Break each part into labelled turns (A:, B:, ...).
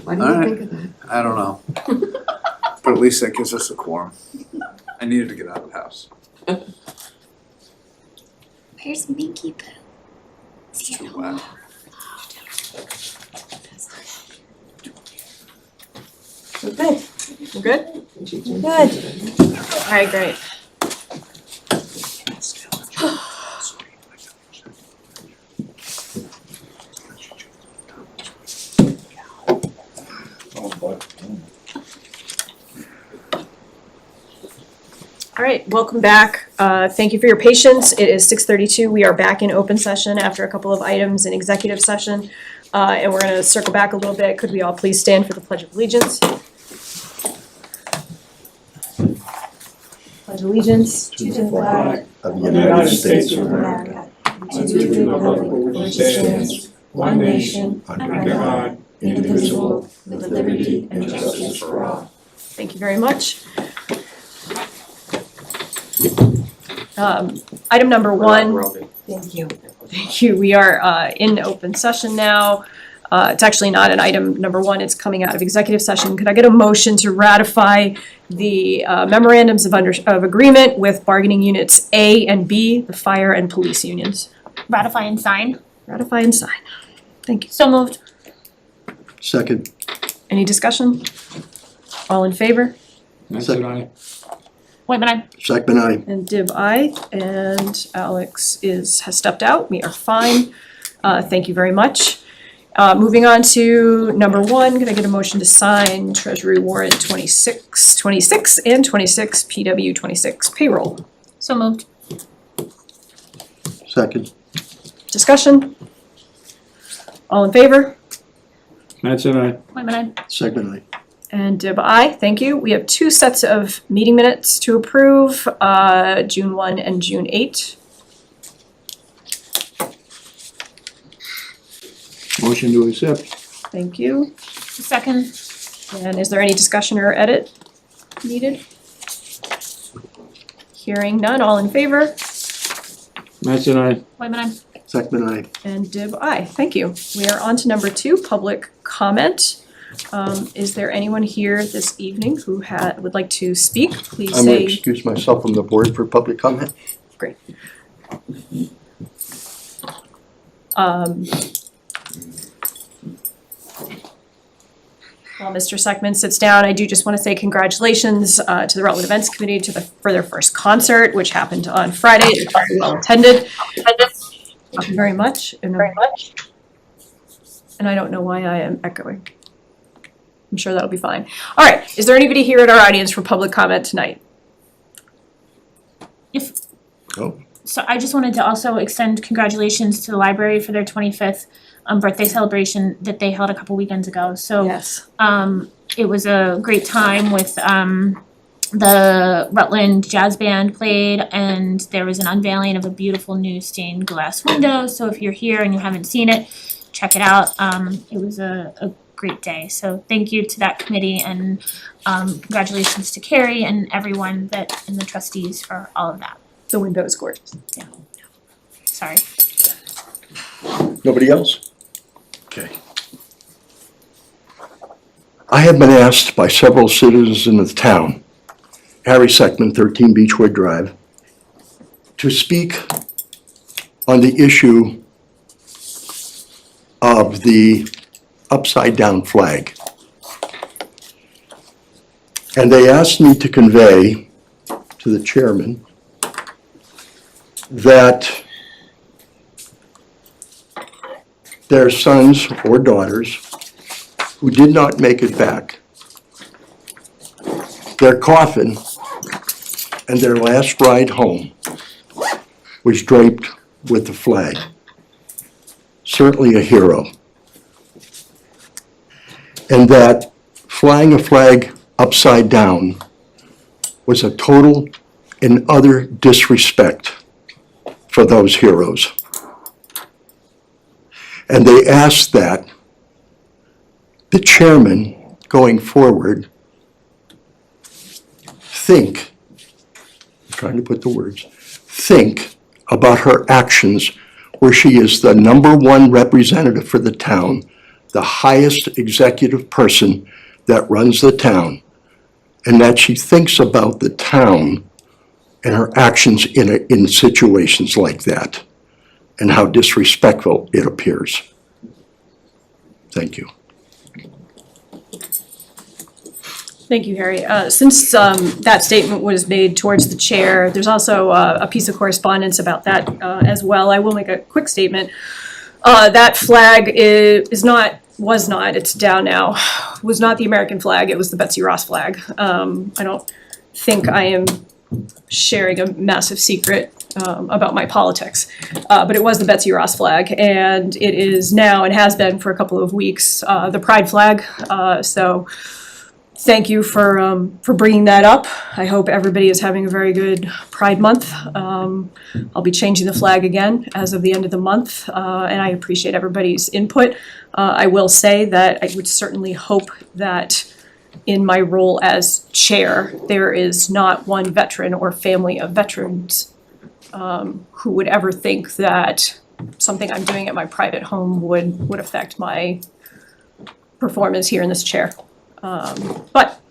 A: Why didn't you think of that?
B: I don't know. But at least that gives us a quorum. I needed to get out of the house.
C: Where's Minky Poo?
B: It's too wet.
D: We're good.
E: We're good?
D: Good.
E: All right, great. All right, welcome back. Thank you for your patience. It is 6:32. We are back in open session after a couple of items in executive session. And we're gonna circle back a little bit. Could we all please stand for the Pledge of Allegiance? Pledge allegiance
D: To the flag
F: of the United States of
D: America, and to the republic for which it stands, one nation, under God, indivisible, with liberty and justice for all.
E: Thank you very much. Item number one.
D: Thank you.
E: Thank you. We are in open session now. It's actually not an item number one. It's coming out of executive session. Could I get a motion to ratify the memorandums of agreement with bargaining units A and B, the fire and police unions?
C: Ratify and sign.
E: Ratify and sign. Thank you.
C: So moved.
F: Second.
E: Any discussion? All in favor?
F: Second.
C: Whitman, aye.
F: Second, aye.
E: And Dib, aye. And Alex has stepped out. We are fine. Thank you very much. Moving on to number one, could I get a motion to sign Treasury Warrant 26 and 26 PW 26 payroll?
C: So moved.
F: Second.
E: Discussion? All in favor?
G: Mattson, aye.
C: Whitman, aye.
F: Second, aye.
E: And Dib, aye. Thank you. We have two sets of meeting minutes to approve, June 1 and June 8.
F: Motion to accept.
E: Thank you.
C: Second.
E: And is there any discussion or edit needed? Hearing none, all in favor?
G: Mattson, aye.
C: Whitman, aye.
F: Second, aye.
E: And Dib, aye. Thank you. We are on to number two, public comment. Is there anyone here this evening who would like to speak? Please
F: I'm going to
E: say.
F: excuse myself from the board for public comment.
E: While Mr. Seckman sits down, I do just want to say congratulations to the Rutland Events Committee for their first concert, which happened on Friday. It was very well attended. Thank you very much. And I don't know why I am echoing. I'm sure that'll be fine. All right, is there anybody here in our audience for public comment tonight?
C: So I just wanted to also extend congratulations to the library for their 25th birthday celebration that they held a couple weekends ago. So
E: Yes.
C: it was a great time with the Rutland Jazz Band played, and there was an unveiling of a beautiful new stained glass window. So if you're here and you haven't seen it, check it out. It was a great day. So thank you to that committee, and congratulations to Carrie and everyone and the trustees for all of that.
E: The window is gorgeous.
C: Sorry.
F: Nobody else? Okay. I have been asked by several citizens of the town, Harry Seckman, 13 Beechwood Drive, to speak on the issue of the upside-down flag. And they asked me to convey to the chairman that their sons or daughters who did not make it back, their coffin and their last ride home was draped with the flag. Certainly a hero. And that flying a flag upside down was a total and utter disrespect for those heroes. And they asked that the chairman, going forward, think, I'm trying to put the words, think about her actions where she is the #1 representative for the town the highest executive person that runs the town, and that she thinks about the town and her actions in situations like that, and how disrespectful it appears. Thank you.
E: Thank you, Harry. Since that statement was made towards the chair, there's also a piece of correspondence about that as well. I will make a quick statement. That flag it's down now, was not the American flag, it was the Betsy Ross flag. I don't think I am sharing a massive secret about my politics, but it was the Betsy Ross flag, and it is now, and has been for a couple of weeks, the Pride flag. So thank you for bringing that up. I hope everybody is having a very good Pride Month. I'll be changing the flag again as of the end of the month, and I appreciate everybody's input. I will say that I would certainly hope that in my role as chair, there is not one veteran or family of veterans who would ever think that something I'm doing at my private home would affect my performance here in this chair. But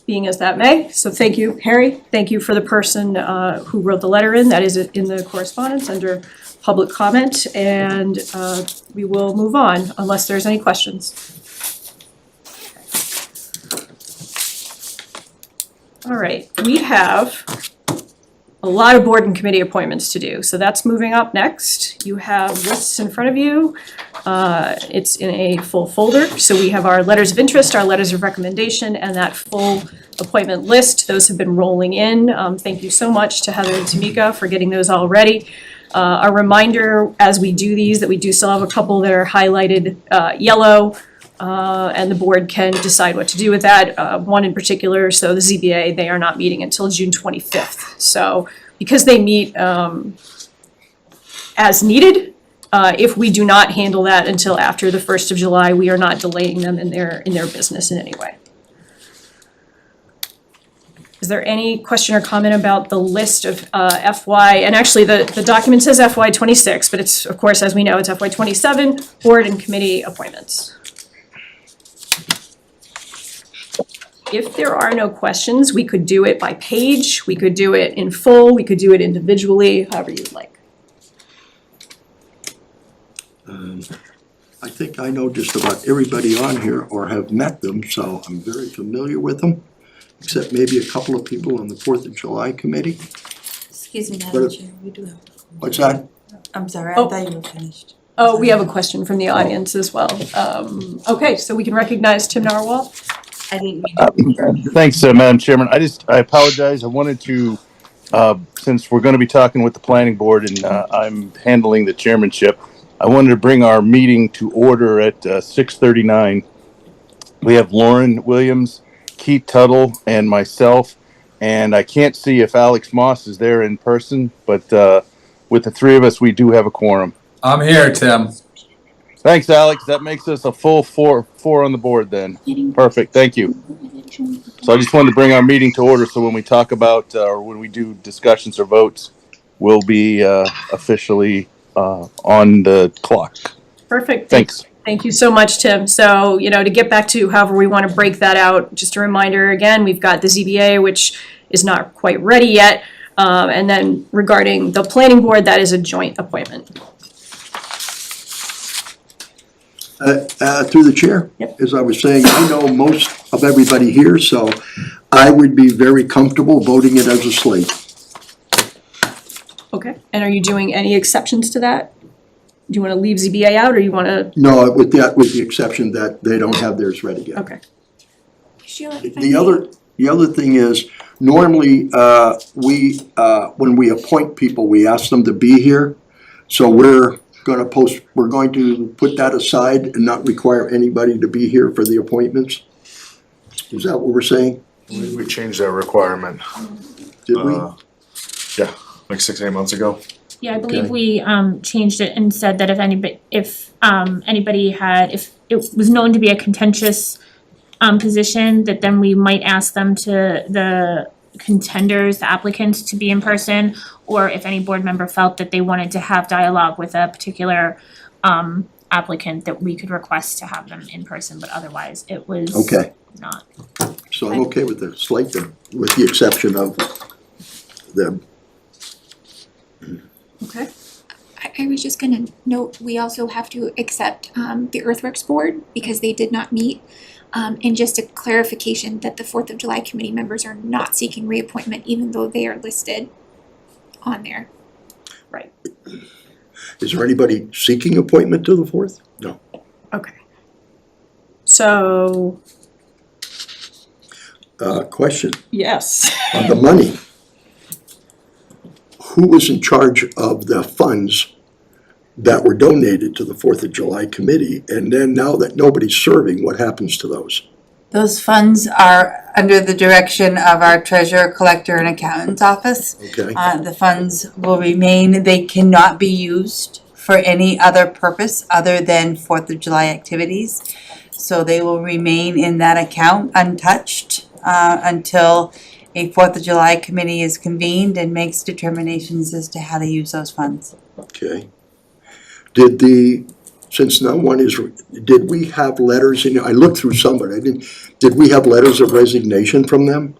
E: being as that may, so thank you, Harry. Thank you for the person who wrote the letter in. That is in the correspondence under public comment, and we will move on unless there's any questions. All right, we have a lot of board and committee appointments to do, so that's moving up next. You have lists in front of you. It's in a full folder, so we have our letters of interest, our letters of recommendation, and that full appointment list. Those have been rolling in. Thank you so much to Heather and Tamika for getting those all ready. A reminder as we do these that we do still have a couple that are highlighted yellow, and the board can decide what to do with that. One in particular, so the ZBA, they are not meeting until June 25th. So because they meet as needed, if we do not handle that until after the 1st of July, we are not delaying them in their business in any way. Is there any question or comment about the list of FY, and actually the document says FY 26, but it's, of course, as we know, it's FY 27 board and committee appointments. If there are no questions, we could do it by page, we could do it in full, we could do it individually, however you'd like.
F: I think I know just about everybody on here or have met them, so I'm very familiar with them, except maybe a couple of people on the 4th of July committee.
D: Excuse me, Madam
F: What-
D: Chair, we do have.
F: What's that?
D: I'm sorry,
E: Oh.
D: I thought you were finished.
E: Oh, we have a question from the audience as well. Okay, so we can recognize Tim Narwhal.
D: I didn't mean to.
A: Thanks, Madam Chairman. I apologize. I wanted to, since we're going to be talking with the planning board and I'm handling the chairmanship, I wanted to bring our meeting to order at 6:39. We have Lauren Williams, Keith Tuttle, and myself, and I can't see if Alex Moss is there in person, but with the three of us, we do have a quorum.
B: I'm here, Tim.
A: Thanks, Alex. That makes us a full four on the board then. Perfect. Thank you. So I just wanted to bring our meeting to order so when we talk about, or when we do discussions or votes, we'll be officially on the clock.
E: Perfect.
A: Thanks.
E: Thank you so much, Tim. So, to get back to however we want to break that out, just a reminder again, we've got the ZBA, which is not quite ready yet. And then regarding the planning board, that is a joint appointment.
F: Through the chair,
E: Yep.
F: as I was saying, I know most of everybody here, so I would be very comfortable voting it as a slate.
E: Okay. And are you doing any exceptions to that? Do you want to leave ZBA out, or you want to?
F: No, with the exception that they don't have theirs ready yet.
E: Okay.
F: The other thing is, normally, when we appoint people, we ask them to be here. So we're going to put that aside and not require anybody to be here for the appointments. Is that what we're saying?
H: We changed that requirement,
F: Did we?
H: yeah, like 6-8 months ago.
C: Yeah, I believe
F: Okay.
C: we changed it and said that if anybody if it was known to be a contentious position, that then we might ask them to, the contenders, the applicants, to be in person, or if any board member felt that they wanted to have dialogue with a particular applicant that we could request to have them in person, but otherwise it was
F: Okay.
C: not.
F: So I'm okay with the slate then, with the exception of the,
E: Okay.
D: I was just gonna note, we also have to accept the Earthworks Board because they did not meet. And just a clarification that the 4th of July committee members are not seeking reappointment even though they are listed on there.
F: is there anybody seeking appointment to the 4th? No.
E: Okay. So,
F: Question,
E: yes.
F: on the money. Who was in charge of the funds that were donated to the 4th of July committee? And then now that nobody's serving, what happens to those?
I: Those funds are under the direction of our treasurer, collector, and accountant's office.
F: Okay,
I: The funds will remain, they cannot be used for any other purpose other than 4th of July activities. So they will remain in that account untouched until a 4th of July committee is convened and makes determinations as to how to use those funds.
F: okay. Since no one is, did we have letters in, I looked through some, but I didn't, did we have letters of resignation from them?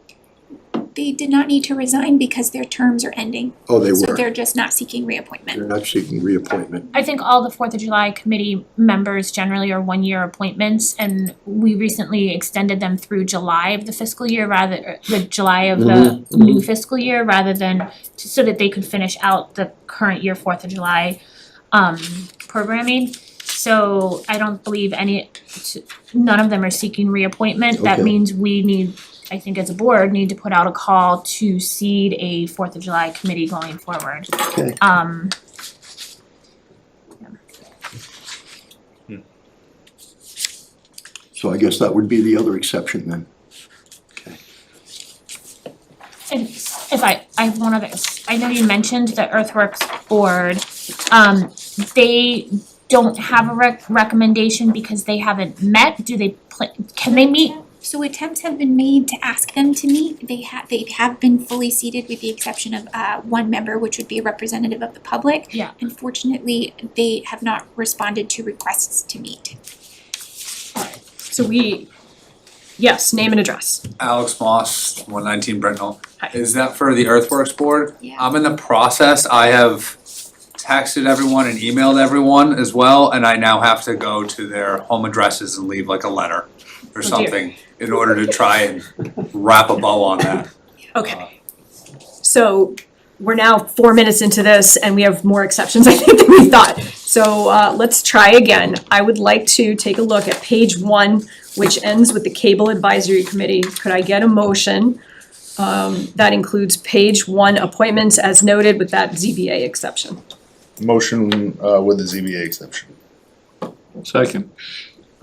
D: They did not need to resign because their terms are ending.
F: Oh, they
D: So
F: were.
D: they're just not seeking reappointment.
F: They're not seeking reappointment.
C: I think all the 4th of July committee members generally are 1-year appointments, and we recently extended them through July of the fiscal year the July of the new fiscal year, rather than, so that they could finish out the current year 4th of July programming. So I don't believe none of them are seeking reappointment. That
F: Okay.
C: means we need, I think as a board, need to put out a call to seed a 4th of July committee going forward.
F: Okay. So I guess that would be the other exception then. Okay.
C: And if I have one other, I know you mentioned the Earthworks Board, they don't have a recommendation because they haven't met, do they, can they meet?
D: So attempts have been made to ask them to meet. They have been fully seated with the exception of one member, which would be a representative of the public.
C: Yeah.
D: Unfortunately, they have not responded to requests to meet.
E: So yes, name and address.
B: Alex Moss, 119 Brentnell.
E: Hi.
B: Is that for the Earthworks Board?
D: Yeah.
B: I'm in the process. I have texted everyone and emailed everyone as well, and I now have to go to their home addresses and leave like a letter or
E: dear.
B: something in order to try and wrap a bow on that.
E: Okay. So we're now 4 minutes into this and we have more exceptions, I think, than we thought. So let's try again. I would like to take a look at page 1, which ends with the Cable Advisory Committee. Could I get a motion that includes page 1 appointments as noted with that ZBA exception?
H: Motion with the ZBA exception.
G: Second.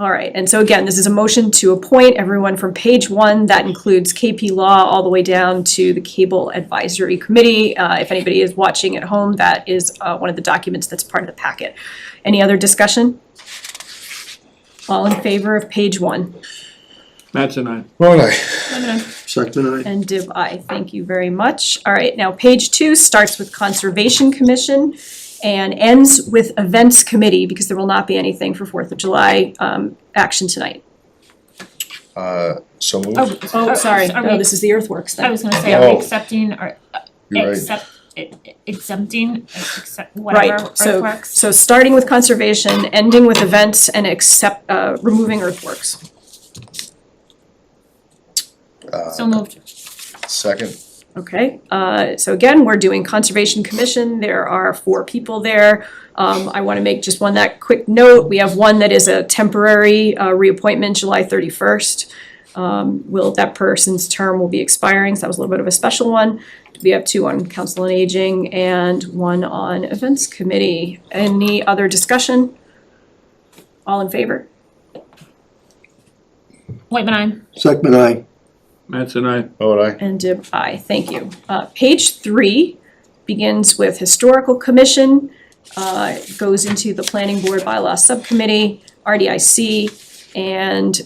E: All right, and so again, this is a motion to appoint everyone from page 1, that includes KP Law all the way down to the Cable Advisory Committee. If anybody is watching at home, that is one of the documents that's part of the packet. Any other discussion? All in favor of page 1?
G: Mattson, aye.
H: Vote aye.
F: Second, I,
E: And Div I, thank you very much. All right, now page 2 starts with Conservation Commission and ends with Events Committee, because there will not be anything for 4th of July action tonight.
H: So moved.
E: Oh, sorry,
C: Are
E: no,
C: we-
E: this is the Earthworks
C: I
E: thing.
C: was gonna say, are we
H: Oh.
C: accepting or
H: You're right.
C: exempting, whatever
E: Right,
C: earthworks?
E: so starting with Conservation, ending with Events, and removing Earthworks.
C: So moved.
H: Second.
E: Okay, so again, we're doing Conservation Commission, there are 4 people there. I wanna make just that quick note, we have one that is a temporary reappointment, July 31st. That person's term will be expiring, so that was a little bit of a special one. We have 2 on Council on Aging and 1 on Events Committee. Any other discussion? All in favor?
C: Whitman, aye.
F: second, I,
G: Mattson, aye.
H: Vote aye.
E: And Dib, aye, thank you. Page 3 begins with Historical Commission, goes into the Planning Board Bylaw Subcommittee, RDIC, and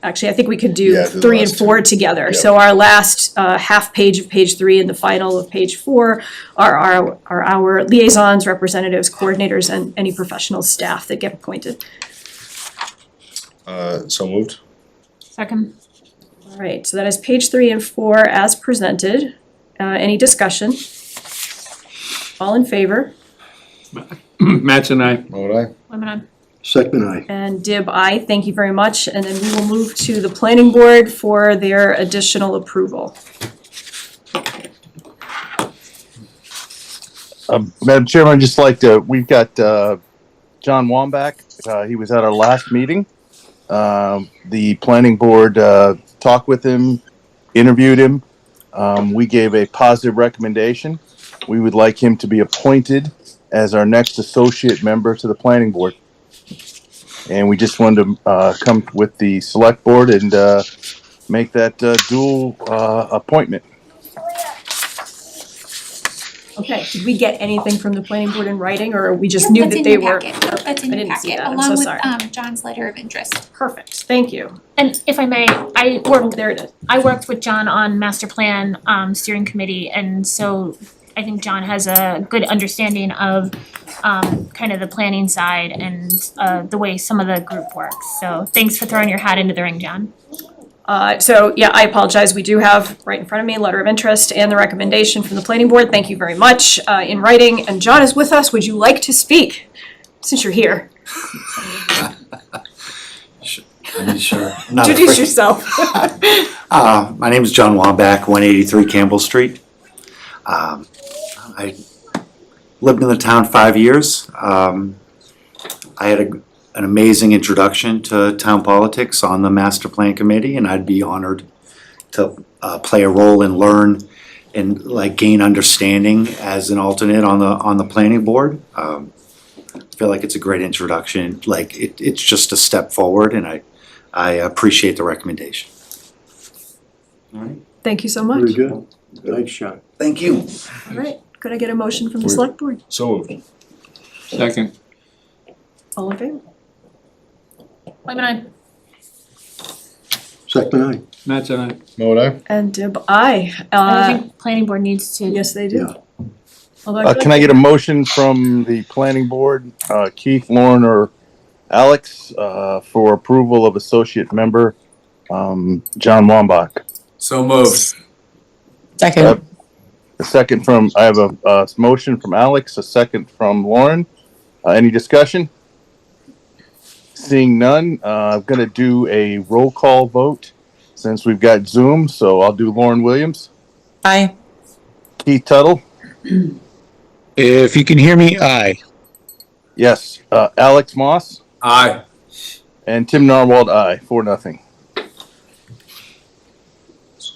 E: actually, I think we could
H: Yeah,
E: do
H: do the
E: 3 and
H: last two.
E: 4 together.
H: Yep.
E: So our last half page of page 3 and the final of page 4 are our liaisons, representatives, coordinators, and any professional staff that get appointed.
H: So moved.
C: Second.
E: All right, so that is page 3 and 4 as presented. Any discussion? All in favor?
G: Mattson, aye.
H: Vote aye.
C: Women on.
F: Second, I.
E: And Dib, aye. Thank you very much. And then we will move to the planning board for their additional approval.
A: Madam Chairman, I'd just like to, we've got John Wambach. He was at our last meeting. The planning board talked with him, interviewed him. We gave a positive recommendation. We would like him to be appointed as our next associate member to the planning board. And we just wanted to come with the select board and make that dual appointment.
E: Okay, did we get anything from the planning board in writing, or we just
D: Yep,
E: knew
D: that's
E: that
D: in
E: they
D: your
E: were?
D: packet. Yep, that's in
E: I
D: your
E: didn't see
D: packet,
E: that. I'm
D: along
E: so
D: with
E: sorry.
D: John's letter of interest.
E: Perfect, thank you.
C: And if I may,
E: There it is.
C: I worked with John on master plan steering committee, and so I think John has a good understanding of kind of the planning side and the way some of the group works. So thanks for throwing your hat into the ring, John.
E: So, yeah, I apologize. We do have right in front of me, letter of interest and the recommendation from the planning board. Thank you very much in writing. And John is with us. Would you like to speak, since you're here?
J: Sure.
E: Introduce yourself.
J: My name is John Wambach, 183 Campbell Street. I lived in the town 5 years. I had an amazing introduction to town politics on the master plan committee, and I'd be honored to play a role and learn and gain understanding as an alternate on the planning board. I feel like it's a great introduction. It's just a step forward, and I appreciate the recommendation. All right.
E: Thank you so much.
F: Very good. Nice shot.
J: Thank you.
E: All right, could I get a motion from the select board?
H: So moved.
G: Second.
E: All in favor?
C: Women on.
F: Second, I.
G: Mattson, aye.
H: Vote aye.
E: And Dib, aye.
C: I think planning board needs to.
E: Yes, they do.
F: Yeah.
E: Although
A: Can I get a motion from the planning board, Keith, Lauren, or Alex, for approval of associate member, John Wambach?
B: So moved.
K: Second.
A: A second from, I have a motion from Alex, a second from Lauren. Any discussion? Seeing none, I'm gonna do a roll call vote since we've got Zoom, so I'll do Lauren Williams,
K: Aye.
A: Keith Tuttle,
G: If you can hear me, aye.
A: yes, Alex Moss,
B: Aye.
A: and Tim Narwhal, aye, 4-0.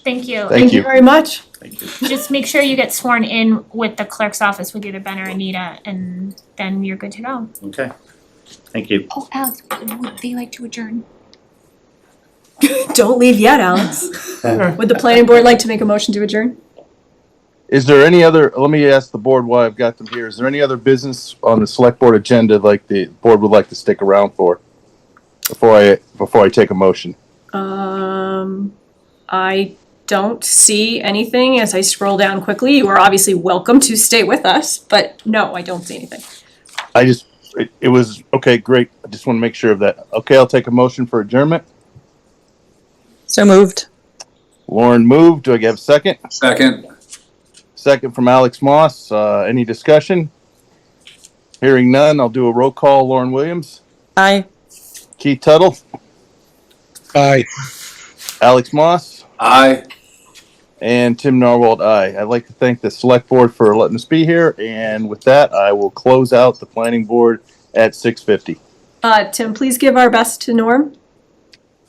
C: Thank you.
A: Thank you.
E: very much.
C: Just make sure you get sworn in with the clerk's office with either Ben or Anita, and then you're good to go.
J: Okay. Thank you.
D: Oh, Alex, would they like to adjourn?
E: Don't leave yet, Alex. Would the planning board like to make a motion to adjourn?
A: Is there any other, let me ask the board why I've got them here. Is there any other business on the select board agenda like the board would like to stick around for? Before I take a motion?
E: I don't see anything as I scroll down quickly. You are obviously welcome to stay with us, but no, I don't see anything.
A: It was, okay, great. I just want to make sure of that. Okay, I'll take a motion for adjournment.
K: So moved.
A: Lauren moved. Do I have a second?
B: Second.
A: Second from Alex Moss. Any discussion? Hearing none, I'll do a roll call. Lauren Williams,
K: Aye.
A: Keith Tuttle,
G: Aye.
A: Alex Moss,
B: Aye.
A: and Tim Narwhal, aye. I'd like to thank the select board for letting us be here, and with that, I will close out the planning board at 6:50.
E: Tim, please give our best to Norm.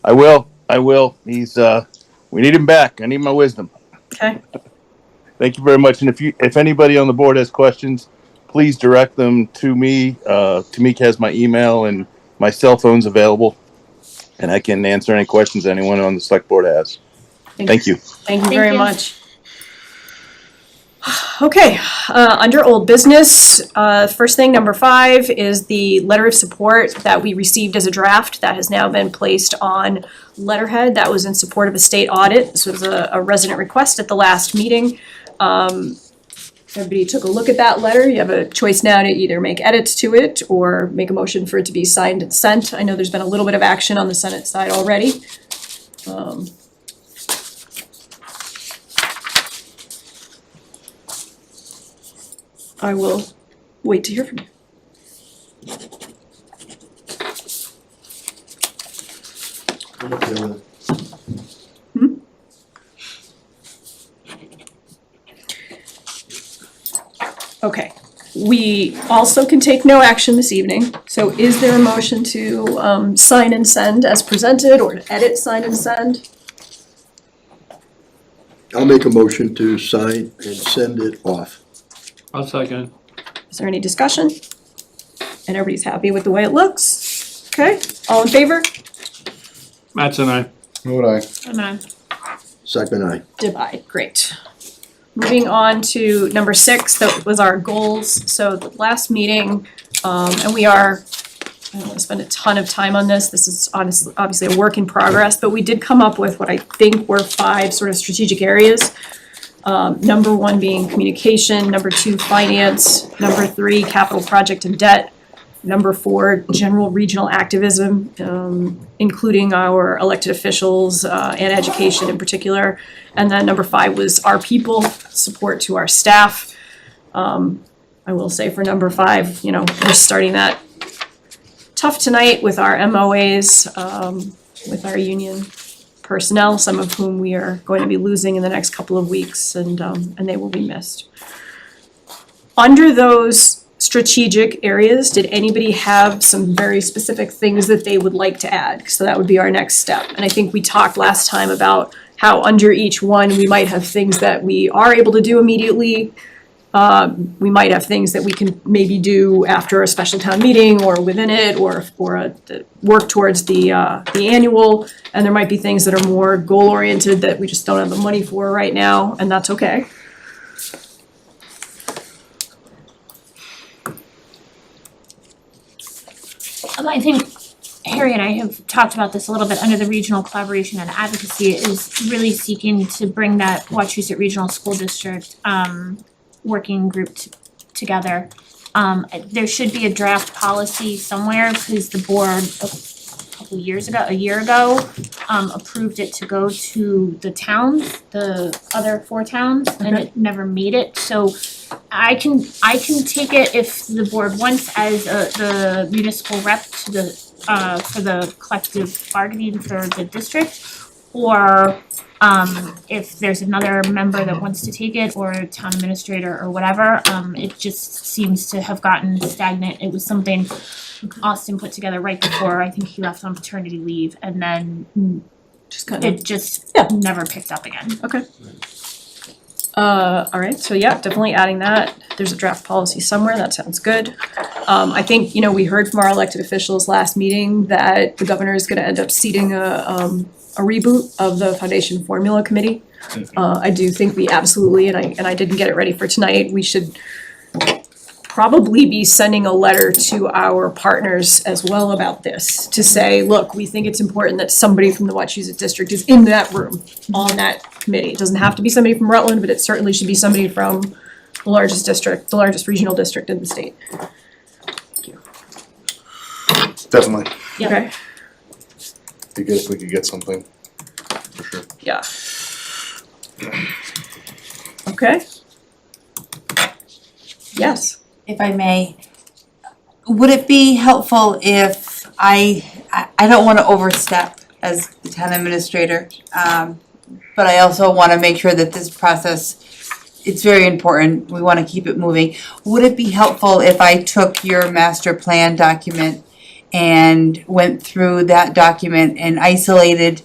A: I will. He's, we need him back. I need my wisdom.
E: Okay.
A: Thank you very much. And if anybody on the board has questions, please direct them to me. Tamika has my email and my cell phone's available, and I can answer any questions anyone on the select board has. Thank you.
E: Thank you
C: Thank
E: very
C: you.
E: much. Okay, under old business, first thing, number 5, is the letter of support that we received as a draft that has now been placed on letterhead. That was in support of a state audit. This was a resident request at the last meeting. Everybody took a look at that letter. You have a choice now to either make edits to it or make a motion for it to be signed and sent. I know there's been a little bit of action on the Senate side already. I will wait to hear from you.
F: I'm okay with it.
E: Okay, we also can take no action this evening, so is there a motion to sign and send as presented, or to edit, sign and send?
F: I'll make a motion to sign and send it off.
G: I'll second.
E: Is there any discussion? And everybody's happy with the way it looks? Okay, all in favor?
G: Matt's and I.
H: Would I?
C: I'm gonna,
F: Second I.
E: Divide, great. Moving on to number 6, that was our goals. So the last meeting, and I don't wanna spend a ton of time on this. This is obviously a work in progress, but we did come up with what I think were 5 sort of strategic areas. Number 1 being communication, number 2, finance, number 3, capital project and debt, number 4, general regional activism, including our elected officials and education in particular. And then number 5 was our people, support to our staff. I will say for number 5, we're starting that tough tonight with our MOAs, with our union personnel, some of whom we are going to be losing in the next couple of weeks, and they will be missed. Under those strategic areas, did anybody have some very specific things that they would like to add? So that would be our next step. And I think we talked last time about how under each one, we might have things that we are able to do immediately. We might have things that we can maybe do after a special town meeting or within it, or work towards the annual. And there might be things that are more goal oriented that we just don't have the money for right now, and that's okay.
C: I think Harry and I have talked about this a little bit under the regional collaboration and advocacy is really seeking to bring that Wachusett Regional School District working group together. There should be a draft policy somewhere because the board a year ago, approved it to go to the towns, the other 4 towns, and it never made it. So I can take it if the board wants as the municipal rep to the for the collective bargaining for the district, or if there's another member that wants to take it, or a town administrator or whatever. It just seems to have gotten stagnant. It was something Austin put together right before I think he left on paternity leave, and then
E: Just kind of.
C: it just never picked up again.
E: Okay. All right, so yeah, definitely adding that. There's a draft policy somewhere, that sounds good. I think, we heard from our elected officials last meeting that the governor is gonna end up seating a reboot of the Foundation Formula Committee. I do think we absolutely, and I didn't get it ready for tonight, we should probably be sending a letter to our partners as well about this, to say, look, we think it's important that somebody from the Wachusett District is in that room, on that committee. It doesn't have to be somebody from Rutland, but it certainly should be somebody from the largest district, the largest regional district in the state.
H: Definitely.
C: Yeah.
E: Okay,
H: Be good if we could get something, for sure.
E: yeah. Okay. Yes.
I: If I may, would it be helpful if I don't wanna overstep as the town administrator, but I also wanna make sure that this process, it's very important, we wanna keep it moving. Would it be helpful if I took your master plan document and went through that document and isolated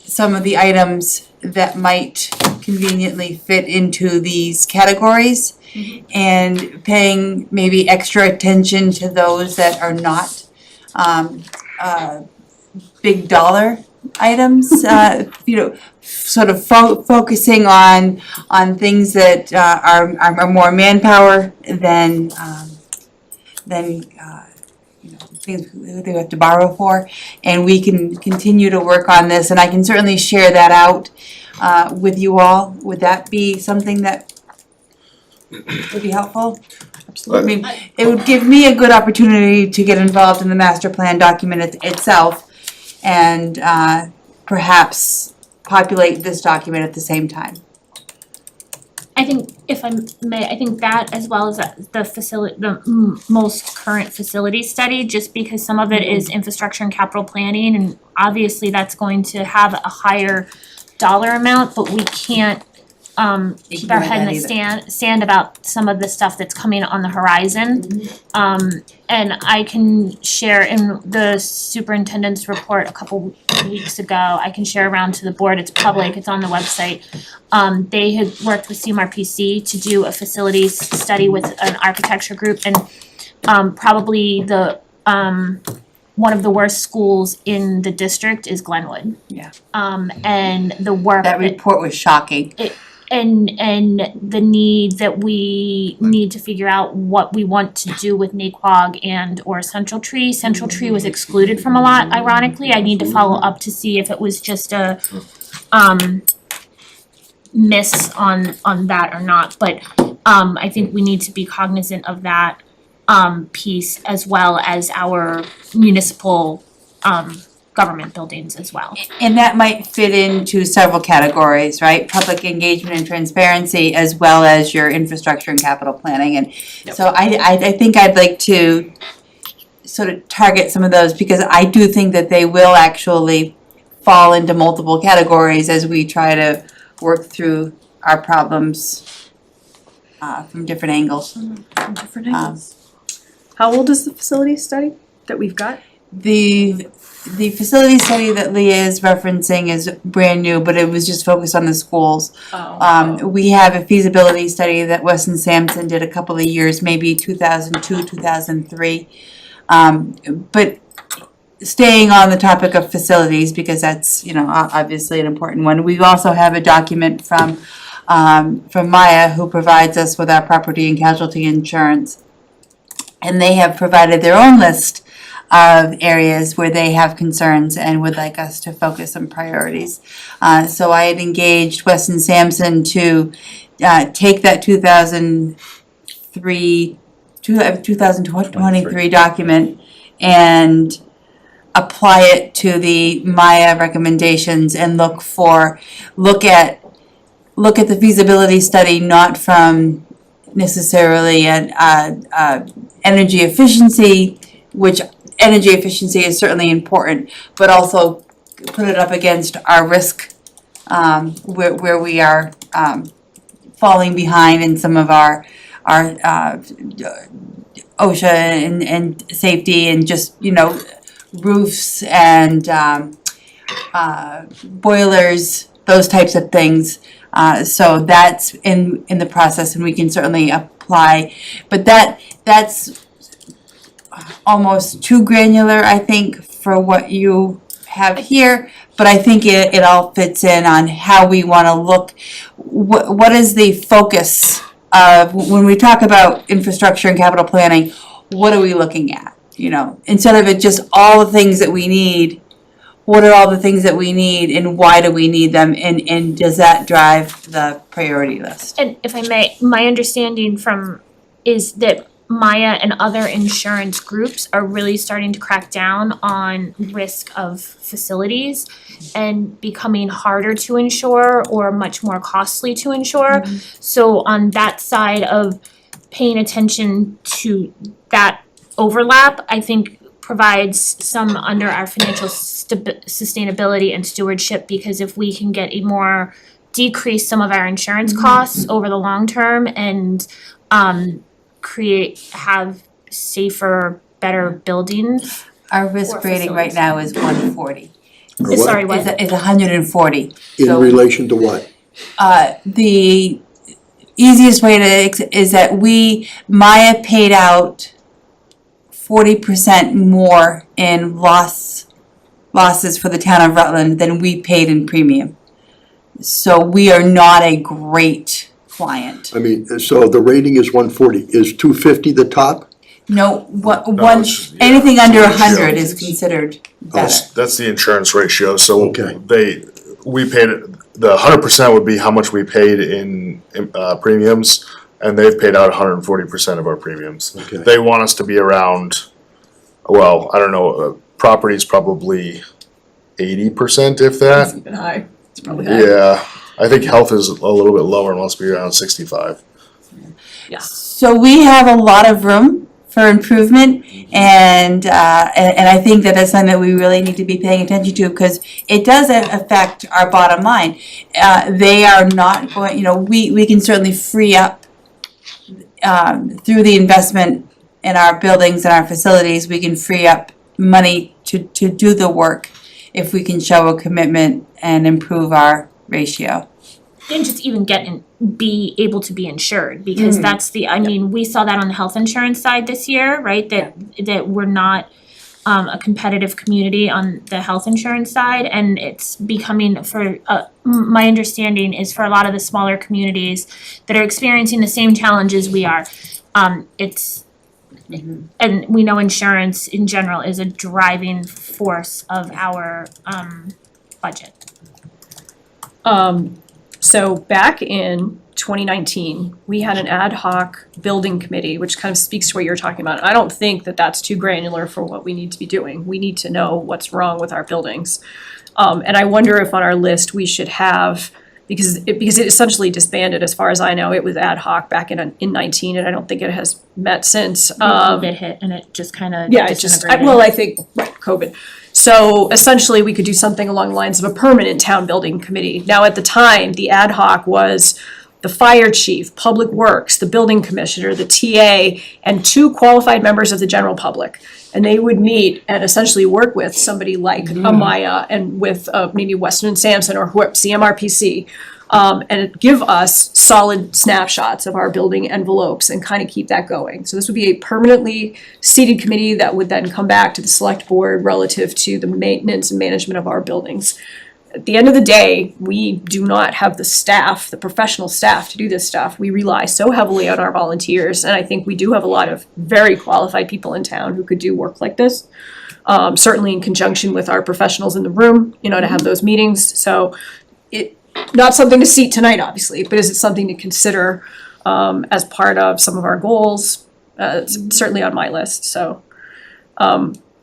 I: some of the items that might conveniently fit into these categories? And paying maybe extra attention to those that are not big dollar items, sort of focusing on things that are more manpower than things they have to borrow for, and we can continue to work on this, and I can certainly share that out with you all. Would that be something that would be helpful? I mean, it would give me a good opportunity to get involved in the master plan document itself, and perhaps populate this document at the same time.
C: I think, if I may, I think that as well as the most current facility study, just because some of it is infrastructure and capital planning, and obviously that's going to have a higher dollar amount, but we can't keep our head in the sand about some of the stuff that's coming on the horizon. And I can share in the superintendent's report a couple weeks ago, I can share around to the board, it's public, it's on the website. They had worked with CMRPC to do a facilities study with an architecture group, and probably the one of the worst schools in the district is Glenwood.
I: Yeah.
C: And the work
I: That report was shocking.
C: and the need that we need to figure out what we want to do with Naquag and or Central Tree. Central Tree was excluded from a lot, ironically. I need to follow up to see if it was just a miss on that or not, but I think we need to be cognizant of that piece as well as our municipal government buildings as well.
I: And that might fit into several categories, right? Public engagement and transparency, as well as your infrastructure and capital planning. And so I think I'd like to sort of target some of those, because I do think that they will actually fall into multiple categories as we try to work through our problems from different angles.
E: Different angles. How old is the facility study that we've got?
I: The facility study that Leah is referencing is brand new, but it was just focused on the schools. We have a feasibility study that Weston Sampson did a couple of years, maybe 2002, 2003. But staying on the topic of facilities, because that's, obviously an important one. We also have a document from Maya, who provides us with our property and casualty insurance. And they have provided their own list of areas where they have concerns and would like us to focus on priorities. So I had engaged Weston Sampson to take that 2023 document and apply it to the Maya recommendations and look at the feasibility study, not from necessarily an energy efficiency, which energy efficiency is certainly important, but also put it up against our risk, where we are falling behind in some of our OSHA and safety, and just roofs and boilers, those types of things. So that's in the process, and we can certainly apply, but that's almost too granular, I think, for what you have here, but I think it all fits in on how we want to look. What is the focus of, when we talk about infrastructure and capital planning, what are we looking at? Instead of it just all the things that we need, what are all the things that we need, and why do we need them, and does that drive the priority list?
C: And if I may, my understanding is that Maya and other insurance groups are really starting to crack down on risk of facilities and becoming harder to insure or much more costly to insure. So on that side of paying attention to that overlap, I think provides some under our financial sustainability and stewardship, because if we can get decrease some of our insurance costs over the long term and have safer, better buildings.
I: Our risk rating right now is 140.
F: Or what?
C: Sorry, what?
I: It's 140.
F: In
I: So,
F: relation to what?
I: the easiest way is that Maya paid out 40% more in loss losses for the town of Rutland than we paid in premium. So we are not a great client.
F: I mean, so the rating is 140. Is 250 the top?
I: No,
H: it's- yeah,
I: anything
H: it's
I: under
H: a
I: 100
H: ratio.
I: is considered better.
H: That's the insurance ratio, so
F: Okay.
H: we paid, the 100% would be how much we paid in premiums, and they've paid out 140% of our premiums.
F: Okay.
H: They want us to be around, well, I don't know, property's probably 80%, if
E: It's
H: that.
E: even high. It's probably high.
H: Yeah, I think health is a little bit lower and wants to be around 65.
I: So we have a lot of room for improvement, and I think that that's something that we really need to be paying attention to, because it does affect our bottom line. They are not going, you know, we can certainly free up through the investment in our buildings and our facilities, we can free up money to do the work if we can show a commitment and improve our ratio.
C: And just even be able to be insured, because that's the, I mean, we saw that on the health insurance side this year, right? That we're not a competitive community on the health insurance side, and it's becoming my understanding is for a lot of the smaller communities that are experiencing the same challenges we are, and we know insurance in general is a driving force of our budget.
E: So back in 2019, we had an ad hoc building committee, which kind of speaks to what you're talking about. I don't think that that's too granular for what we need to be doing. We need to know what's wrong with our buildings. And I wonder if on our list we should have, because it essentially disbanded, as far as I know. It was ad hoc back in 19, and I don't think it has met since.
C: COVID hit and it just kind of
E: Yeah, it just, I think, right, COVID. So essentially, we could do something along the lines of a permanent town building committee. Now, at the time, the ad hoc was the fire chief, public works, the building commissioner, the TA, and 2 qualified members of the general public. And they would meet and essentially work with somebody like Amaya and with maybe Weston and Sampson or whoever, CMRPC, and give us solid snapshots of our building envelopes and kind of keep that going. So this would be a permanently seated committee that would then come back to the select board relative to the maintenance and management of our buildings. At the end of the day, we do not have the staff, the professional staff to do this stuff. We rely so heavily on our volunteers, and I think we do have a lot of very qualified people in town who could do work like this. Certainly in conjunction with our professionals in the room, you know, to have those meetings. So not something to see tonight, obviously, but is it something to consider as part of some of our goals? It's certainly on my list, so.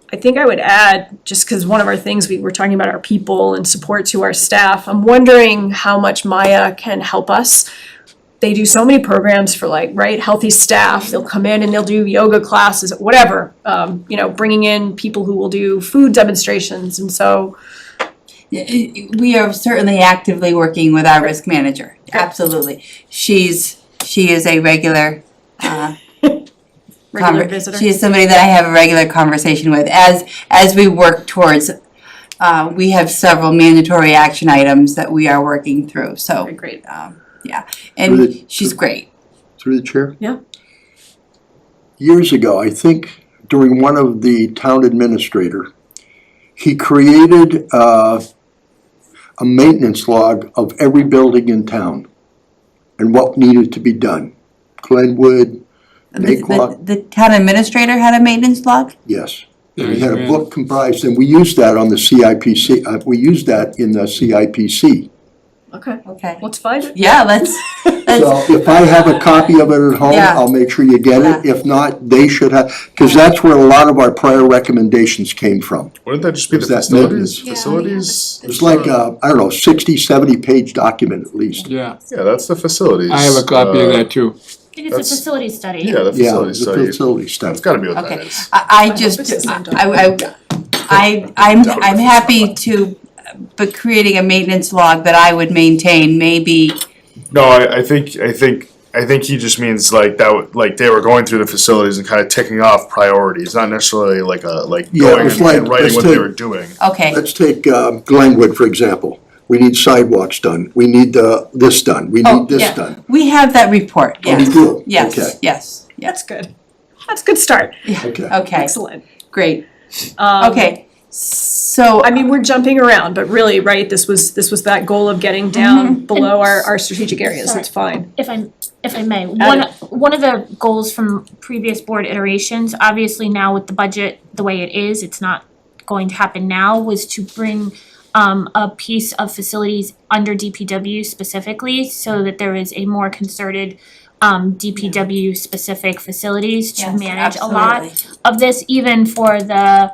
E: I think I would add, just because one of our things, we were talking about our people and support to our staff, I'm wondering how much Maya can help us. They do so many programs for healthy staff. They'll come in and they'll do yoga classes, whatever, bringing in people who will do food demonstrations, and so.
I: We are certainly actively working with our risk manager, absolutely. She is a regular
E: Visitor.
I: She is somebody that I have a regular conversation with as we work towards, we have several mandatory action items that we are working through, so.
E: Okay, great.
I: Yeah, and she's great.
F: Through the chair?
E: Yeah.
F: Years ago, I think during one of the town administrator, he created a maintenance log of every building in town and what needed to be done. Glenwood, Naquan,
I: The town administrator had a maintenance log?
F: yes. And we had a book comprised, and we used that on the CIPC, we used that in the CIPC.
E: Okay,
I: Okay.
E: let's find it.
I: Yeah, let's,
F: So if I have a copy of it at home,
I: Yeah.
F: I'll make sure you get it. If not, they should have, because that's where a lot of our prior recommendations came from.
H: Wouldn't that just be the
F: Is that
H: facilities?
D: Yeah,
H: Facilities?
F: It's like, I don't know, 60, 70-page document at least.
G: Yeah,
H: Yeah, that's the facilities.
G: I have a copy of that too.
C: I think it's a facility study.
H: Yeah, the
F: Yeah,
H: facilities
F: the
H: study.
F: facility stuff.
H: That's gotta be what that
I: Okay.
H: is.
I: I'm happy to, but creating a maintenance log that I would maintain, maybe,
H: No, I think he just means like that, like they were going through the facilities and kind of ticking off priorities, not necessarily
F: Yeah,
H: going
F: it's
H: and
F: like,
H: writing
F: let's
H: what they
F: take-
H: were doing.
I: okay.
F: Let's take Glenwood, for example. We need sidewalks done. We need this done. We
I: Oh,
F: need this
I: yeah.
F: done.
I: We have that report,
F: Oh, we
I: yes,
F: do? Okay.
I: yes, yes,
E: That's good. That's a good start.
F: Okay.
I: okay,
E: Excellent.
I: great.
E: Um,
I: Okay, So,
E: I mean, we're jumping around, but really, right, this was that goal of getting down below our strategic areas, that's fine.
C: If I may, one of the goals from previous board iterations, obviously now with the budget the way it is, it's not going to happen now, was to bring a piece of facilities under DPW specifically, so that there is a more concerted DPW specific facilities to
I: yes,
C: manage a lot
I: absolutely.
C: of this, even for the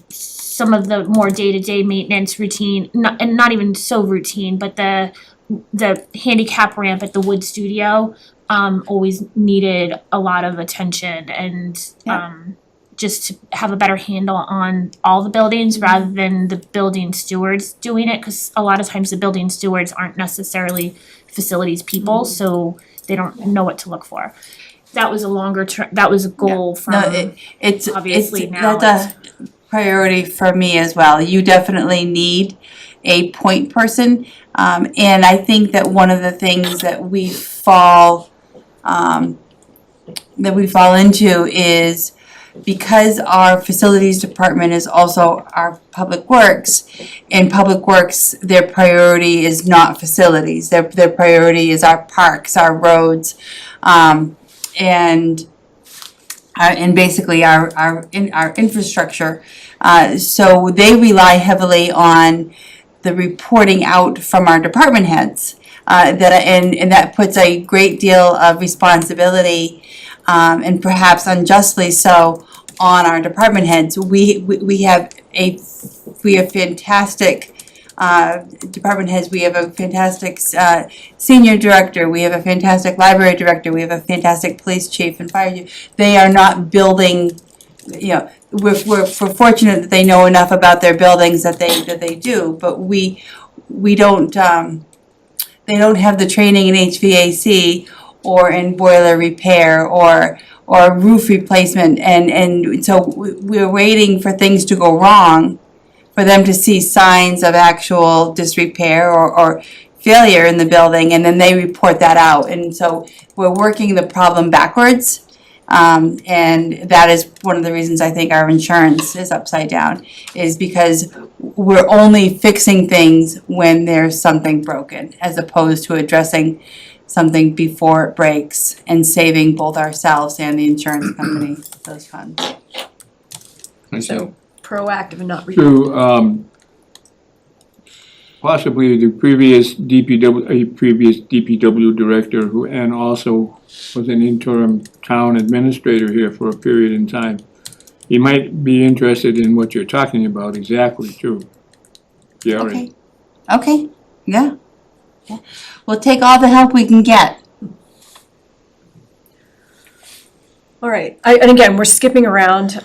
C: some of the more day-to-day maintenance routine, and not even so routine, but the handicap ramp at the Wood Studio always needed a lot of attention, and just to have a better handle on all the buildings rather than the building stewards doing it, because a lot of times the building stewards aren't necessarily facilities people, so they don't know what to look for. That was a longer term, that was a goal from
I: It's
C: obviously now
I: that's a priority for me as well. You definitely need a point person. And I think that one of the things that we fall into is because our facilities department is also our public works, in public works, their priority is not facilities. Their priority is our parks, our roads, and basically our infrastructure. So they rely heavily on the reporting out from our department heads. And that puts a great deal of responsibility, and perhaps unjustly so, on our department heads. We have fantastic department heads. We have a fantastic senior director. We have a fantastic library director. We have a fantastic police chief and fire chief. They are not building. We're fortunate that they know enough about their buildings that they do, but we don't. They don't have the training in HVAC or in boiler repair or roof replacement, and so we're waiting for things to go wrong for them to see signs of actual disrepair or failure in the building, and then they report that out. And so we're working the problem backwards. And that is one of the reasons I think our insurance is upside down, is because we're only fixing things when there's something broken, as opposed to addressing something before it breaks and saving both ourselves and the insurance company those funds.
E: So proactive and not reactive.
G: To, possibly the previous DPW director who, and also was an interim town administrator here for a period in time. He might be interested in what you're talking about exactly too, Gary.
I: Okay, yeah. We'll take all the help we can get.
E: All right, and again, we're skipping around.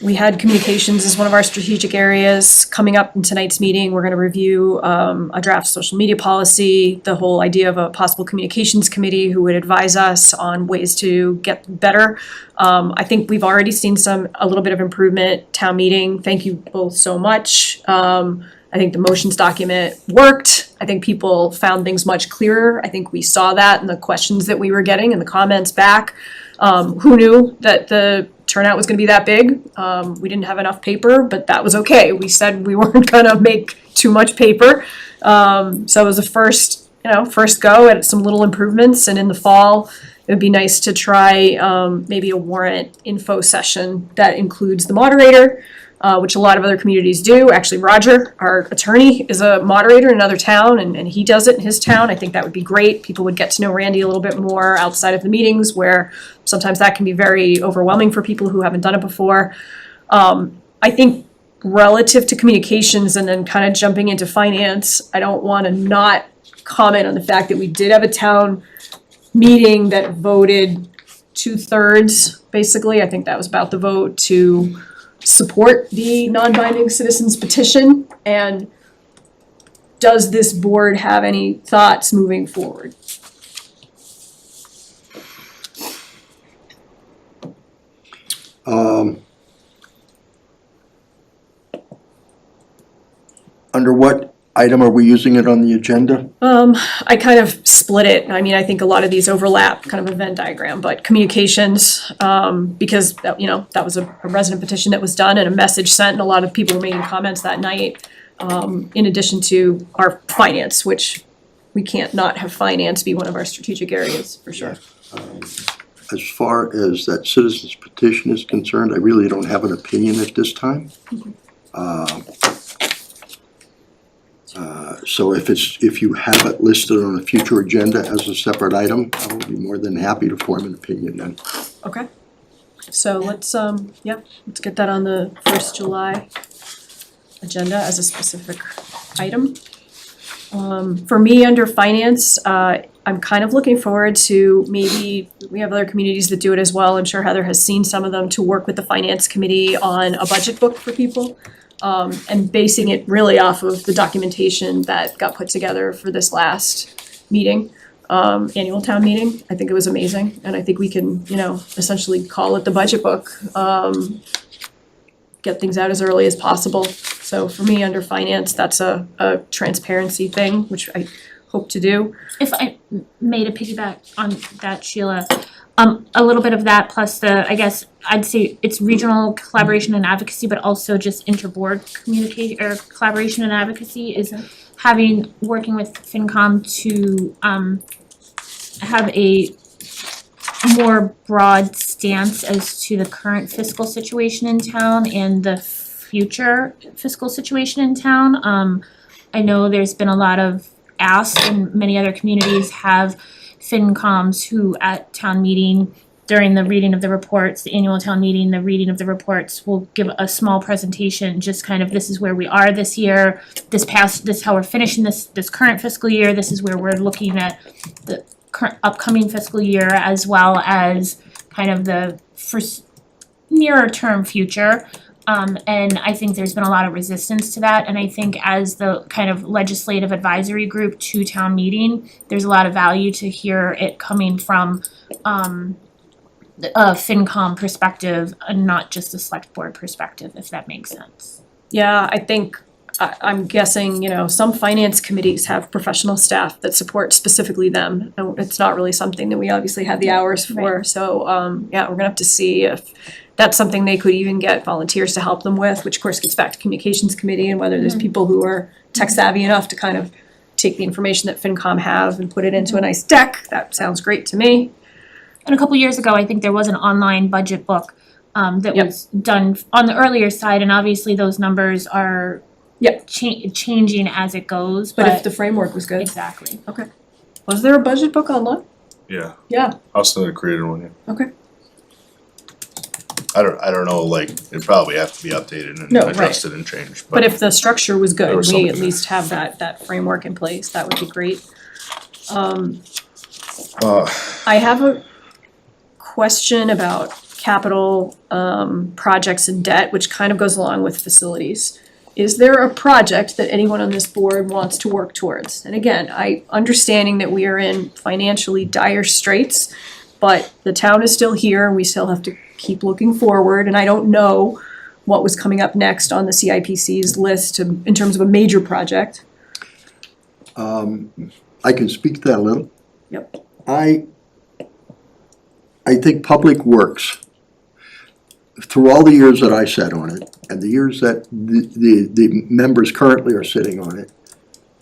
E: We had communications as one of our strategic areas. Coming up in tonight's meeting, we're gonna review a draft social media policy, the whole idea of a possible communications committee who would advise us on ways to get better. I think we've already seen a little bit of improvement. Town meeting, thank you both so much. I think the motions document worked. I think people found things much clearer. I think we saw that in the questions that we were getting and the comments back. Who knew that the turnout was gonna be that big? We didn't have enough paper, but that was okay. We said we weren't gonna make too much paper. So it was a first go at some little improvements, and in the fall, it would be nice to try maybe a warrant info session that includes the moderator, which a lot of other communities do. Actually, Roger, our attorney, is a moderator in another town, and he does it in his town. I think that would be great. People would get to know Randy a little bit more outside of the meetings, where sometimes that can be very overwhelming for people who haven't done it before. I think relative to communications and then kind of jumping into finance, I don't want to not comment on the fact that we did have a town meeting that voted 2/3, basically. I think that was about the vote to support the non-binding citizens petition. And does this board have any thoughts moving forward?
F: Under what item are we using it on the agenda?
E: I kind of split it. I mean, I think a lot of these overlap. kind of a Venn diagram, but communications, because that, you know, that was a resident petition that was done and a message sent, and a lot of people were making comments that night. In addition to our finance, which we can't not have finance be one of our strategic areas, for sure.
F: As far as that citizen's petition is concerned, I really don't have an opinion at this time. So if you have it listed on a future agenda as a separate item, I will be more than happy to form an opinion then.
E: Okay. So let's get that on the 1st July agenda as a specific item. For me, under finance, I'm kind of looking forward to, maybe, we have other communities that do it as well, I'm sure Heather has seen some of them, to work with the finance committee on a budget book for people. And basing it really off of the documentation that got put together for this last meeting, annual town meeting. I think it was amazing, and I think we can, you know, essentially call it the budget book. Get things out as early as possible. So for me, under finance, that's a transparency thing, which I hope to do.
C: If I may to piggyback on that, Sheila, a little bit of that plus I guess I'd say it's regional collaboration and advocacy, but also just interboard communication or collaboration and advocacy is working with FinCom to have a more broad stance as to the current fiscal situation in town and the future fiscal situation in town. I know there's been a lot of ask, and many other communities have FinComs who at town meeting, during the reading of the reports, the annual town meeting, the reading of the reports, will give a small presentation, just kind of, this is where we are this year, this is how we're finishing this current fiscal year, this is where we're looking at the current upcoming fiscal year, as well as kind of the first nearer term future. And I think there's been a lot of resistance to that, and I think as the kind of legislative advisory group to town meeting, there's a lot of value to hear it coming from a FinCom perspective and not just a select board perspective, if that makes sense.
E: Yeah, I think, I'm guessing, you know, some finance committees have professional staff that support specifically them. And it's not really something that we obviously have the hours for,
C: Right.
E: so, yeah, we're gonna have to see if that's something they could even get volunteers to help them with, which of course gets back to communications committee and whether there's people who are tech savvy enough to kind of take the information that FinCom have and put it into a nice deck. That sounds great to me.
C: And a couple years ago, I think there was an online budget book that
E: Yep.
C: was done on the earlier side, and obviously those numbers are
E: Yep.
C: changing as it goes,
E: But if the framework was good.
C: exactly.
E: Was there a budget book online?
H: Yeah,
E: Yeah,
H: I also created one, yeah.
E: okay.
H: I don't know, like, it probably have to be updated and
E: No, right.
H: adjusted and changed,
E: But if the structure was
H: There
E: good,
H: was
E: we
H: something
E: at
H: there.
E: least have that framework in place, that would be great.
H: Uh,
E: I have a question about capital projects and debt, which kind of goes along with facilities. Is there a project that anyone on this board wants to work towards? And again, understanding that we are in financially dire straits, but the town is still here and we still have to keep looking forward, and I don't know what was coming up next on the CIPC's list in terms of a major project.
F: I can speak to that a little.
E: Yep.
F: I think Public Works, through all the years that I sat on it, and the years that the members currently are sitting on it,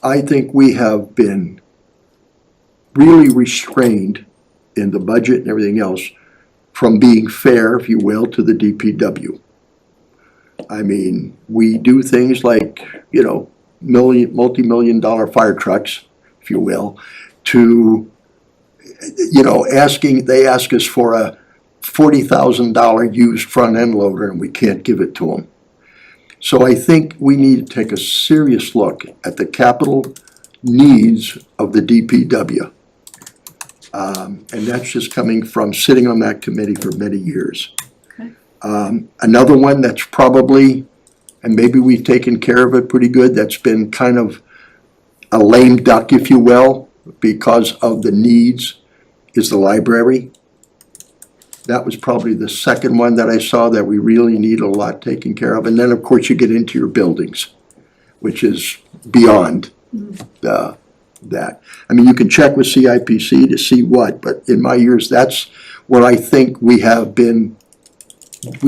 F: I think we have been really restrained in the budget and everything else from being fair, if you will, to the DPW. I mean, we do things like, you know, multi-million-dollar fire trucks, if you will, to, you know, they ask us for a $40,000 used front end loader and we can't give it to them. So I think we need to take a serious look at the capital needs of the DPW. And that's just coming from sitting on that committee for many years.
E: Okay.
F: Another one that's probably, and maybe we've taken care of it pretty good, that's been kind of a lame duck, if you will, because of the needs, is the library. That was probably the second one that I saw that we really need a lot taken care of. And then, of course, you get into your buildings, which is beyond that. I mean, you can check with CIPC to see what, but in my years, that's where I think we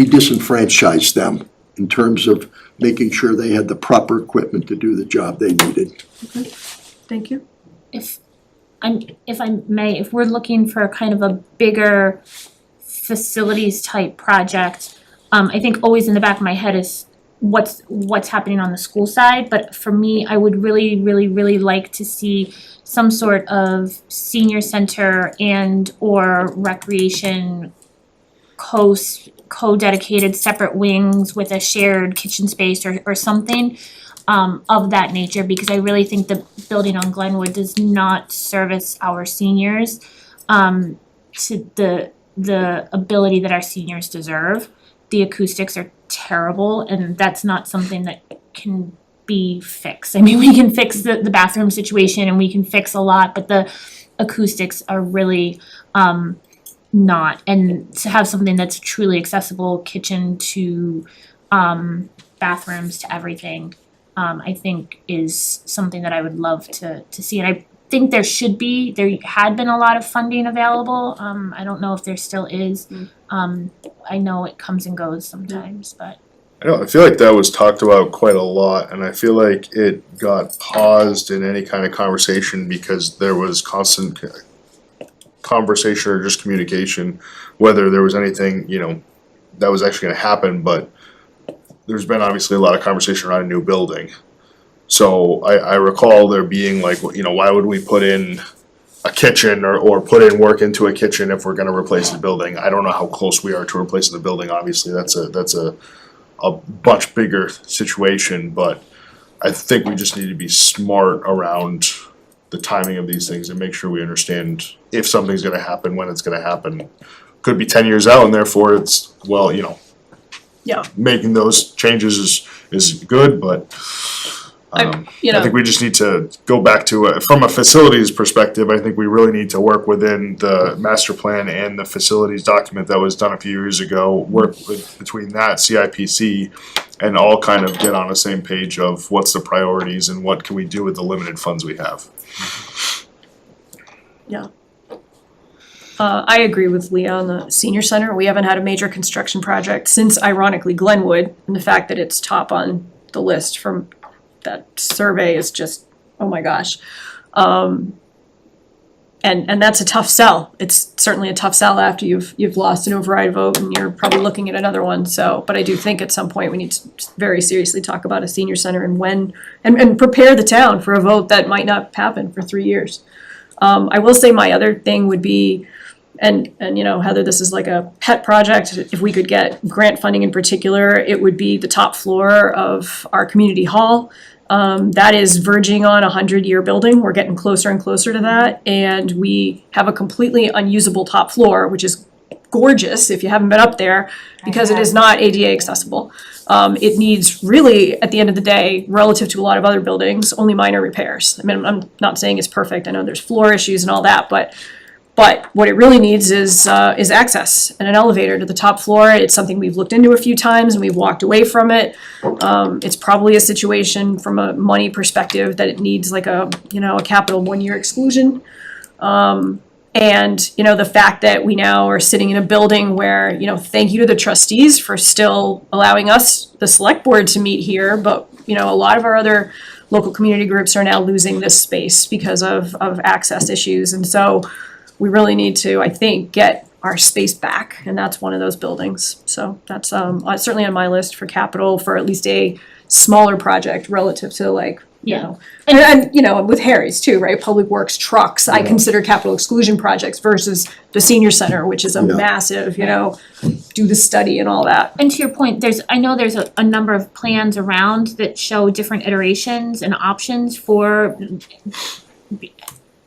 F: disenfranchised them in terms of making sure they had the proper equipment to do the job they needed.
E: Thank you.
C: If I may, if we're looking for kind of a bigger facilities type project, I think always in the back of my head is what's happening on the school side, but for me, I would really like to see some sort of senior center and or recreation co-dedicated separate wings with a shared kitchen space or something of that nature, because I really think the building on Glenwood does not service our seniors to the ability that our seniors deserve. The acoustics are terrible, and that's not something that can be fixed. I mean, we can fix the bathroom situation and we can fix a lot, but the acoustics are really not. And to have something that's truly accessible, kitchen to bathrooms to everything, I think is something that I would love to see. And I think there had been a lot of funding available. I don't know if there still is. I know it comes and goes sometimes, but.
H: I feel like that was talked about quite a lot, and I feel like it got paused in any kind of conversation because there was constant conversation or just communication, whether there was anything, that was actually gonna happen, but there's been obviously a lot of conversation around a new building. So I recall there being like, why would we put in a kitchen or put in work into a kitchen if we're gonna replace the building? I don't know how close we are to replacing the building, obviously, that's a much bigger situation, but I think we just need to be smart around the timing of these things and make sure we understand if something's gonna happen, when it's gonna happen. Could be 10 years out, and therefore it's,
E: Yeah.
H: making those changes is good, but I think we just need to go back to, from a facilities perspective, I think we really need to work within the master plan and the facilities document that was done a few years ago, work between that, CIPC, and all kind of get on the same page of what's the priorities and what can we do with the limited funds we have.
E: I agree with Leah on the senior center. We haven't had a major construction project since, ironically, Glenwood, and the fact that it's top on the list from that survey is just, oh my gosh. And that's a tough sell. It's certainly a tough sell after you've lost an override vote and you're probably looking at another one. So, but I do think at some point we need to very seriously talk about a senior center and and prepare the town for a vote that might not happen for 3 years. I will say my other thing would be, and Heather, this is like a pet project. If we could get grant funding in particular, it would be the top floor of our community hall. That is verging on a 100-year building. We're getting closer and closer to that. And we have a completely unusable top floor, which is gorgeous if you haven't been up there, because it is not ADA accessible. It needs really, at the end of the day, relative to a lot of other buildings, only minor repairs. I mean, I'm not saying it's perfect. I know there's floor issues and all that, but what it really needs is access and an elevator to the top floor. It's something we've looked into a few times and we've walked away from it. It's probably a situation from a money perspective that it needs like a capital 1-year exclusion. And the fact that we now are sitting in a building where, thank you to the trustees for still allowing us, the select board, to meet here, but, a lot of our other local community groups are now losing this space because of access issues. And so we really need to, I think, get our space back, and that's one of those buildings. So that's certainly on my list for capital for at least a smaller project relative to and with Harry's too, right? Public Works trucks, I consider capital exclusion projects versus the senior center, which is a massive, do the study and all that.
C: And to your point, I know there's a number of plans around that show different iterations and options for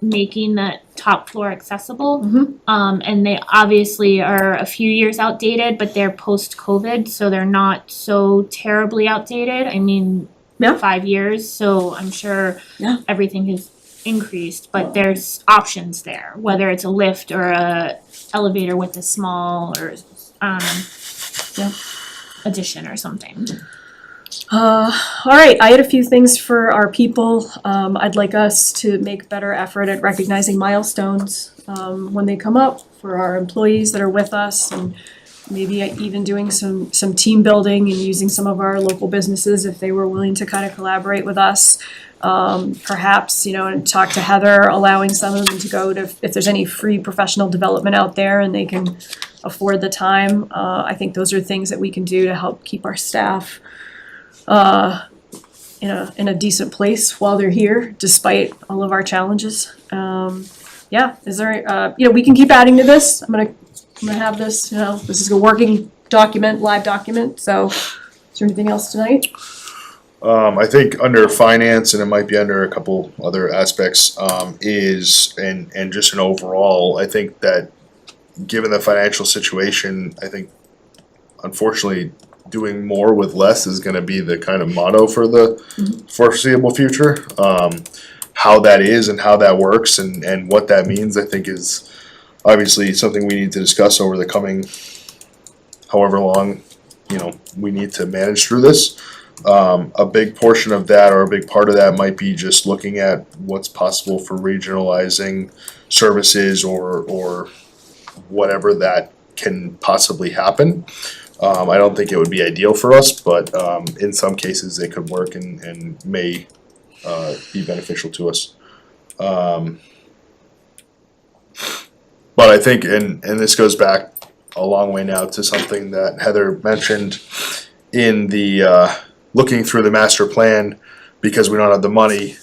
C: making that top floor accessible. And they obviously are a few years outdated, but they're post-COVID, so they're not so terribly outdated. I mean, 5 years, so I'm sure everything has increased, but there's options there, whether it's a lift or a elevator with a small or addition or something.
E: All right, I had a few things for our people. I'd like us to make better effort at recognizing milestones when they come up for our employees that are with us, and maybe even doing some team building and using some of our local businesses if they were willing to kind of collaborate with us. Perhaps, and talk to Heather, allowing some of them to go to, if there's any free professional development out there and they can afford the time. I think those are things that we can do to help keep our staff in a decent place while they're here, despite all of our challenges. Is there, we can keep adding to this. I'm gonna have this, this is a working document, live document, so is there anything else tonight?
H: I think under finance, and it might be under a couple other aspects, is, and just an overall, I think that given the financial situation, I think unfortunately doing more with less is gonna be the kind of motto for the foreseeable future. How that is and how that works and what that means, I think is obviously something we need to discuss over the coming however long, we need to manage through this. A big portion of that, or a big part of that, might be just looking at what's possible for regionalizing services or whatever that can possibly happen. I don't think it would be ideal for us, but in some cases it could work and may be beneficial to us. But I think, and this goes back a long way now to something that Heather mentioned in the looking through the master plan, because we don't have the money,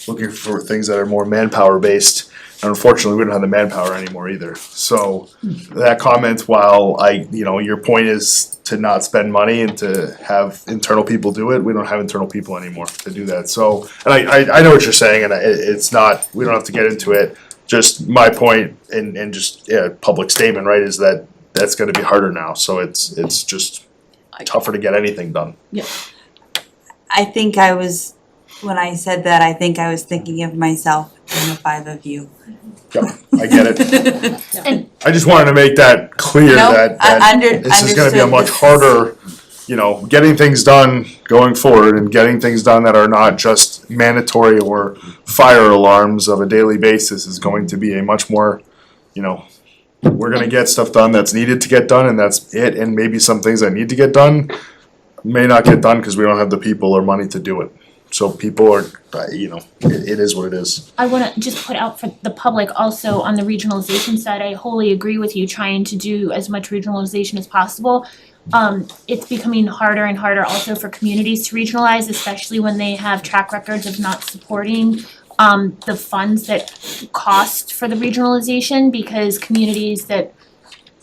H: looking for things that are more manpower based. And unfortunately, we don't have the manpower anymore either. So that comment, while your point is to not spend money and to have internal people do it, we don't have internal people anymore to do that. So, and I know what you're saying, and it's not, we don't have to get into it. Just my point and just public statement, right, is that that's going to be harder now. So it's just tougher to get anything done.
E: Yeah.
I: I think when I said that, I think I was thinking of myself and the five of you.
H: Yep, I get it.
C: And
H: I just wanted to make that clear
I: Nope,
H: that this is gonna be a
I: understood.
H: much harder, getting things done going forward and getting things done that are not just mandatory or fire alarms of a daily basis is going to be a much more, we're gonna get stuff done that's needed to get done and that's it, and maybe some things that need to get done may not get done because we don't have the people or money to do it. So people are, it is what it is.
C: I wanna just put out for the public also on the regionalization side, I wholly agree with you trying to do as much regionalization as possible. It's becoming harder and harder also for communities to regionalize, especially when they have track records of not supporting the funds that cost for the regionalization, because communities that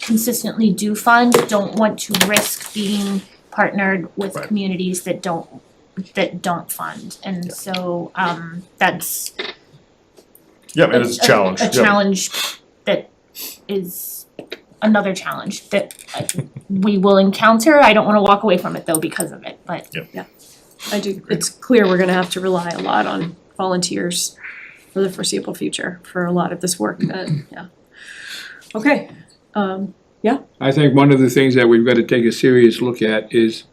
C: consistently do fund don't want to risk being partnered with
H: Right.
C: communities that don't fund, and so that's
H: Yep, and it's a challenge.
C: a
H: Yep.
C: challenge that is another challenge that we will encounter. I don't wanna walk away from it though because of it, but
E: I do, it's clear we're gonna have to rely a lot on volunteers for the foreseeable future for a lot of this work, Okay,
G: I think one of the things that we've got to take a serious look at is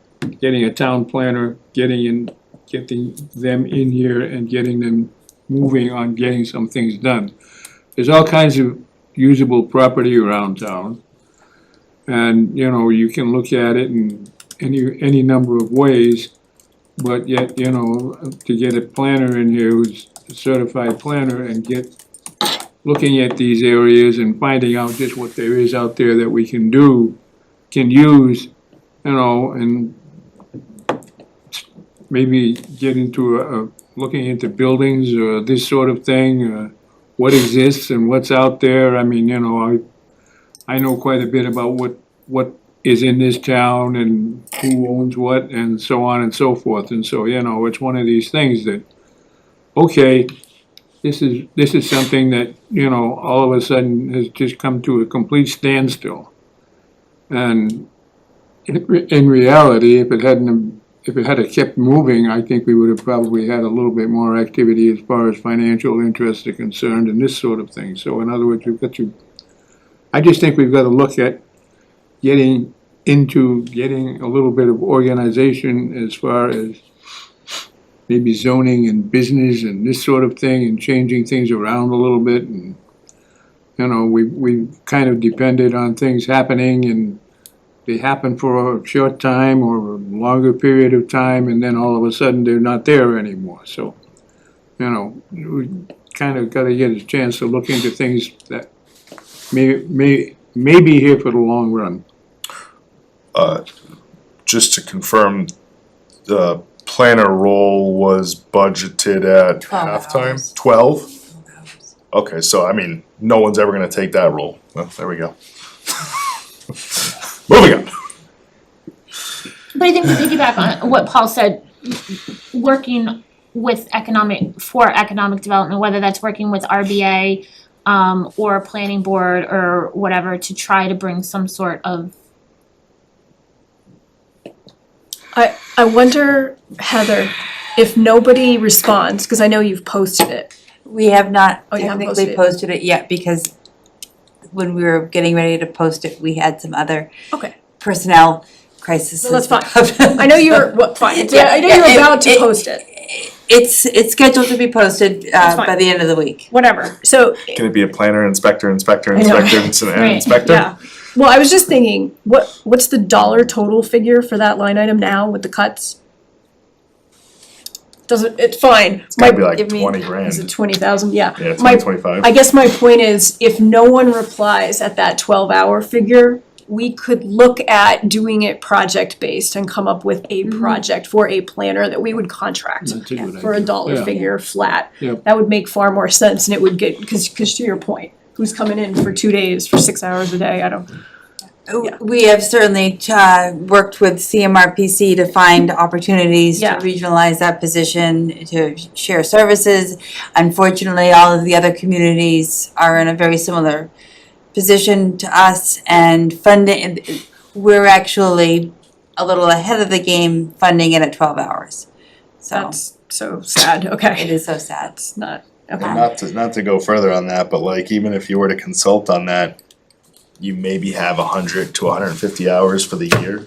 G: getting a town planner, getting them in here and getting them moving on getting some things done. There's all kinds of usable property around town. And, you can look at it in any number of ways, but yet, to get a planner in here who's a certified planner and looking at these areas and finding out just what there is out there that we can use, and maybe get into looking into buildings or this sort of thing, what exists and what's out there. I mean, I know quite a bit about what is in this town and who owns what and so on and so forth. And so, it's one of these things that, okay, this is something that, all of a sudden has just come to a complete standstill. And in reality, if it had kept moving, I think we would have probably had a little bit more activity as far as financial interests are concerned and this sort of thing. So in other words, I just think we've got to look at getting into getting a little bit of organization as far as maybe zoning and business and this sort of thing, and changing things around a little bit, and, you know, we kind of depended on things happening, and they happen for a short time or a longer period of time, and then all of a sudden they're not there anymore, so, you know, we kind of gotta get a chance to look into things that may be here for the long run.
H: Just to confirm, the planner role was budgeted at
I: 12
H: halftime?
I: hours.
H: 12? Okay, so I mean, no one's ever gonna take that role. Well, there we go. Moving on.
C: But I think to piggyback on what Paul said, working with economic development, whether that's working with RBA or planning board or whatever, to try to bring some sort of.
E: I wonder, Heather, if nobody responds, because I know you've posted it.
I: We have not
E: Oh, you haven't
I: technically posted it yet because when we were getting ready to post it, we had some other
E: Okay.
I: personnel crises.
E: No, that's fine. I know you're, fine, yeah, I know you're about to post it,
I: It's scheduled to be posted
E: That's fine.
I: by the end of the week.
E: whatever, so,
H: Can it be a planner, inspector, inspector,
E: I know.
H: inspector, and
C: Right.
H: inspector?
E: yeah. Well, I was just thinking, what's the dollar total figure for that line item now with the cuts? Doesn't, it's fine.
H: It's gotta be
I: give
H: like
I: me-
H: 20
E: Is it
H: grand.
E: 20,000? Yeah.
H: Yeah,
E: My-
H: 25.
E: I guess my point is, if no one replies at that 12-hour figure, we could look at doing it project-based and come up with a project for a planner that we would contract
G: That's a good
E: for a
G: idea.
E: dollar
G: Yeah.
E: figure flat.
G: Yep.
E: That would make far more sense, and it would get, cause to your point, who's coming in for 2 days for 6 hours a day? I don't, Yeah.
I: We have certainly worked with CMRPC to find opportunities to
E: Yeah.
I: regionalize that position, to share services. Unfortunately, all of the other communities are in a very similar position to us, and funding, we're actually a little ahead of the game funding it at 12 hours. So
E: that's so sad, okay.
I: it is so sad.
E: It's not,
H: And
E: okay.
H: not to go further on that, but like, even if you were to consult on that, you maybe have 100 to 150 hours for the year.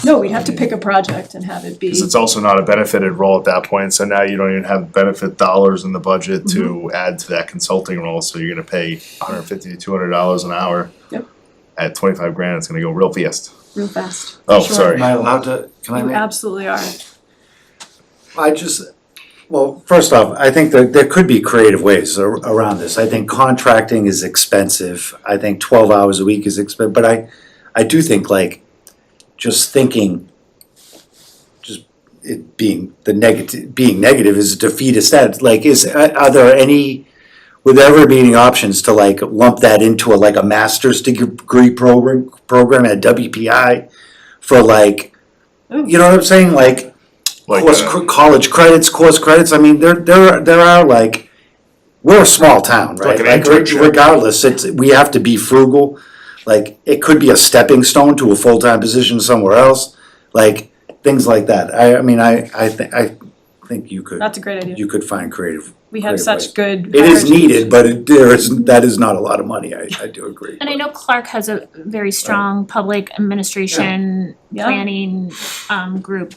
E: No, we'd have to pick a project and have it be,
H: Cause it's also not a benefited role at that point, so now you don't even have benefit dollars in the budget
E: Mm-hmm.
H: to add to that consulting role, so you're gonna pay $150 to $200 an hour.
E: Yep.
H: At 25 grand, it's gonna go real fast.
E: real fast.
H: Oh,
E: Sure.
H: sorry.
J: Am I allowed to, can I
E: You
J: make?
E: absolutely are.
J: Well, first off, I think that there could be creative ways around this. I think contracting is expensive. I think 12 hours a week is expensive, but I do think like, just thinking, just it being being negative is defeatist. That like are there any, would there ever be any options to like lump that into like a master's degree program at WPI for like, you know what I'm saying, like
H: Like,
J: college credits, course credits? I mean, there are like, we're a small town, right?
H: Like an internship.
J: Regardless, we have to be frugal. Like, it could be a stepping stone to a full-time position somewhere else, like, things like that. I think you could,
E: That's a great idea.
J: you could find creative.
E: We have
J: creative
E: such
J: ways.
E: good.
J: It is
E: hires.
J: needed, but that is not a lot of money, I do agree.
C: And I know Clark has a very strong public administration
E: Yeah.
C: planning group.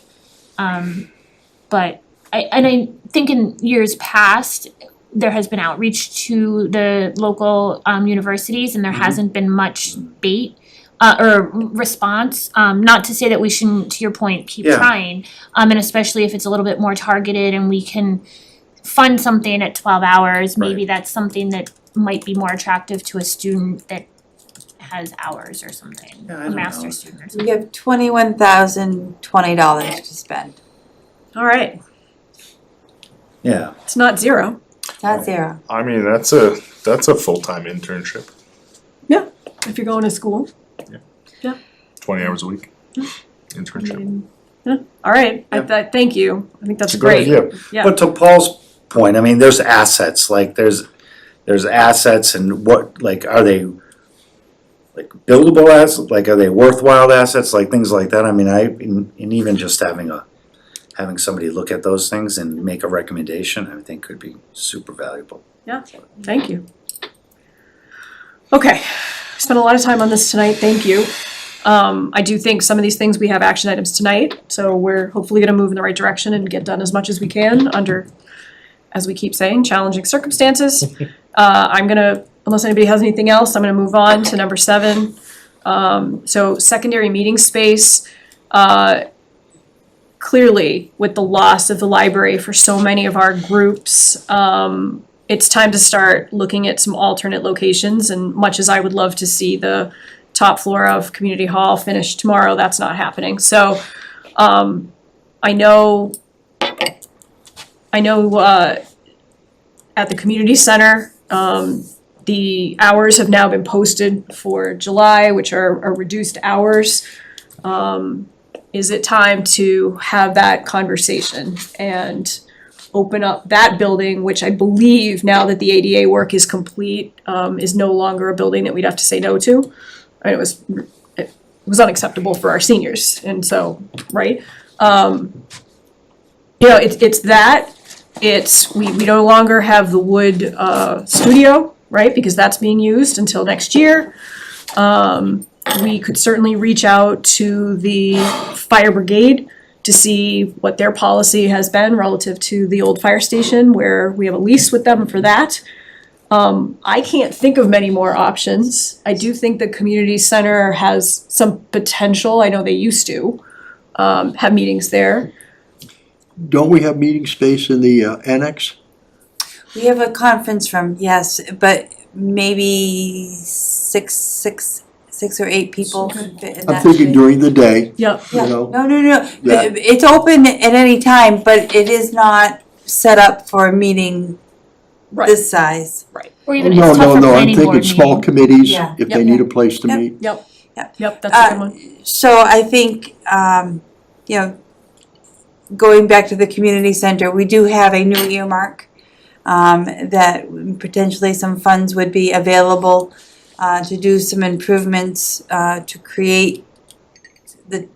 C: But I think in years past, there has been outreach to the local universities, and there hasn't been much bait or response. Not to say that we shouldn't, to your point, keep
J: Yeah.
C: trying, and especially if it's a little bit more targeted and we can fund something at 12 hours, maybe
J: Right.
C: that's something that might be more attractive to a student that has hours or something,
J: Yeah, I
C: a
J: don't
C: master's
J: know.
C: student or something.
I: We have $21,020 to spend.
E: All right,
J: Yeah,
E: it's not zero.
I: Not zero.
H: I mean, that's a full-time internship,
E: If you're going to school.
H: 20 hours a week
E: I
H: internship.
E: mean, yeah, all right, thank you. I think that's
H: It's a good
E: great.
H: idea.
E: Yeah.
J: but to Paul's point, I mean, there's assets, like there's assets, and what, like, are they like buildable assets, like are they worthwhile assets, like things like that? I mean, and even just having somebody look at those things and make a recommendation, I think could be super valuable.
E: Yeah, thank you. Okay, spent a lot of time on this tonight, thank you. I do think some of these things, we have action items tonight, so we're hopefully gonna move in the right direction and get done as much as we can under, as we keep saying, challenging circumstances. I'm gonna, unless anybody has anything else, I'm gonna move on to number 7. So secondary meeting space, clearly with the loss of the library for so many of our groups, it's time to start looking at some alternate locations, and much as I would love to see the top floor of Community Hall finished tomorrow, that's not happening. So, I know, at the community center, the hours have now been posted for July, which are reduced hours. Is it time to have that conversation and open up that building, which I believe, now that the ADA work is complete, is no longer a building that we'd have to say no to? And it was unacceptable for our seniors, and so, right? We no longer have the wood studio, right, because that's being used until next year. We could certainly reach out to the fire brigade to see what their policy has been relative to the old fire station, where we have a lease with them for that. I can't think of many more options. I do think the community center has some potential. I know they used to have meetings there.
F: Don't we have meeting space in the annex?
I: We have a conference room, yes, but maybe six or 8 people can fit in that.
F: I'm thinking
I: space.
F: during the day,
E: Yep.
F: you know?
I: No.
F: That-
I: It's open at any time, but it is not set up for a meeting
E: Right.
I: this size.
C: Or even
F: No,
C: it's tough
F: no,
C: for
F: no, I'm
C: planning board
F: thinking small
C: meeting.
F: committees,
I: Yeah.
F: if
E: Yep.
F: they need a place to
I: Yep.
F: meet.
E: Yep,
I: Yep.
E: that's a good one.
I: So I think, going back to the community center, we do have a new earmark, that potentially some funds would be available, to do some improvements, to create the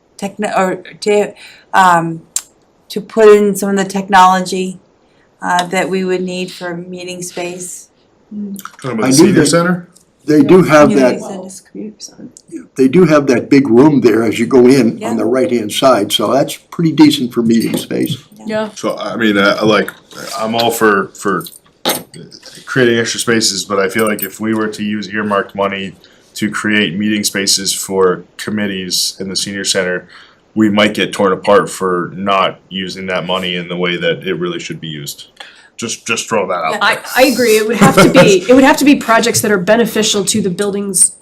I: to put in some of the technology, that we would need for meeting space.
H: Talking
F: I
H: about the
F: knew
H: senior
F: that-
H: center?
F: They do have
I: Community
F: that,
I: center.
E: Community center.
F: they do have that big room there as you go in
I: Yeah.
F: on the right-hand side, so that's pretty decent for meeting space.
E: Yeah,
H: So, I mean, I'm all for creating extra spaces, but I feel like if we were to use earmarked money to create meeting spaces for committees in the senior center, we might get torn apart for not using that money in the way that it really should be used. Just throw that out there.
E: I agree. It would have to be projects that are beneficial to the building's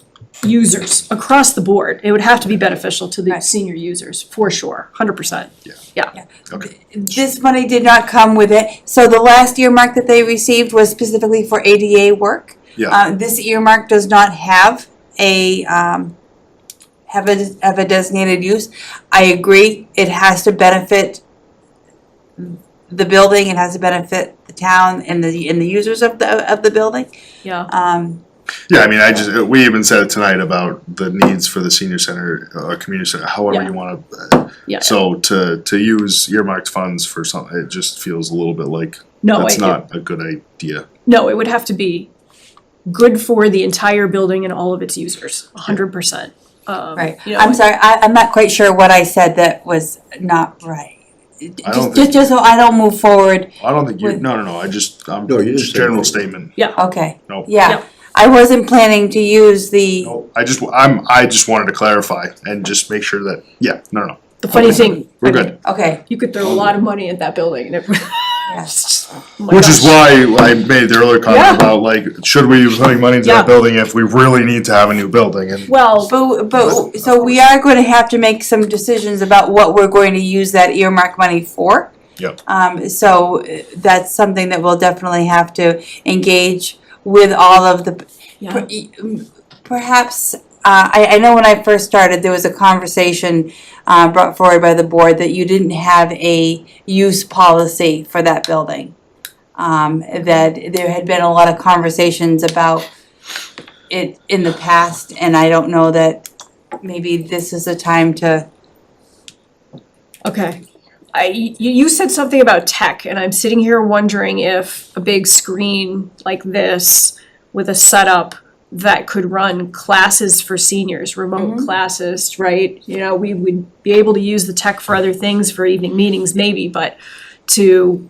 E: users across the board. It would have to be beneficial to the
I: Right.
E: senior users, for sure, 100%.
H: Okay.
I: This money did not come with it, so the last earmark that they received was specifically for ADA work.
H: Yeah.
I: This earmark does not have a designated use. I agree, it has to benefit the building, it has to benefit the town and the users of the building.
E: Yeah.
H: Yeah, I mean, we even said it tonight about the needs for the senior center, community center, however
E: Yeah.
H: you wanna.
E: Yeah.
H: So to use earmarked funds for something, it just feels a little bit like
E: No,
H: that's not a good idea.
E: No, it would have to be good for the entire building and all of its users, 100%.
I: Right,
E: You know,
I: I'm sorry, I'm not quite sure what I said that was not right.
H: I don't
I: Just so I don't move forward,
H: I don't think you,
I: With-
H: no,
F: No, you didn't
H: just
F: say
H: general
F: anything.
H: statement.
I: okay,
H: Nope.
I: yeah.
E: Yep.
I: I wasn't planning to use the,
H: No, I just wanted to clarify and just make sure that, no.
E: The funny thing,
H: We're
E: I mean,
H: good.
I: okay,
E: you could throw a lot of money at that building and it would.
I: yes.
E: Oh my
H: Which is
E: gosh.
H: why I made the earlier comment
E: Yeah.
H: about like, should we be putting money into
E: Yeah.
H: that building if we really need to have a new building and.
E: Well,
I: But, so we are going to have to make some decisions about what we're going to use that earmark money for.
H: Yep.
I: So that's something that we'll definitely have to engage with all of the,
E: yeah,
I: perhaps, I know when I first started, there was a conversation brought forward by the board that you didn't have a use policy for that building. That there had been a lot of conversations about it in the past, and I don't know that maybe this is a time to,
E: okay. You said something about tech, and I'm sitting here wondering if a big screen like this with a setup that could run classes for seniors, remote classes, right? You know, we would be able to use the tech for other things, for evening meetings maybe, but to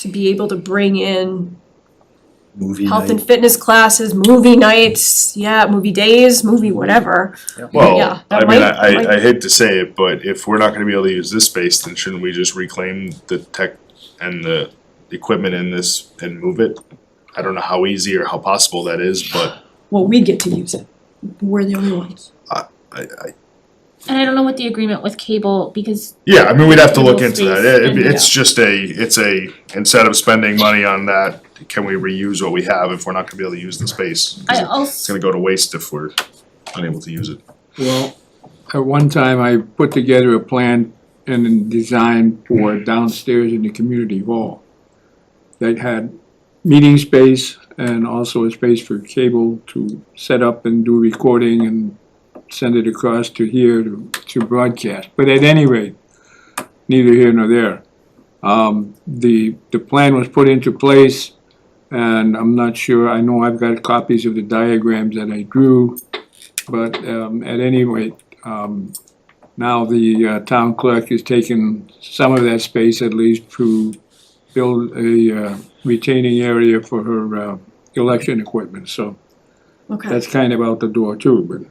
E: be able to bring in
J: Movie
E: health and
J: night.
E: fitness classes, movie nights, movie days, movie whatever.
H: Well,
E: Yeah,
H: I
E: that
H: mean,
E: might-
H: I hate to say it, but if we're not gonna be able to use this space, then shouldn't we just reclaim the tech and the equipment in this and move it? I don't know how easy or how possible that is, but
E: Well, we get to use it. We're the only ones.
C: And I don't know what the agreement with cable, because
H: yeah, I mean, we'd have to look
C: Cable
H: into that.
C: space
H: It-
C: and-
H: it's just instead of spending money on that, can we reuse what we have if we're not gonna be able to use the space? 'Cause
C: I
H: It's
C: also,
H: gonna go to waste if we're unable to use it.
G: Well, at one time, I put together a plan and a design for downstairs in the community hall that had meeting space and also a space for cable to set up and do recording and send it across to here to broadcast. But at any rate, neither here nor there. The plan was put into place, and I'm not sure, I know I've got copies of the diagrams that I drew, but at any rate, now the town clerk has taken some of that space at least to build a retaining area for her election equipment, so
E: Okay.
G: that's kind of out the door too, but.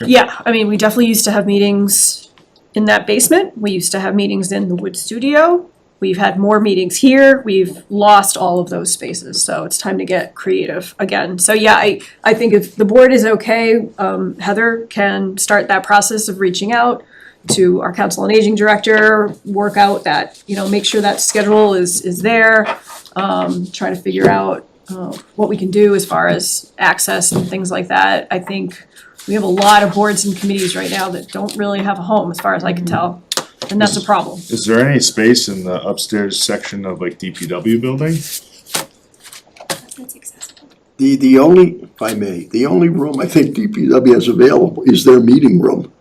E: Yeah, I mean, we definitely used to have meetings in that basement. We used to have meetings in the wood studio. We've had more meetings here. We've lost all of those spaces, so it's time to get creative again. So yeah, I think if the board is okay, Heather can start that process of reaching out to our council on aging director, work out that, make sure that schedule is there. Try to figure out what we can do as far as access and things like that. I think we have a lot of boards and committees right now that don't really have a home, as far as I can tell, and that's a problem.
H: Is there any space in the upstairs section of like DPW building?
D: That's accessible.
F: The only, if I may, the only room I think DPW has available is their meeting room.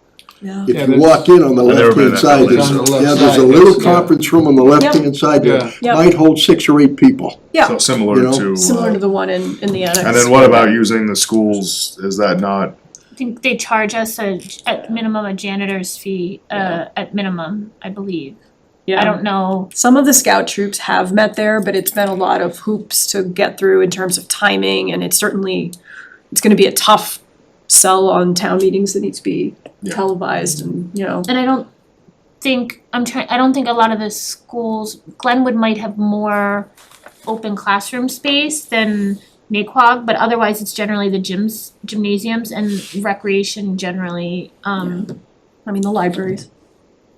E: Yeah.
F: If
G: Yeah,
F: you
G: that's-
F: walk in on the
H: I've never been
F: left-hand
H: in
F: side,
H: that
F: there's,
G: building. On the left
F: there's a
G: side,
F: little
G: that's- yeah.
F: conference room on the left-hand side that
E: Yep.
F: might hold 6 or 8 people.
E: Yeah,
H: So similar
F: You know,
H: to.
E: similar to the one in the annex.
H: And then what about using the schools? Is that not?
C: I think they charge us at minimum a janitor's fee, at minimum, I believe.
E: Yeah.
C: I don't know,
E: Some of the scout troops have met there, but it's been a lot of hoops to get through in terms of timing, and it's gonna be a tough sell on town meetings that need to be
H: Yeah.
E: televised and,
C: and I don't think a lot of the schools, Glenwood might have more open classroom space than Naquag, but otherwise it's generally the gymnasiums and recreation generally,
E: I mean, the libraries.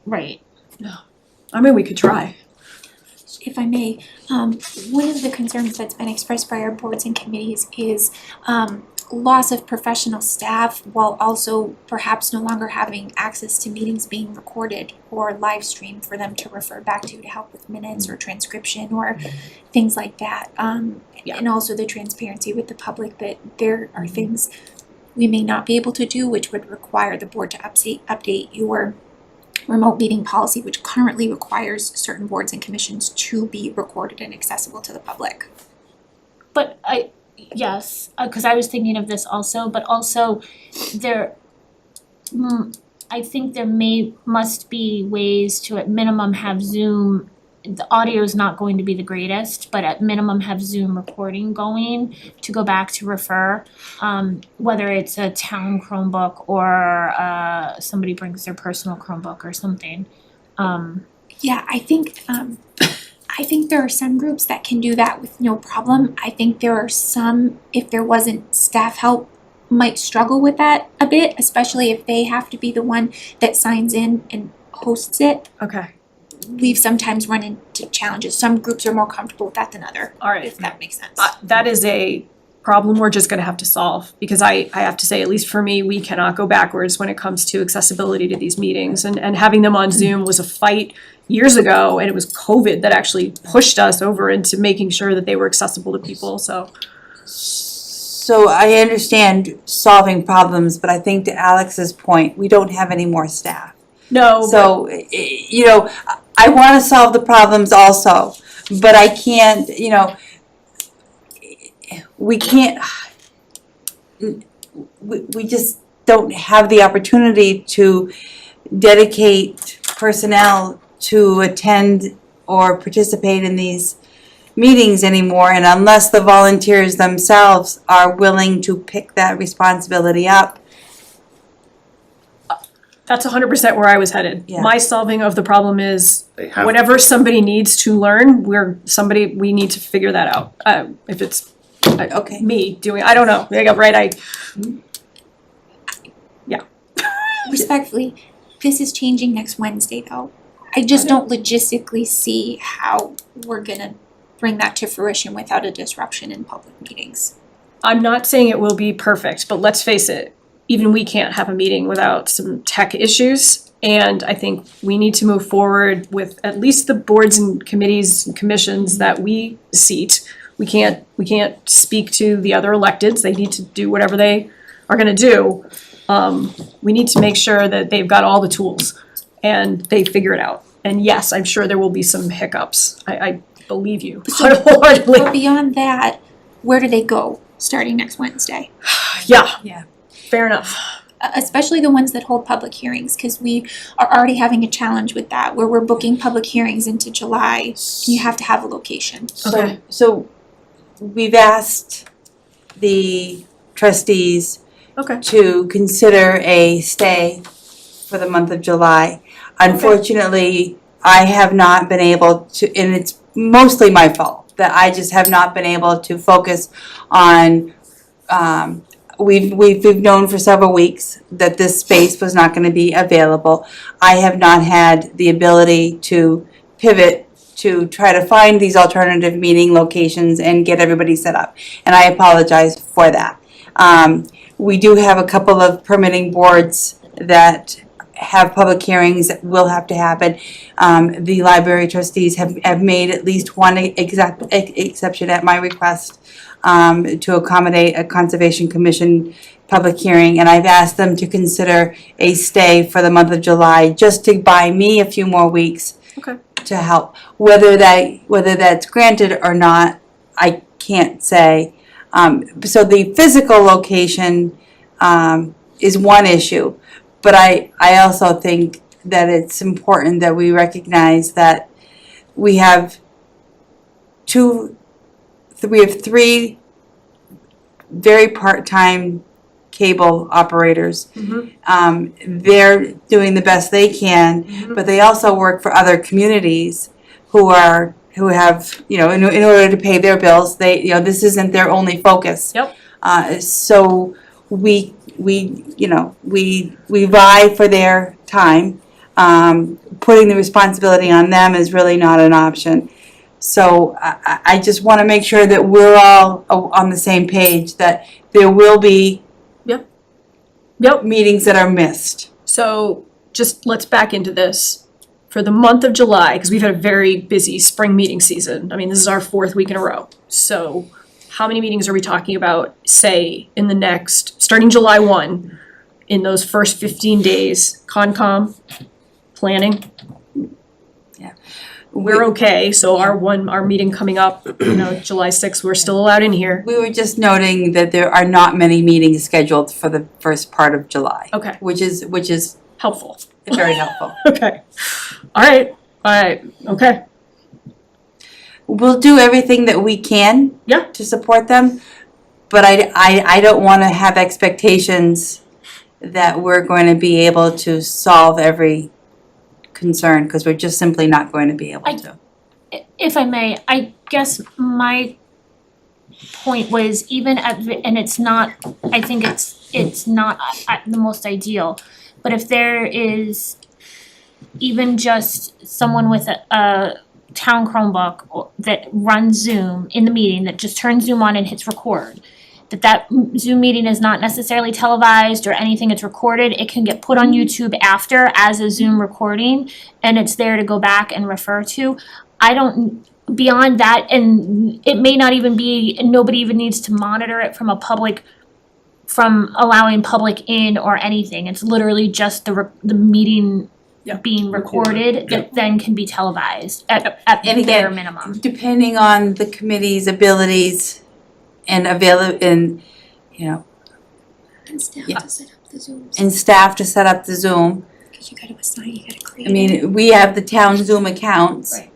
C: right.
E: I mean, we could try.
D: If I may, one of the concerns that's been expressed by our boards and committees is loss of professional staff while also perhaps no longer having access to meetings being recorded or live streamed for them to refer back to help with minutes or transcription or things like that.
E: Yeah.
D: And also the transparency with the public that there are things we may not be able to do, which would require the board to update your remote meeting policy, which currently requires certain boards and commissions to be recorded and accessible to the public.
C: But yes, cause I was thinking of this also, but also there, I think there must be ways to at minimum have Zoom, the audio is not going to be the greatest, but at minimum have Zoom recording going to go back to refer. Whether it's a town Chromebook or somebody brings their personal Chromebook or something.
D: Yeah, I think there are some groups that can do that with no problem. I think there are some, if there wasn't staff help, might struggle with that a bit, especially if they have to be the one that signs in and hosts it.
E: Okay,
D: We've sometimes run into challenges. Some groups are more comfortable with that than other,
E: all right.
D: if that makes sense.
E: That is a problem we're just gonna have to solve, because I have to say, at least for me, we cannot go backwards when it comes to accessibility to these meetings, and having them on Zoom was a fight years ago, and it was COVID that actually pushed us over into making sure that they were accessible to people, so.
I: So I understand solving problems, but I think to Alex's point, we don't have any more staff.
E: No,
I: So, I wanna solve the problems also, but I can't, we can't, we just don't have the opportunity to dedicate personnel to attend or participate in these meetings anymore, and unless the volunteers themselves are willing to pick that responsibility up.
E: That's 100% where I was headed.
I: Yeah.
E: My solving of the problem is
J: They have-
E: whatever somebody needs to learn, we need to figure that out. If it's
I: Okay.
E: me doing, I don't know, right,
D: Respectfully, this is changing next Wednesday though. I just don't logistically see how we're gonna bring that to fruition without a disruption in public meetings.
E: I'm not saying it will be perfect, but let's face it, even we can't have a meeting without some tech issues. And I think we need to move forward with at least the boards and committees and commissions that we seat. We can't speak to the other electeds, they need to do whatever they are gonna do. We need to make sure that they've got all the tools and they figure it out. And yes, I'm sure there will be some hiccups, I believe you wholeheartedly.
D: But beyond that, where do they go starting next Wednesday?
E: Yeah, fair enough.
D: Especially the ones that hold public hearings, cause we are already having a challenge with that, where we're booking public hearings into July, and you have to have a location.
E: Okay.
I: So we've asked the trustees
E: Okay.
I: to consider a stay for the month of July. Unfortunately, I have not been able to, and it's mostly my fault, that I just have not been able to focus on, we've known for several weeks that this space was not gonna be available. I have not had the ability to pivot to try to find these alternative meeting locations and get everybody set up, and I apologize for that. We do have a couple of permitting boards that have public hearings that will have to happen. The library trustees have made at least one exception at my request to accommodate a Conservation Commission public hearing, and I've asked them to consider a stay for the month of July, just to buy me a few more weeks
E: Okay.
I: to help. Whether that's granted or not, I can't say. So the physical location is one issue, but I also think that it's important that we recognize that we have three very part-time cable operators. They're doing the best they can, but they also work for other communities who have, in order to pay their bills, this isn't their only focus.
E: Yep.
I: So we vie for their time. Putting the responsibility on them is really not an option. So I just wanna make sure that we're all on the same page, that there will be
E: Yep.
I: meetings that are missed.
E: So just let's back into this. For the month of July, because we've had a very busy spring meeting season. I mean, this is our 4th week in a row. So how many meetings are we talking about, say, in the next, starting July 1, in those first 15 days? Concom, planning?
I: Yeah.
E: We're okay, so our meeting coming up, July 6th, we're still allowed in here.
I: We were just noting that there are not many meetings scheduled for the first part of July.
E: Okay.
I: Which is
E: Helpful.
I: very helpful.
E: Okay. All right, okay.
I: We'll do everything that we can.
E: Yeah.
I: To support them, but I don't wanna have expectations that we're going to be able to solve every concern, because we're just simply not going to be able to.
C: If I may, I guess my point was even and it's not, I think it's not the most ideal, but if there is even just someone with a town Chromebook that runs Zoom in the meeting, that just turns Zoom on and hits record, that Zoom meeting is not necessarily televised or anything, it's recorded, it can get put on YouTube after as a Zoom recording, and it's there to go back and refer to. Beyond that, and it may not even be, nobody even needs to monitor it from allowing public in or anything, it's literally just the meeting being recorded that then can be televised at
I: And
C: the bare
I: again,
C: minimum.
I: depending on the committee's abilities and
D: And staff
I: Yeah.
D: to set up the Zooms,
I: and staff to set up the Zoom.
D: because you gotta assign, you gotta create.
I: I mean, we have the town Zoom accounts.
C: Right.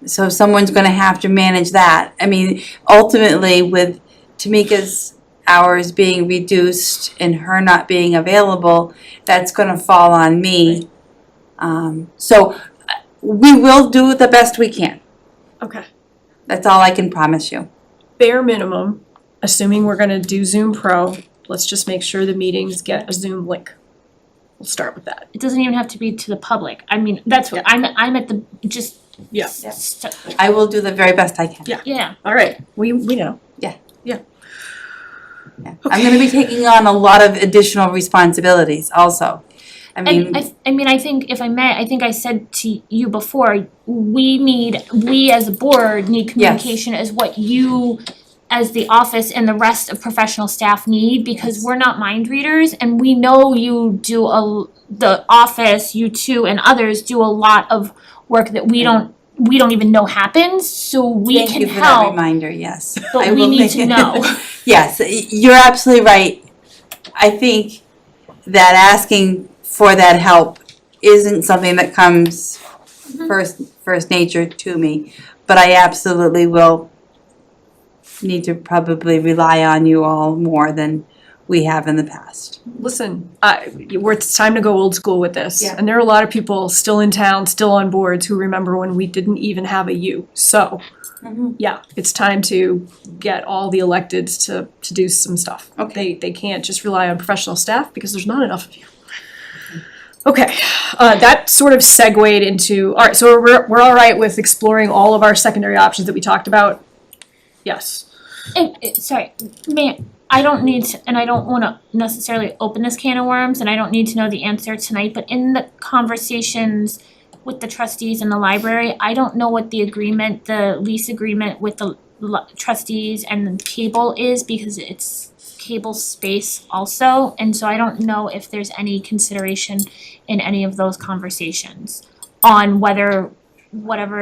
I: So someone's gonna have to manage that. I mean, ultimately with Tamika's hours being reduced and her not being available, that's gonna fall on me. So we will do the best we can.
E: Okay.
I: That's all I can promise you.
E: Bare minimum, assuming we're gonna do Zoom Pro, let's just make sure the meetings get a Zoom link. We'll start with that.
C: It doesn't even have to be to the public. I mean, that's what, I'm at the, just.
E: Yeah.
I: I will do the very best I can.
C: Yeah,
E: All right, we know.
I: Yeah. I'm gonna be taking on a lot of additional responsibilities also. I mean,
C: and I think if I may, I think I said to you before, we as a board need communication as what you as the office and the rest of professional staff need, because we're not mind readers and we know you do the office, you two and others do a lot of work that we don't even know happens, so we
I: thank
C: can
I: you for that
C: help,
I: reminder, yes. I
C: but we
I: will
C: need
I: think-
C: to know.
I: Yes, you're absolutely right. I think that asking for that help isn't something that comes first nature to me, but I absolutely will need to probably rely on you all more than we have in the past.
E: Listen, it's time to go old school with this.
I: Yeah.
E: And there are a lot of people still in town, still on boards who remember when we didn't even have a you. So, yeah, it's time to get all the electeds to do some stuff.
I: Okay.
E: They can't just rely on professional staff because there's not enough of you. Okay, that sort of segued into, all right, so we're all right with exploring all of our secondary options that we talked about? Yes.
C: Sorry, I don't need to, and I don't wanna necessarily open this can of worms, and I don't need to know the answer tonight, but in the conversations with the trustees in the library, I don't know what the lease agreement with the trustees and the cable is, because it's cable space also, and so I don't know if there's any consideration in any of those conversations on whatever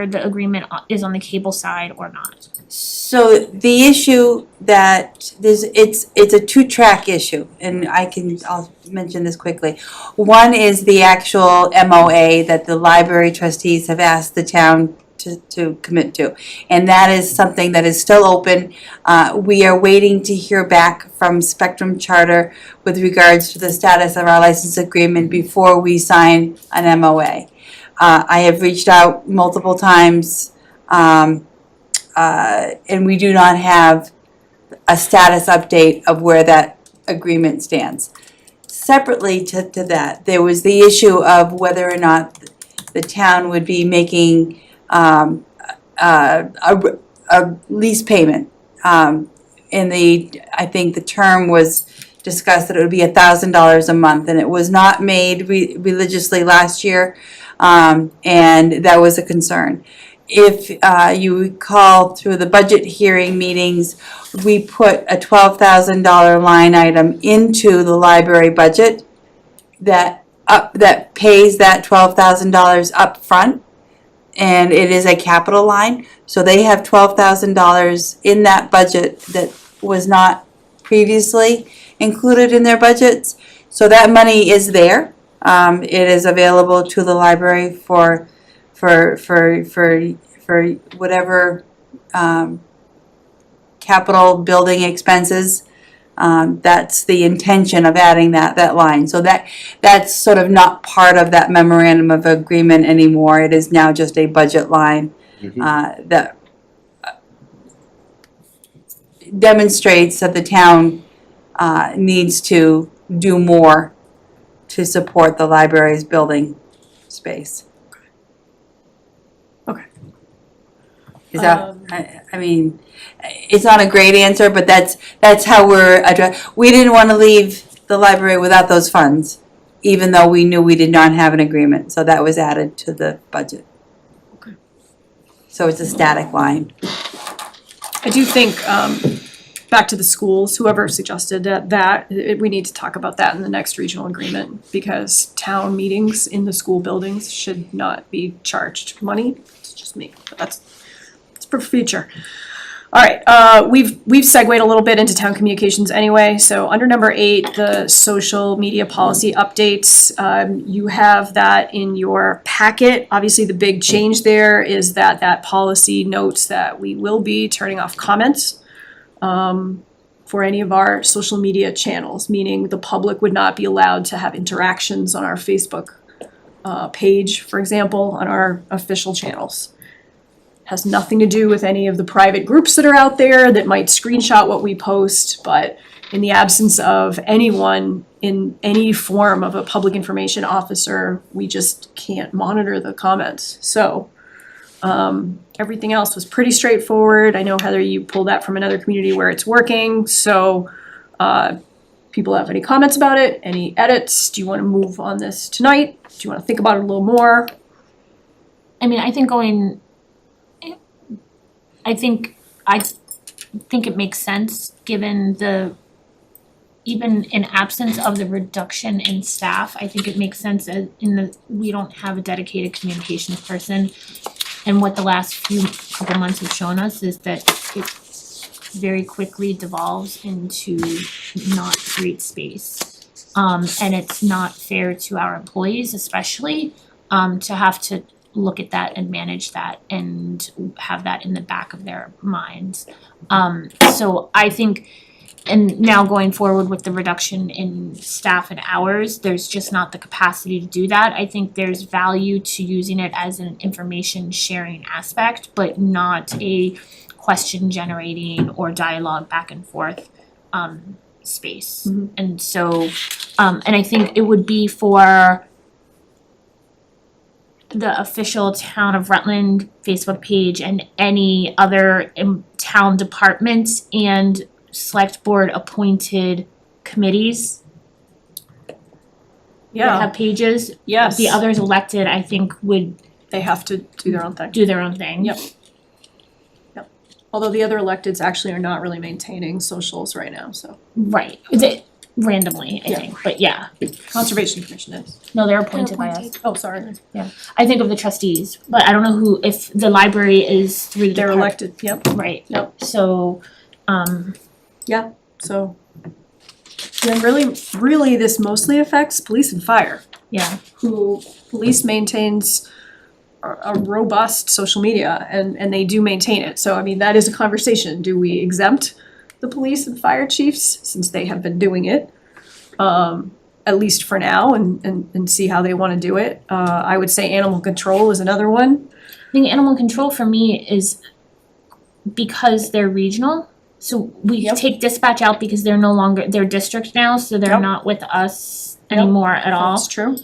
C: the agreement is on the cable side or not.
I: So the issue that it's a two-track issue, and I'll mention this quickly. One is the actual MOA that the library trustees have asked the town to commit to. And that is something that is still open. We are waiting to hear back from Spectrum Charter with regards to the status of our license agreement before we sign an MOA. I have reached out multiple times, and we do not have a status update of where that agreement stands. Separately to that, there was the issue of whether or not the town would be making a lease payment. I think the term was discussed that it would be $1,000 a month, and it was not made religiously last year, and that was a concern. If you recall through the budget hearing meetings, we put a $12,000 line item into the library budget that pays that $12,000 up front. And it is a capital line, so they have $12,000 in that budget that was not previously included in their budgets. So that money is there. It is available to the library for whatever capital building expenses. That's the intention of adding that line. So that's sort of not part of that memorandum of agreement anymore. It is now just a budget line that demonstrates that the town needs to do more to support the library's building space.
E: Okay.
I: Is that, I mean, it's not a great answer, but that's how we're we didn't want to leave the library without those funds, even though we knew we did not have an agreement, so that was added to the budget.
E: Okay.
I: So it's a static line.
E: I do think, back to the schools, whoever suggested we need to talk about that in the next regional agreement, because town meetings in the school buildings should not be charged money. It's just me, but that's for future. All right, we've segued a little bit into town communications anyway, so under number 8, the social media policy updates, you have that in your packet. Obviously, the big change there is that that policy notes that we will be turning off comments for any of our social media channels, meaning the public would not be allowed to have interactions on our Facebook page, for example, on our official channels. Has nothing to do with any of the private groups that are out there that might screenshot what we post, but in the absence of anyone in any form of a public information officer, we just can't monitor the comments. So everything else was pretty straightforward. I know, Heather, you pulled that from another community where it's working, so people have any comments about it, any edits? Do you wanna move on this tonight? Do you wanna think about it a little more?
C: I mean, I think it makes sense, given even in absence of the reduction in staff, I think it makes sense we don't have a dedicated communications person. And what the last couple months have shown us is that it very quickly devolves into not great space. And it's not fair to our employees especially, to have to look at that and manage that and have that in the back of their minds. So I think, and now going forward with the reduction in staff and hours, there's just not the capacity to do that. I think there's value to using it as an information sharing aspect, but not a question generating or dialogue back and forth space. And so, and I think it would be for the official Town of Rutland Facebook page and any other town departments and select board appointed committees that have pages.
E: Yes.
C: The others elected, I think, would
E: They have to do their own thing.
C: do their own thing.
E: Yep. Although the other electeds actually are not really maintaining socials right now, so.
C: Right, randomly, I think, but yeah,
E: Conservation Commission is.
C: no, they're appointed by us.
D: appointed.
E: Oh, sorry.
C: I think of the trustees, but I don't know if the library is through the
E: They're
C: depart-
E: elected, yep.
C: Right.
E: Yep.
C: So,
E: So, then really this mostly affects police and fire,
C: yeah,
E: who police maintains a robust social media and they do maintain it. So I mean, that is a conversation. Do we exempt the police and fire chiefs since they have been doing it? At least for now and see how they wanna do it. I would say animal control is another one.
C: I think animal control for me is because they're regional. So we
E: Yep.
C: take dispatch out because they're no longer, they're district now, so they're
E: Yep.
C: not with us
E: Yep.
C: anymore at all.
E: That's true.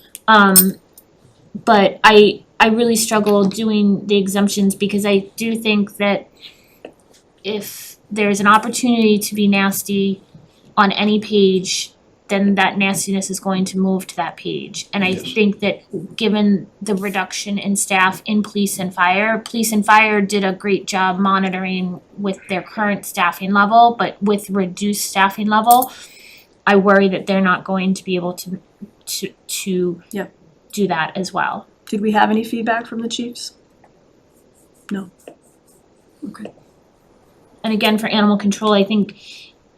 C: But I really struggle doing the exemptions because I do think that if there's an opportunity to be nasty on any page, then that nastiness is going to move to that page. And I think that given the reduction in staff in police and fire did a great job monitoring with their current staffing level, but with reduced staffing level, I worry that they're not going to be able to
E: Yep.
C: do that as well.
E: Did we have any feedback from the chiefs? No. Okay.
C: And again, for animal control, I think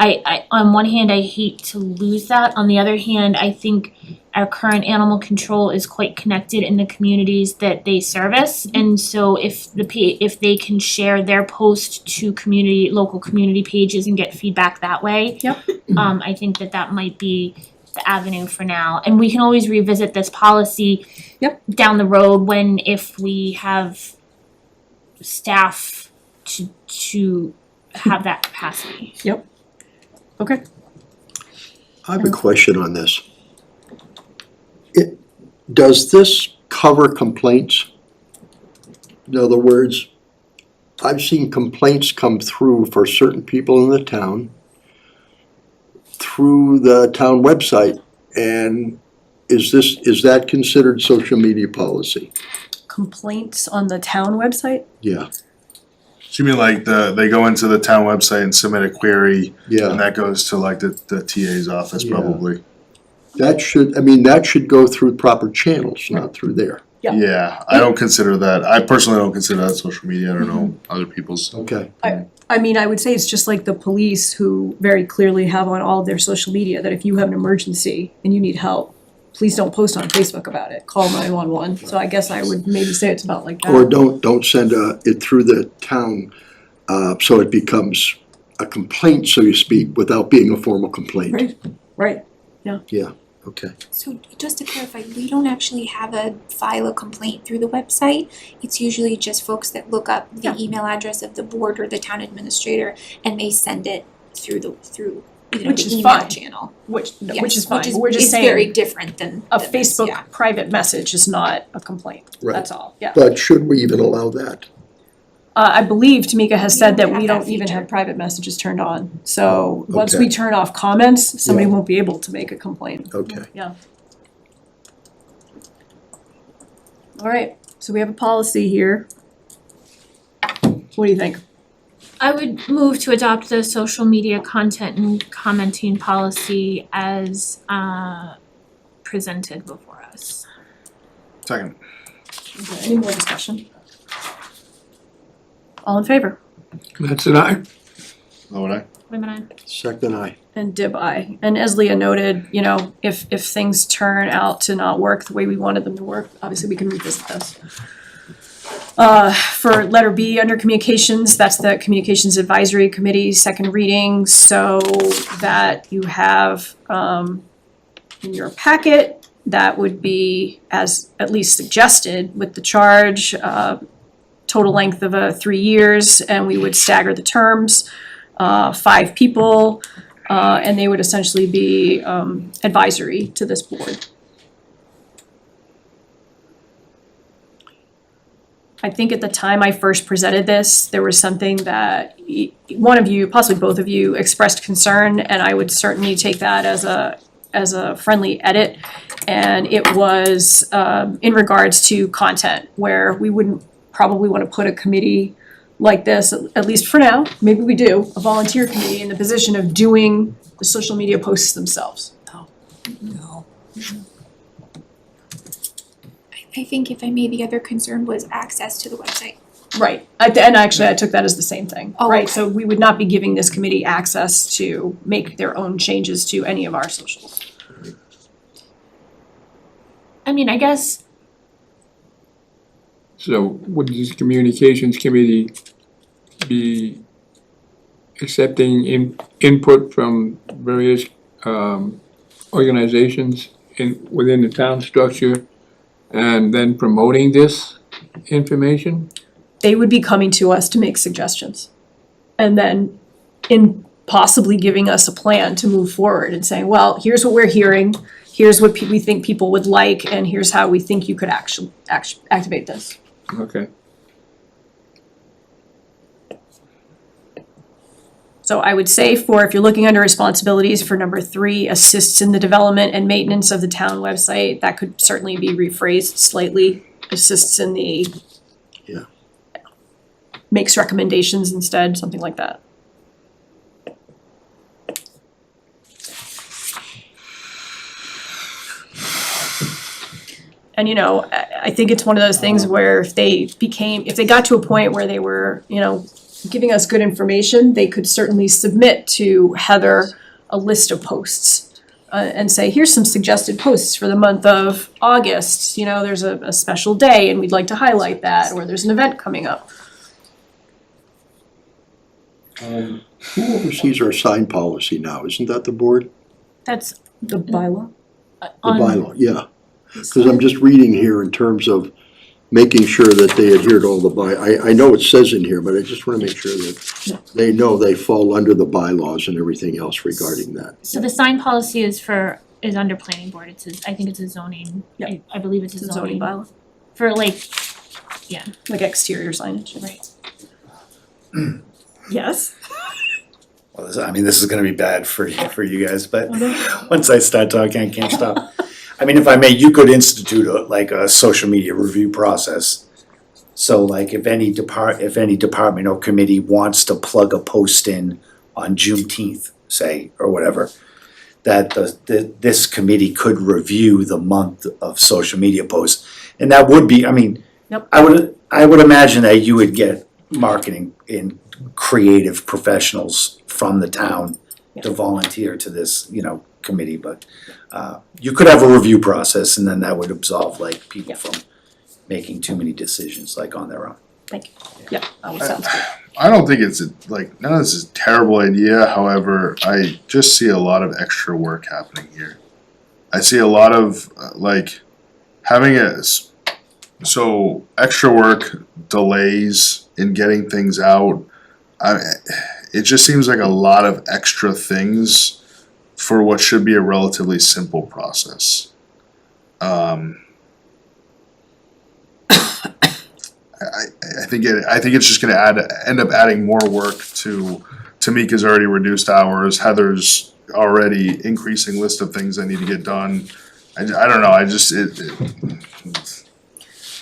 C: I on one hand, I hate to lose that. On the other hand, I think our current animal control is quite connected in the communities that they service. And so if they can share their post to local community pages and get feedback that way.
E: Yep.
C: I think that might be the avenue for now. And we can always revisit this policy down the road if we have staff to have that capacity.
E: Okay.
F: I have a question on this. Does this cover complaints? In other words, I've seen complaints come through for certain people in the town through the town website, and is that considered social media policy?
E: Complaints on the town website?
F: Yeah,
H: So you mean like they go into the town website and submit a query, and
F: yeah.
H: that goes to like the TA's office
F: Yeah.
H: probably?
F: That should go through proper channels, not through there.
E: Yeah.
H: Yeah, I don't consider that, I personally don't consider that social media, I don't know other people's.
F: Okay,
E: I mean, I would say it's just like the police who very clearly have on all of their social media that if you have an emergency and you need help, please don't post on Facebook about it, call 911. So I guess I would maybe say it's about like that.
F: or don't send it through the town, so it becomes a complaint, so to speak, without being a formal complaint.
E: Right,
F: Yeah, okay.
D: So just to clarify, we don't actually file a complaint through the website. It's usually just folks that look up the
E: Yeah.
D: email address of the board or the town administrator and they send it through
E: Which
D: the
E: is
D: email
E: fine.
D: channel.
E: which
D: Yes,
E: is fine, we're just
D: it's very
E: saying
D: different than
E: a
D: than this,
E: Facebook
D: yeah.
E: private message is not a complaint,
F: Right.
E: that's all, yeah.
F: But should we even allow that?
E: I believe Tamika has
D: We
E: said
D: don't
E: that
D: have
E: we
D: that
E: don't even
D: feature.
E: have private messages turned on. So once
F: Okay.
E: we turn off comments, somebody
F: Yeah.
E: won't be able to make a complaint.
F: Okay.
E: Yeah. All right, so we have a policy here. What do you think?
C: I would move to adopt the social media content and commenting policy as presented before us.
H: Second.
E: Okay, any more discussion? All in favor?
G: That's an aye.
H: Oh, would I?
C: Wait a minute.
F: Second, I.
E: And Dib aye. And as Leah noted, you know, if things turn out to not work the way we wanted them to work, obviously we can revisit this. For letter B under communications, that's the Communications Advisory Committee, second reading, so that you have in your packet, that would be as at least suggested with the charge, total length of 3 years, and we would stagger the terms, 5 people, and they would essentially be advisory to this board. I think at the time I first presented this, there was something that one of you, possibly both of you, expressed concern, and I would certainly take that as a friendly edit. And it was in regards to content, where we wouldn't probably want to put a committee like this, at least for now, maybe we do, a volunteer committee in the position of doing the social media posts themselves.
I: No.
D: I think if I may, the other concern was access to the website.
E: Right, and actually I took that as the same thing,
D: Oh,
E: right?
D: okay.
E: So we would not be giving this committee access to make their own changes to any of our socials.
C: I mean, I guess,
G: So would this communications committee be accepting input from various organizations within the town structure and then promoting this information?
E: They would be coming to us to make suggestions. And then in possibly giving us a plan to move forward and saying, well, here's what we're hearing, here's what we think people would like, and here's how we think you could actually activate this.
G: Okay.
E: So I would say if you're looking under responsibilities for number 3, assists in the development and maintenance of the town website, that could certainly be rephrased slightly, assists in the.
F: Yeah.
E: Makes recommendations instead, something like that. And you know, I think it's one of those things where if they got to a point where they were, you know, giving us good information, they could certainly submit to Heather a list of posts and say, here's some suggested posts for the month of August. You know, there's a special day and we'd like to highlight that, or there's an event coming up.
F: Who oversees our sign policy now? Isn't that the board?
C: that's
E: The bylaw?
F: The
C: on.
F: bylaw, yeah. Because I'm just reading here in terms of making sure that they adhere to all the I know it says in here, but I just want to make sure that they know they fall under the bylaws and everything else regarding that.
C: So the sign policy is under planning board, I think it's a zoning,
E: Yeah.
C: I believe it's a
E: It's a zoning
C: zoning,
E: bylaw,
C: for like,
E: like exterior signage.
C: right.
E: Yes?
J: Well, this is gonna be bad for you guys, but once I start talking, I can't stop. I mean, if I may, you could institute a social media review process. So like if any department or committee wants to plug a post in on Juneteenth, say, or whatever, that this committee could review the month of social media posts. And that would be, I mean,
E: Yep.
J: I would imagine that you would get marketing and creative professionals from the town to volunteer to this, committee, but you could have a review process, and then that would absolve like people from making too many decisions like on their own.
E: Thank you. Yeah, that sounds good.
H: I don't think it's none of this is a terrible idea, however, I just see a lot of extra work happening here. I see a lot of having so extra work, delays in getting things out. It just seems like a lot of extra things for what should be a relatively simple process. I think it's just gonna end up adding more work to Tamika's already reduced hours, Heather's already increasing list of things that need to get done. I don't know,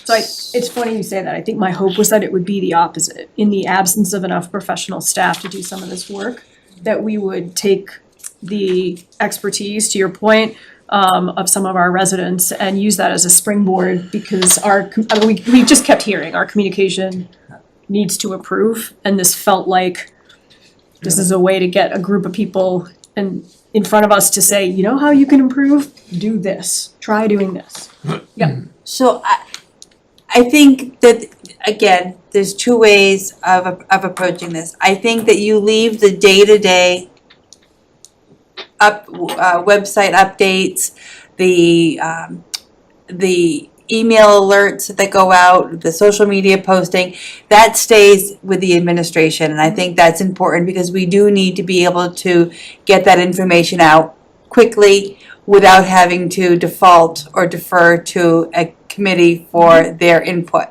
E: So it's funny you say that. I think my hope was that it would be the opposite. In the absence of enough professional staff to do some of this work, that we would take the expertise, to your point, of some of our residents and use that as a springboard, because we just kept hearing our communication needs to improve, and this felt like this is a way to get a group of people in front of us to say, you know how you can improve? Do this. Try doing this. Yeah.
I: So I think that, again, there's two ways of approaching this. I think that you leave the day-to-day website updates, the email alerts that go out, the social media posting, that stays with the administration. And I think that's important because we do need to be able to get that information out quickly without having to default or defer to a committee for their input.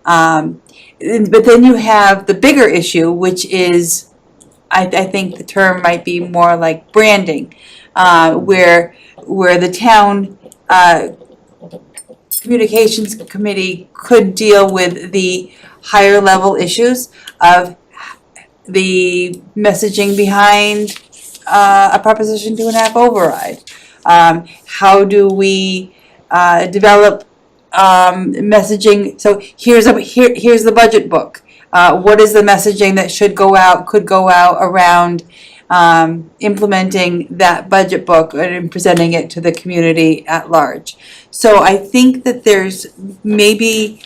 I: But then you have the bigger issue, which is, I think the term might be more like branding, where the town communications committee could deal with the higher level issues of the messaging behind a Proposition 2.5 override. How do we develop messaging? So here's the budget book. What is the messaging that could go out around implementing that budget book and presenting it to the community at large? So I think that there's maybe,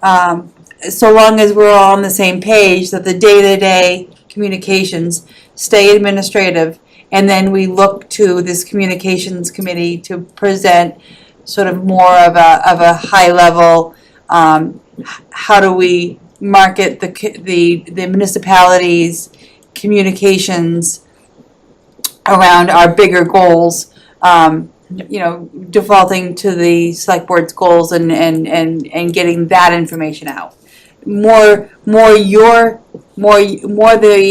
I: so long as we're all on the same page, that the day-to-day communications stay administrative, and then we look to this communications committee to present sort of more of a high level, how do we market the municipalities' communications around our bigger goals, defaulting to the select board's goals and getting that information out. More the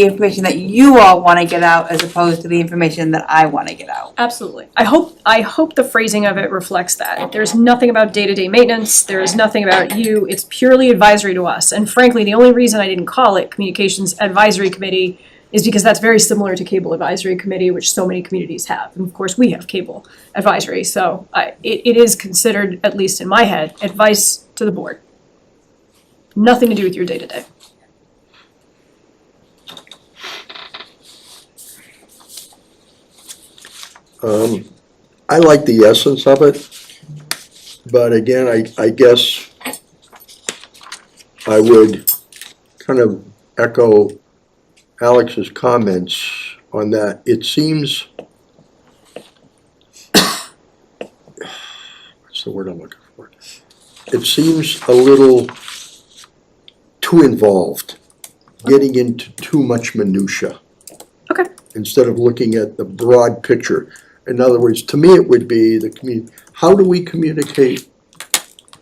I: information that you all wanna get out as opposed to the information that I wanna get out.
E: Absolutely. I hope the phrasing of it reflects that. There's nothing about day-to-day maintenance, there is nothing about you, it's purely advisory to us. And frankly, the only reason I didn't call it Communications Advisory Committee is because that's very similar to Cable Advisory Committee, which so many communities have. And of course, we have cable advisory, so it is considered, at least in my head, advice to the board. Nothing to do with your day-to-day.
F: I like the essence of it, but again, I guess I would kind of echo Alex's comments on that. It seems, what's the word I'm looking for? It seems a little too involved, getting into too much minutia.
E: Okay.
F: Instead of looking at the broad picture. In other words, to me, it would be how do we communicate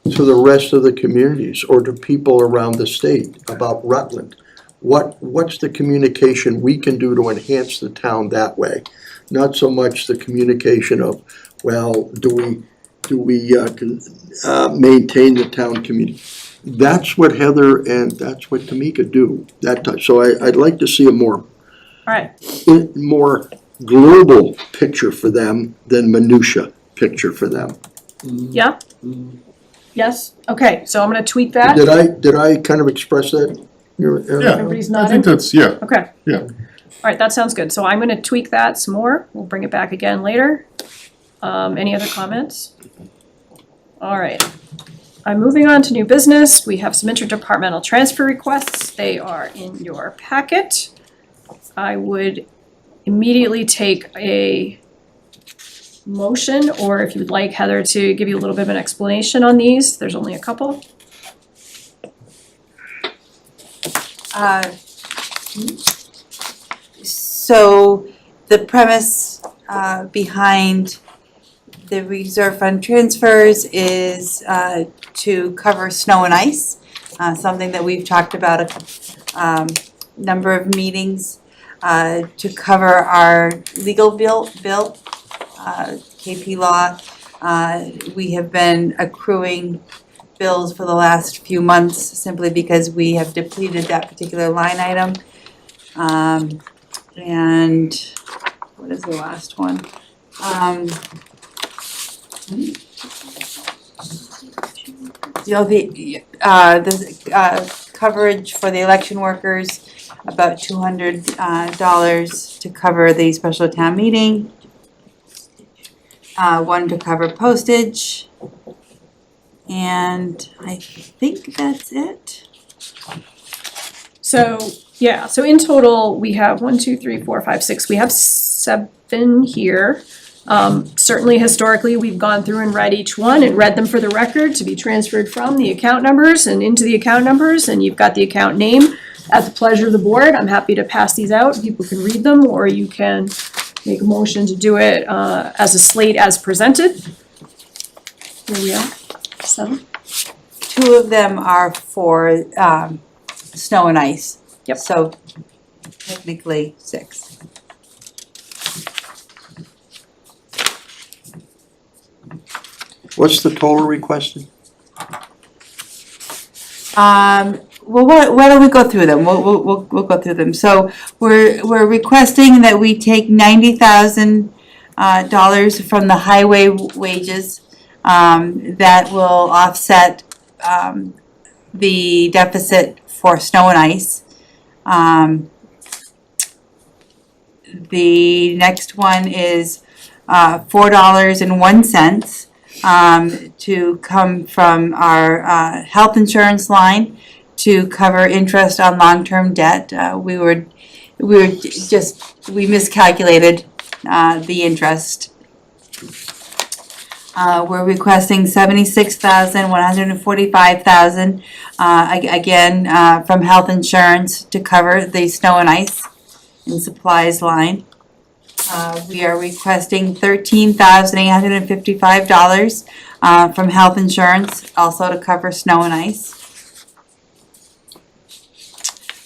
F: to the rest of the communities or to people around the state about Rutland? What's the communication we can do to enhance the town that way? Not so much the communication of, well, do we maintain the town community? That's what Heather and that's what Tamika do. So I'd like to see a more
E: All right.
F: more global picture for them than minutia picture for them.
E: Yeah? Yes, okay, so I'm gonna tweak that.
F: Did I kind of express that?
E: Everybody's
H: I
E: nodding?
H: think that's, yeah,
E: Okay.
H: Yeah.
E: All right, that sounds good. So I'm gonna tweak that some more. We'll bring it back again later. Any other comments? All right. I'm moving on to new business. We have some interdepartmental transfer requests. They are in your packet. I would immediately take a motion, or if you would like Heather to give you a little bit of an explanation on these, there's only a couple.
I: So the premise behind the reserve fund transfers is to cover snow and ice, something that we've talked about a number of meetings, to cover our legal bill, KP Law. We have been accruing bills for the last few months simply because we have depleted that particular line item. And what is the last one? The coverage for the election workers, about $200 to cover the special town meeting. One to cover postage. And I think that's it.
E: So, yeah, so in total, we have 1, 2, 3, 4, 5, 6, we have 7 here. Certainly historically, we've gone through and read each one and read them for the record to be transferred from the account numbers and into the account numbers, and you've got the account name. At the pleasure of the board, I'm happy to pass these out, people can read them, or you can make a motion to do it as a slate as presented. Here we are, 7.
I: 2 of them are for snow and ice.
E: Yep.
I: So technically 6.
F: What's the total requested?
I: Well, why don't we go through them? We'll go through them. So we're requesting that we take $90,000 from the highway wages that will offset the deficit for snow and ice. The next one is $4.01 to come from our health insurance line to cover interest on long-term debt. We miscalculated the interest. We're requesting $76,145,000 again from health insurance to cover the snow and ice and supplies line. We are requesting $13,855 from health insurance, also to cover snow and ice.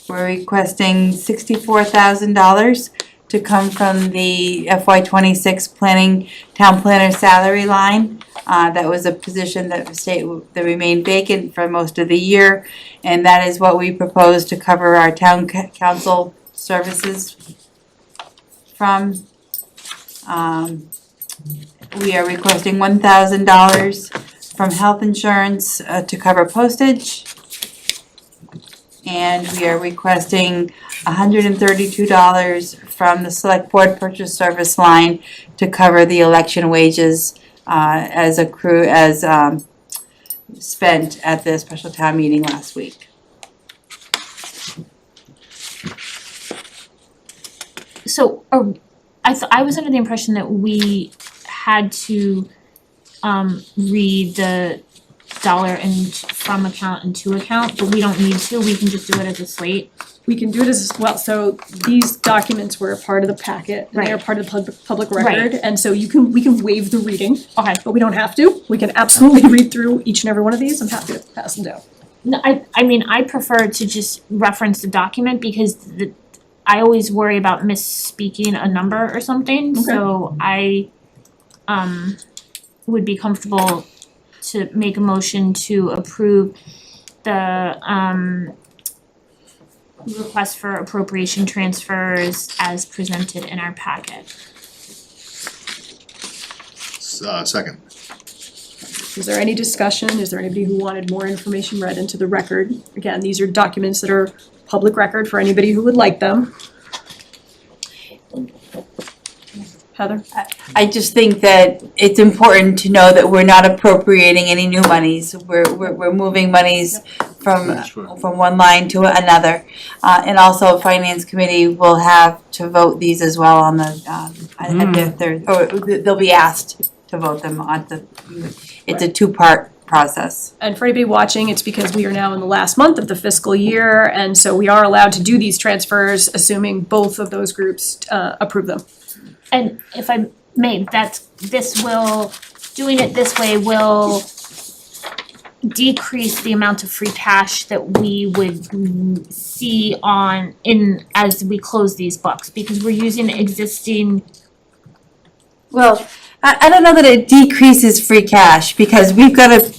I: We're requesting $64,000 to come from the FY26 town planner salary line. That was a position that remained vacant for most of the year, and that is what we propose to cover our town council services from. We are requesting $1,000 from health insurance to cover postage. And we are requesting $132 from the select board purchase service line to cover the election wages as spent at the special town meeting last week.
C: So, I was under the impression that we had to read the dollar and from account and to account, but we don't need to, we can just do it as a slate.
E: We can do it as well, so these documents were a part of the packet, and they are
C: Right.
E: part of the public
C: Right.
E: record, and so we can waive the reading,
C: Okay.
E: but we don't have to. We can absolutely read through each and every one of these, I'm happy to pass them down.
C: No, I mean, I prefer to just reference the document because I always worry about misspeaking a number or something, so I would be comfortable to make a motion to approve the request for appropriation transfers as presented in our packet.
H: Second.
E: Is there any discussion? Is there anybody who wanted more information read into the record? Again, these are documents that are public record for anybody who would like them. Heather?
I: I just think that it's important to know that we're not appropriating any new monies. We're moving monies from one line to another. And also Finance Committee will have to vote these as well on the, at their third, or they'll be asked to vote them on the, it's a two-part process.
E: And for anybody watching, it's because we are now in the last month of the fiscal year, and so we are allowed to do these transfers, assuming both of those groups approve them.
C: And if I may, doing it this way will decrease the amount of free cash that we would see as we close these books, because we're using existing.
I: Well, I don't know that it decreases free cash, because we have to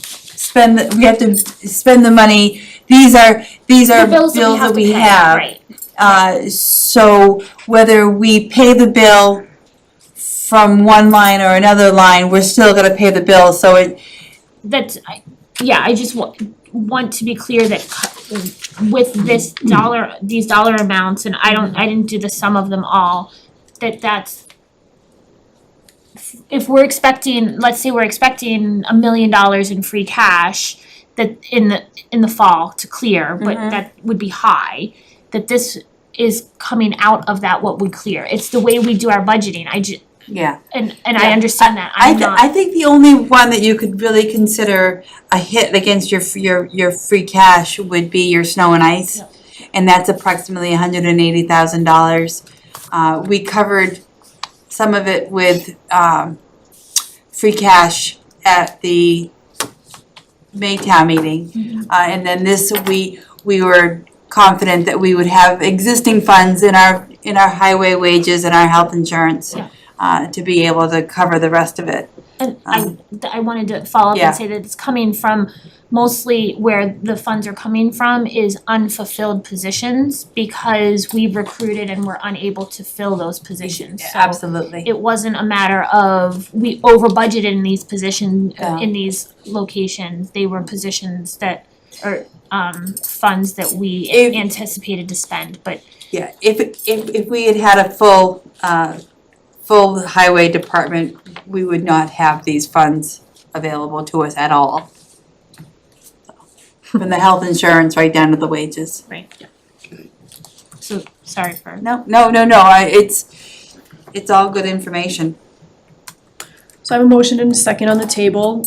I: spend the money. These are bills that we have.
C: Right.
I: So whether we pay the bill from one line or another line, we're still gonna pay the bill, so it.
C: I just want to be clear that with these dollar amounts, and I didn't do the sum of them all, that's, if we're expecting, let's say we're expecting $1 million in free cash that in the fall to clear, but that would be high, that this is coming out of that what would clear. It's the way we do our budgeting. And I understand that.
I: I think the only one that you could really consider a hit against your free cash would be your snow and ice.
C: Yep.
I: And that's approximately $180,000. We covered some of it with free cash at the Maytown meeting. And then this, we were confident that we would have existing funds in our highway wages and our health insurance.
C: Yeah.
I: To be able to cover the rest of it.
C: And I wanted to follow up
I: Yeah.
C: and say that it's coming from, mostly where the funds are coming from is unfulfilled positions, because we've recruited and we're unable to fill those positions. So
I: Absolutely.
C: it wasn't a matter of we over budgeted in these positions,
I: Yeah.
C: in these locations. They were positions that are funds that we
I: If-
C: anticipated to spend, but
I: Yeah, if we had had a full highway department, we would not have these funds available to us at all. From the health insurance right down to the wages.
C: right. So sorry for.
I: No, it's all good information.
E: So I have a motion and a second on the table.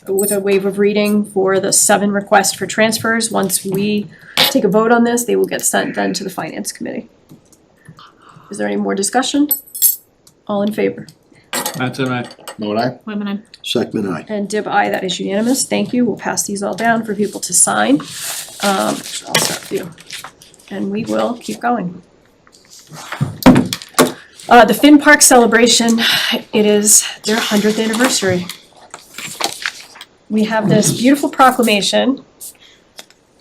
E: With a waive of reading for the 7 requests for transfers. Once we take a vote on this, they will get sent then to the Finance Committee. Is there any more discussion? All in favor?
G: That's all right.
H: Vote aye.
C: Wait a minute.
F: Second, aye.
E: And Dib, aye, that is unanimous. Thank you. We'll pass these all down for people to sign. I'll start with you. And we will keep going. The Finn Park celebration, it is their 100th anniversary. We have this beautiful proclamation,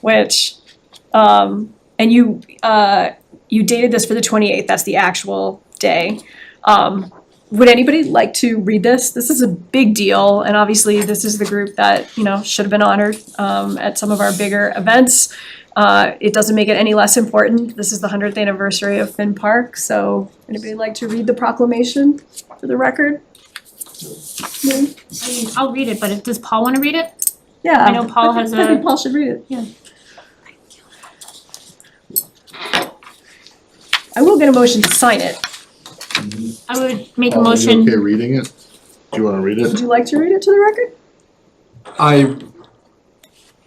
E: which, and you dated this for the 28th, that's the actual day. Would anybody like to read this? This is a big deal, and obviously this is the group that, should have been honored at some of our bigger events. It doesn't make it any less important. This is the 100th anniversary of Finn Park, so anybody like to read the proclamation for the record?
C: I'll read it, but does Paul wanna read it?
E: Yeah.
C: I know Paul has
E: I think
C: a,
E: Paul should read it.
C: Yeah.
E: I will get a motion to sign it.
C: I would make a
H: Paul, are you
C: motion.
H: okay reading it? Do you wanna read
E: Would
H: it?
E: you like to read it to the record?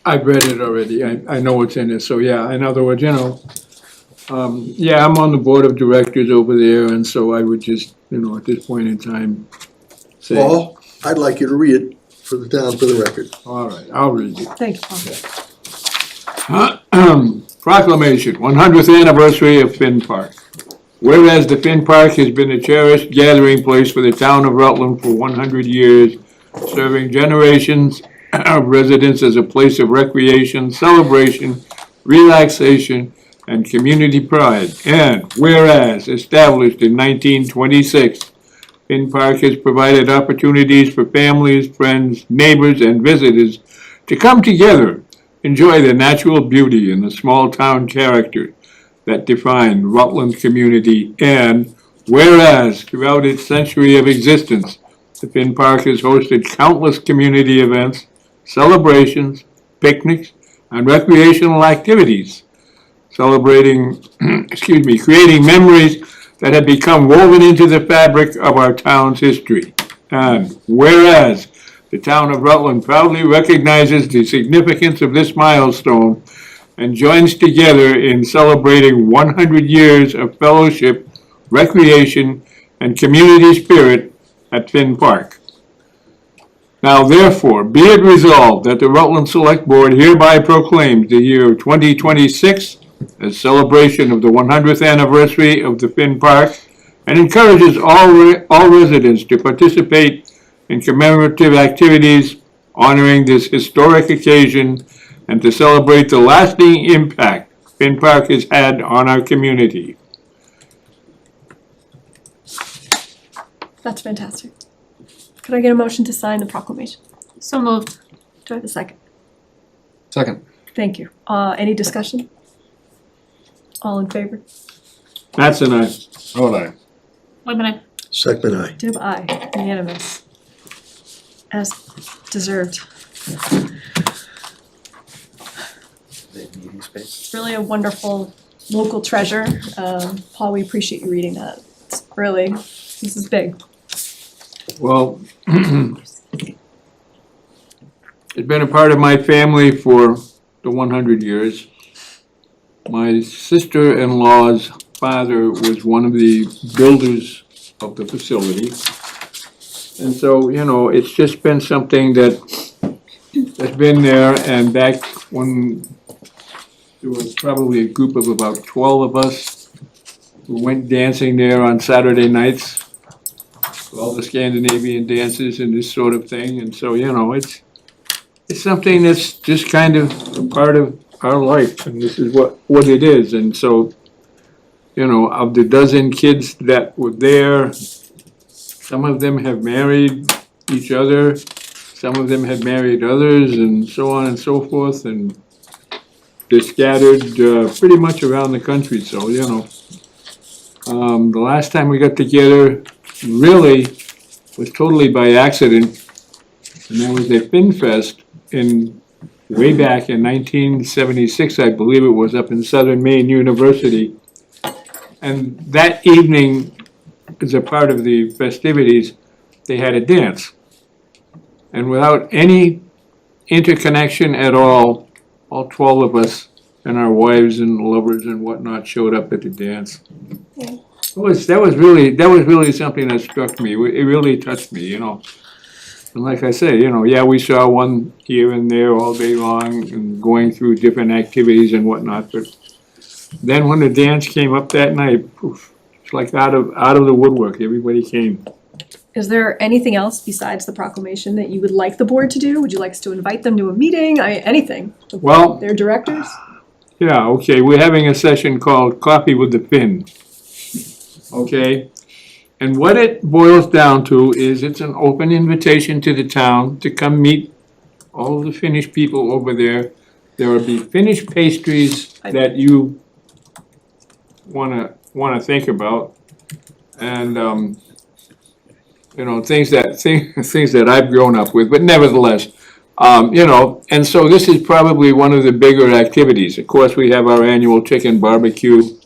G: I've read it already, I know what's in it, so yeah, in other words, I'm on the board of directors over there, and so I would just, at this point in time, say,
F: Paul, I'd like you to read it for the town, for the record.
G: all right, I'll read it.
E: Thank you, Paul.
G: Proclamation, 100th anniversary of Finn Park. Whereas the Finn Park has been a cherished gathering place for the town of Rutland for 100 years, serving generations of residents as a place of recreation, celebration, relaxation, and community pride. And whereas established in 1926, Finn Park has provided opportunities for families, friends, neighbors, and visitors to come together, enjoy the natural beauty and the small town character that define Rutland community. And whereas throughout its century of existence, the Finn Park has hosted countless community events, celebrations, picnics, and recreational activities, celebrating, creating memories that have become woven into the fabric of our town's history. And whereas the town of Rutland proudly recognizes the significance of this milestone and joins together in celebrating 100 years of fellowship, recreation, and community spirit at Finn Park. Now therefore, be it resolved that the Rutland Select Board hereby proclaims the year 2026 as celebration of the 100th anniversary of the Finn Park, and encourages all residents to participate in commemorative activities honoring this historic occasion and to celebrate the lasting impact Finn Park has had on our community.
E: That's fantastic. Could I get a motion to sign the proclamation?
C: So moved.
E: Do I have a second?
B: Second.
E: Thank you. Any discussion? All in favor?
G: That's a nice.
H: Oh, no.
C: Wait a minute.
F: Second I.
E: Dib, aye. Unanimous. As deserved. It's really a wonderful local treasure. Paul, we appreciate you reading that. It's really, this is big.
G: Well, it's been a part of my family for the 100 years. My sister-in-law's father was one of the builders of the facility. And so, you know, it's just been something that's been there, and back when there was probably a group of about 12 of us who went dancing there on Saturday nights, all the Scandinavian dances and this sort of thing. And so, you know, it's something that's just kind of a part of our life, and this is what it is. And so, you know, of the dozen kids that were there, some of them have married each other, some of them have married others, and so on and so forth, and they're scattered pretty much around the country. So, you know, the last time we got together really was totally by accident, and that was at FinFest way back in 1976, I believe it was, up in Southern Maine University. And that evening, as a part of the festivities, they had a dance. And without any interconnection at all 12 of us and our wives and lovers and whatnot showed up at the dance. That was really something that struck me. It really touched me, you know. And like I say, you know, yeah, we saw one here and there all day long and going through different activities and whatnot, but then when the dance came up that night, poof, it's like out of the woodwork, everybody came.
E: Is there anything else besides the proclamation that you would like the board to do? Would you like us to invite them to a meeting? Anything?
G: Well,
E: Their directors?
G: yeah, okay, we're having a session called Coffee with the Finn. Okay? And what it boils down to is it's an open invitation to the town to come meet all the Finnish people over there. There will be Finnish pastries that you wanna think about, and you know, things that I've grown up with, but nevertheless, you know, and so this is probably one of the bigger activities. Of course, we have our annual chicken barbecue,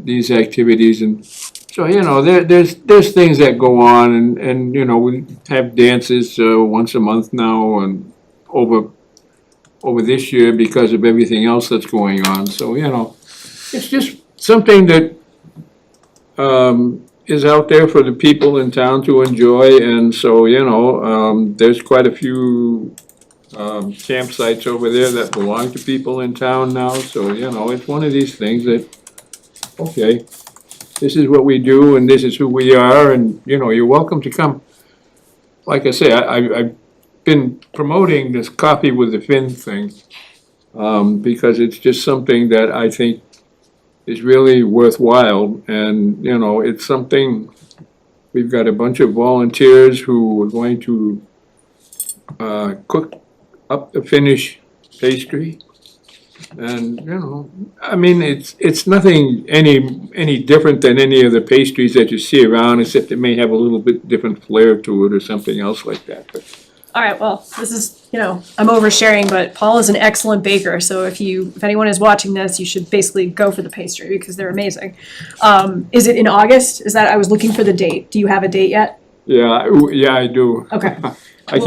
G: these activities, and so, you know, there's things that go on, and you know, we have dances once a month now, and over this year because of everything else that's going on. So, you know, it's just something that is out there for the people in town to enjoy. And so, you know, there's quite a few campsites over there that belong to people in town now. So, you know, it's one of these things that, okay, this is what we do and this is who we are, and, you know, you're welcome to come. Like I say, I've been promoting this Coffee with the Finn thing because it's just something that I think is really worthwhile, and, you know, it's something, we've got a bunch of volunteers who are going to cook up the finished pastry. And, you know, I mean, it's nothing any different than any of the pastries that you see around, except it may have a little bit different flair to it or something else like that, but.
E: All right, well, this is, you know, I'm oversharing, but Paul is an excellent baker, so if anyone is watching this, you should basically go for the pastry because they're amazing. Is it in August? I was looking for the date. Do you have a date yet?
G: Yeah, I do.
E: Okay.
G: I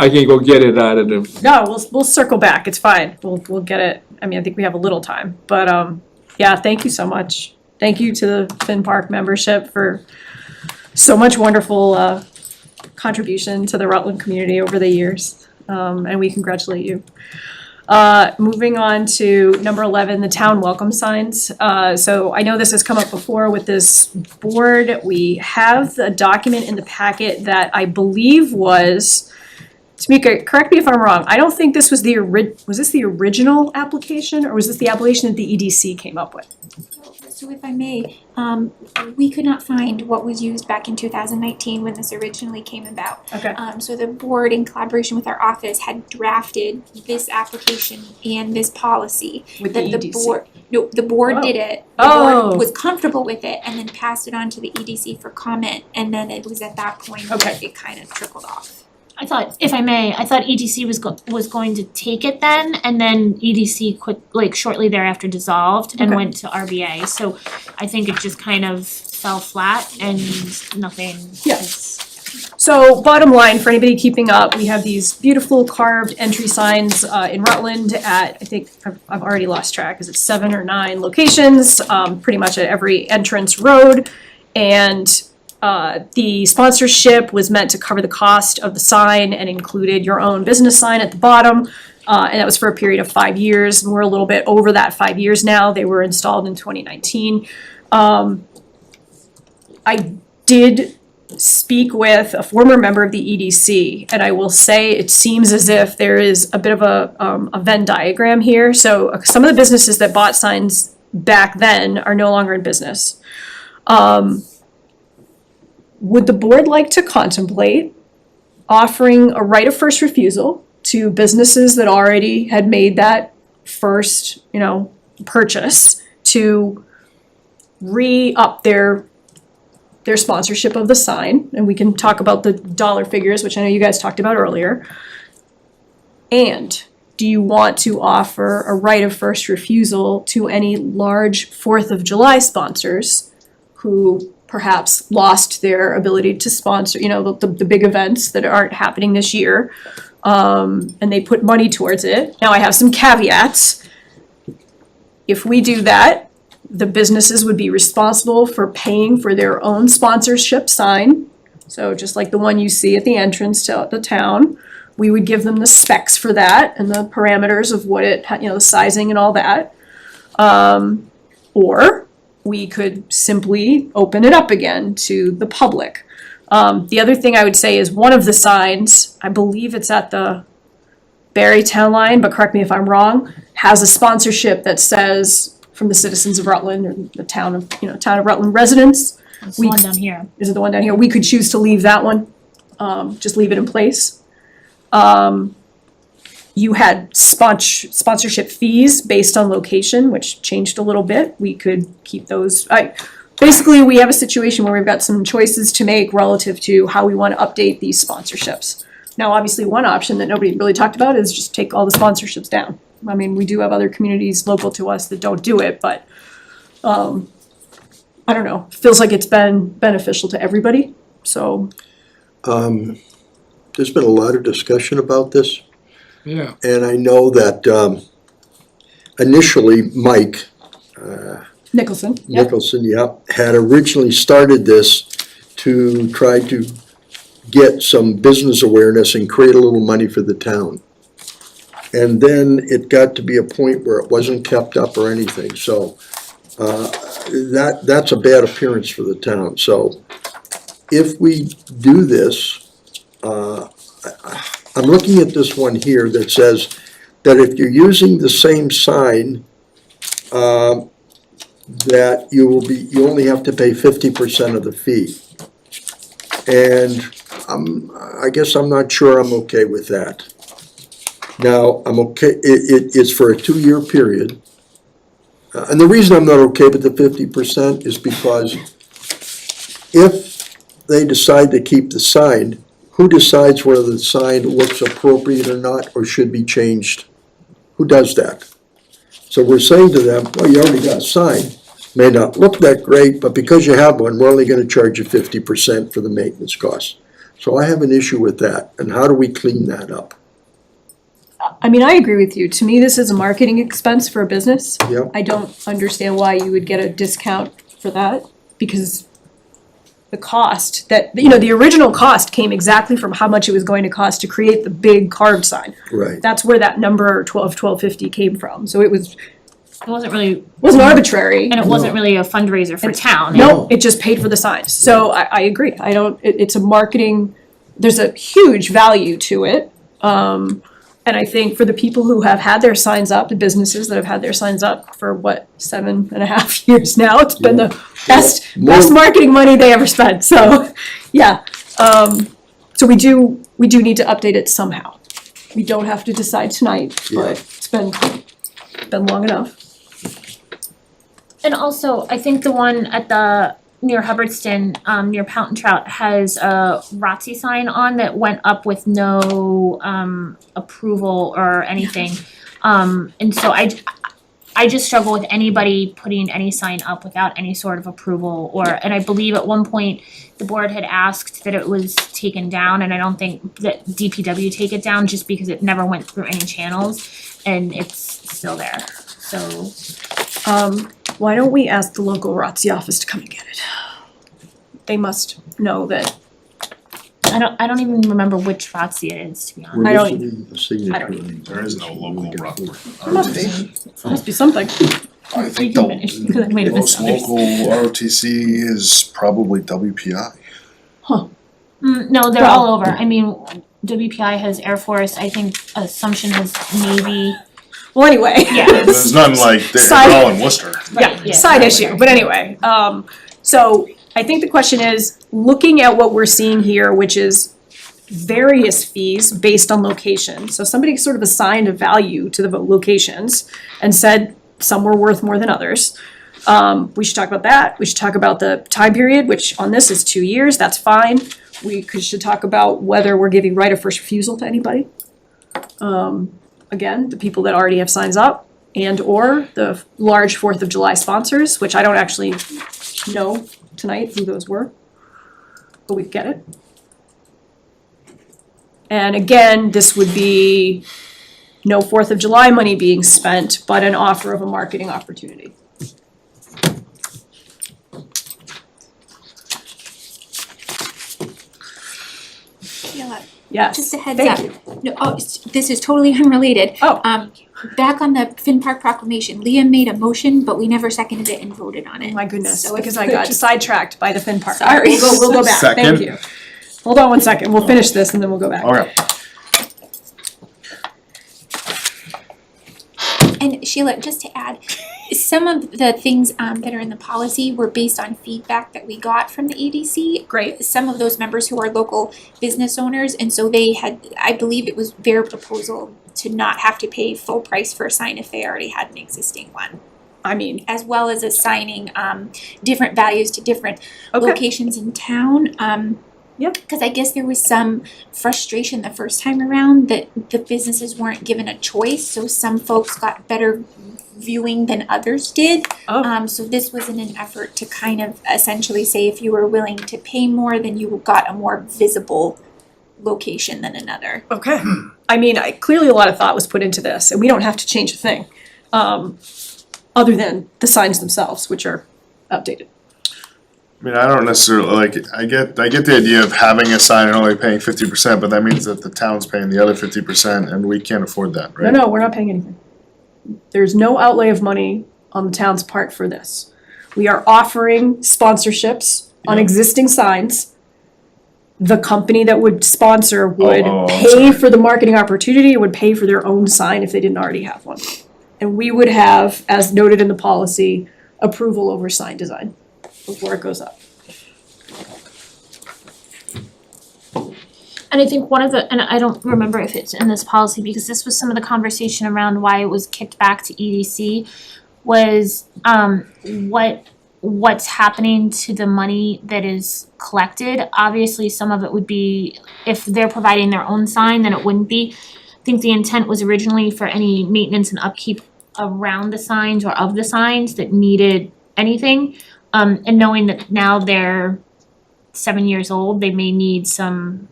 G: can go get it out of them.
E: No, we'll circle back. It's fine. We'll get it. I mean, I think we have a little time, but yeah, thank you so much. Thank you to the Finn Park membership for so much wonderful contribution to the Rutland community over the years, and we congratulate you. Moving on to number 11, the town welcome signs. So I know this has come up before with this board. We have a document in the packet that I believe was, Tamika, correct me if I'm wrong, I don't think this was was this the original application, or was this the application that the EDC came up with?
D: So if I may, we could not find what was used back in 2019 when this originally came about.
E: Okay.
D: So the board, in collaboration with our office, had drafted this application and this policy.
E: With the
D: that
E: EDC?
D: The board did it. The
E: Oh.
D: board was comfortable with it and then passed it on to the EDC for comment, and then it was at that point
E: Okay.
D: that it kind of trickled off.
C: I thought, if I may, I thought EDC was going to take it then, and then EDC shortly thereafter dissolved and
E: Okay.
C: went to RBA, so I think it just kind of fell flat and nothing
E: Yeah.
C: is-
E: So bottom line, for anybody keeping up, we have these beautiful carved entry signs in Rutland at, I think, I've already lost track, is it 7 or 9 locations, pretty much at every entrance road. And the sponsorship was meant to cover the cost of the sign and included your own business sign at the bottom. And that was for a period of 5 years. We're a little bit over that 5 years now. They were installed in 2019. I did speak with a former member of the EDC, and I will say it seems as if there is a bit of a Venn diagram here. So some of the businesses that bought signs back then are no longer in business. Would the board like to contemplate offering a right of first refusal to businesses that already had made that first, purchase to re-up their sponsorship of the sign? And we can talk about the dollar figures, which I know you guys talked about earlier. And do you want to offer a right of first refusal to any large 4th of July sponsors who perhaps lost their ability to sponsor, the big events that aren't happening this year, and they put money towards it? Now, I have some caveats. If we do that, the businesses would be responsible for paying for their own sponsorship sign. So just like the one you see at the entrance to the town, we would give them the specs for that and the parameters of what it, the sizing and all that. Or we could simply open it up again to the public. The other thing I would say is one of the signs, I believe it's at the Barry Town line, but correct me if I'm wrong, has a sponsorship that says from the citizens of Rutland, or the town of Rutland residents.
C: It's the one down here.
E: Is it the one down here? We could choose to leave that one, just leave it in place. You had sponsorship fees based on location, which changed a little bit. We could keep those. Basically, we have a situation where we've got some choices to make relative to how we want to update these sponsorships. Now, obviously, one option that nobody really talked about is just take all the sponsorships down. I mean, we do have other communities local to us that don't do it, but I don't know, feels like it's been beneficial to everybody, so.
F: There's been a lot of discussion about this,
G: Yeah.
F: and I know that initially Mike
E: Nicholson, yep.
F: Nicholson, had originally started this to try to get some business awareness and create a little money for the town. And then it got to be a point where it wasn't kept up or anything, so that's a bad appearance for the town. So if we do this, I'm looking at this one here that says that if you're using the same sign, that you only have to pay 50% of the fee. And I guess I'm not sure I'm okay with that. Now, I'm okay, it's for a 2-year period. And the reason I'm not okay with the 50% is because if they decide to keep the sign, who decides whether the sign looks appropriate or not, or should be changed? Who does that? So we're saying to them, well, you already got a sign, may not look that great, but because you have one, we're only gonna charge you 50% for the maintenance costs. So I have an issue with that, and how do we clean that up?
E: I mean, I agree with you. To me, this is a marketing expense for a business.
F: Yep.
E: I don't understand why you would get a discount for that, because the cost that, the original cost came exactly from how much it was going to cost to create the big card sign.
F: Right.
E: That's where that number $12.50 came from. So it
C: wasn't really,
E: wasn't arbitrary.
C: and it wasn't really a fundraiser for town.
E: No, it just paid for the signs. So I agree. It's a marketing, there's a huge value to it. And I think for the people who have had their signs up, the businesses that have had their signs up for 7.5 years now, it's been the best marketing money they ever spent. So, yeah. So we do need to update it somehow. We don't have to decide tonight, but it's been long enough.
C: And also, I think the one at near Hubbardston, near Pout and Trout, has a ROTC sign on that went up with no approval or anything. And so I just struggle with anybody putting any sign up without any sort of approval and I believe at one point the board had asked that it was taken down, and I don't think that DPW take it down just because it never went through any channels and it's still there. So
E: why don't we ask the local ROTC office to come and get it? They must know that.
C: I don't even remember which ROTC it is, to be honest.
E: I don't-
F: I don't.
H: There is no local Rockport.
E: Must be something.
H: I
C: You
H: think
C: can finish, because I might have missed others.
H: ROTC is probably WPI.
C: No, they're all over. I mean, WPI has Air Force, I think Assumption has Navy.
E: Well, anyway.
C: Yeah.
H: There's none like, they're all in Worcester.
C: Yeah.
E: Side issue, but anyway, so I think the question is, looking at what we're seeing here, which is various fees based on location. So somebody sort of assigned a value to the locations and said some were worth more than others. We should talk about that. We should talk about the time period, which on this is 2 years, that's fine. We should talk about whether we're giving right of first refusal to anybody. Again, the people that already have signs up, and or the large 4th of July sponsors, which I don't actually know tonight who those were, but we get it. And again, this would be no 4th of July money being spent, but an offer of a marketing opportunity.
D: Sheila,
E: Yes.
D: just a heads
E: Thank
D: up.
E: you.
D: No, this is totally unrelated.
E: Oh.
D: Back on the Finn Park proclamation, Liam made a motion, but we never seconded it and voted on it.
E: Oh my goodness,
D: So if
E: because
D: you
E: I
D: could
E: got
D: just-
E: sidetracked by the Finn Park.
D: Sorry.
E: We'll go back, thank
H: Second.
E: you. Hold on one second, we'll finish this and then we'll go back.
H: Okay.
D: And Sheila, just to add, some of the things that are in the policy were based on feedback that we got from the ADC.
E: Great.
D: Some of those members who are local business owners, and so they had, I believe it was their proposal to not have to pay full price for a sign if they already had an existing one,
E: I mean,
D: as well as assigning different values to different
E: okay,
D: locations in town.
E: Yep.
D: Cause I guess there was some frustration the first time around that the businesses weren't given a choice, so some folks got better viewing than others did.
E: oh,
D: So this was in an effort to kind of essentially say if you were willing to pay more, then you got a more visible location than another.
E: okay. I mean, clearly a lot of thought was put into this, and we don't have to change a thing. Other than the signs themselves, which are outdated.
H: I mean, I don't necessarily, like, I get the idea of having a sign and only paying 50%, but that means that the town's paying the other 50% and we can't afford that, right?
E: No, we're not paying anything. There's no outlay of money on the town's part for this. We are offering sponsorships on
H: Yeah.
E: existing signs the company that would sponsor would
H: Oh,
E: pay for the marketing opportunity, would pay for their own sign if they didn't already have one. And we would have, as noted in the policy, approval over sign design before it goes up.
C: And I think one of the, and I don't remember if it's in this policy, because this was some of the conversation around why it was kicked back to EDC, was what's happening to the money that is collected. Obviously, some of it would be, if they're providing their own sign, then it wouldn't be. I think the intent was originally for any maintenance and upkeep around the signs or of the signs that needed anything. And knowing that now they're 7 years old, they may need some,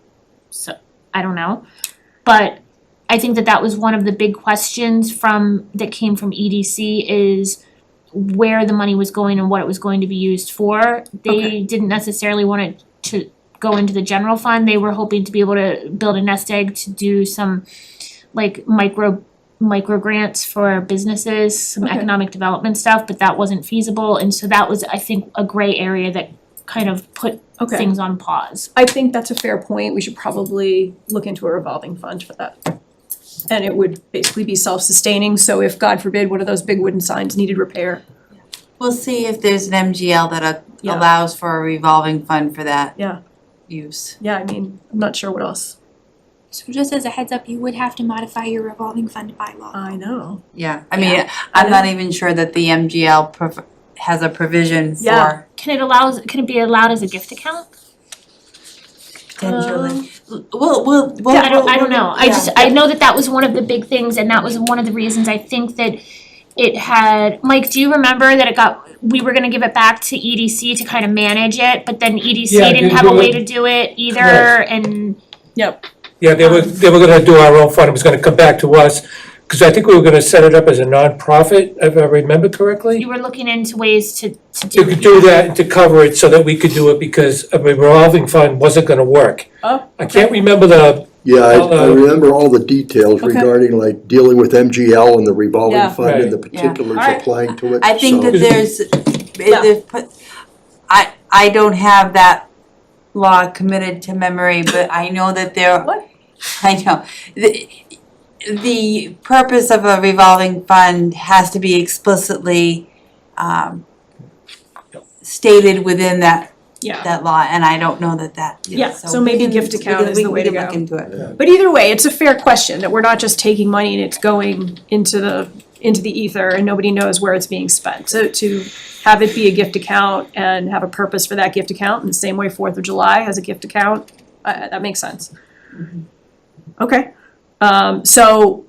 C: so, I don't know. But I think that that was one of the big questions that came from EDC, is where the money was going and what it was going to be used for. They
E: Okay.
C: didn't necessarily want it to go into the general fund. They were hoping to be able to build a nest egg to do some like micro grants for businesses, some
E: Okay.
C: economic development stuff, but that wasn't feasible. And so that was, I think, a gray area that kind of put
E: Okay.
C: things on pause.
E: I think that's a fair point. We should probably look into a revolving fund for that. And it would basically be self-sustaining, so if, God forbid, one of those big wooden signs needed repair.
I: We'll see if there's an MGL that
E: Yeah.
I: allows for a revolving fund for that
E: Yeah.
I: use.
E: Yeah, I mean, I'm not sure what else.
D: So just as a heads up, you would have to modify your revolving fund bylaw.
E: I know.
I: Yeah, I mean, I'm not even sure that the MGL has a provision
E: Yeah.
I: for
C: Can it be allowed as a gift account?
I: potentially. We'll
C: Yeah, I don't know.
I: yeah.
C: I know that was one of the big things, and that was one of the reasons I think that it had, Mike, do you remember that we were gonna give it back to EDC to kind of manage it, but then EDC
L: Yeah,
C: didn't
L: didn't
C: have a
L: do
C: way
L: it.
C: to do it either,
L: Right.
C: and
E: Yep.
L: Yeah, they were gonna do our own fund, it was gonna come back to us, cause I think we were gonna set it up as a nonprofit, if I remember correctly.
C: you were looking into ways to
L: To
C: do it.
L: do that, and to cover it so that we could do it, because a revolving fund wasn't gonna work.
E: Oh,
L: I can't remember the,
F: Yeah,
L: Well,
F: I remember all the details
E: Okay.
F: regarding like dealing with MGL and the revolving
E: Yeah.
F: fund and the
L: Right.
I: Yeah.
F: particulars
E: Alright.
F: applying to it,
I: I think
F: so-
I: that
E: Yeah.
I: I don't have that law committed to memory, but I know that there.
E: What?
I: I know. The purpose of a revolving fund has to be explicitly stated within that
E: yeah.
I: law, and I don't know that is.
E: Yeah, so maybe
I: we can-
E: gift account is the way to
I: We can
E: go.
I: look into it.
E: But either way, it's a fair question, that we're not just taking money and it's going into the ether and nobody knows where it's being spent. So to have it be a gift account and have a purpose for that gift account, in the same way 4th of July has a gift account, that makes sense. Okay, so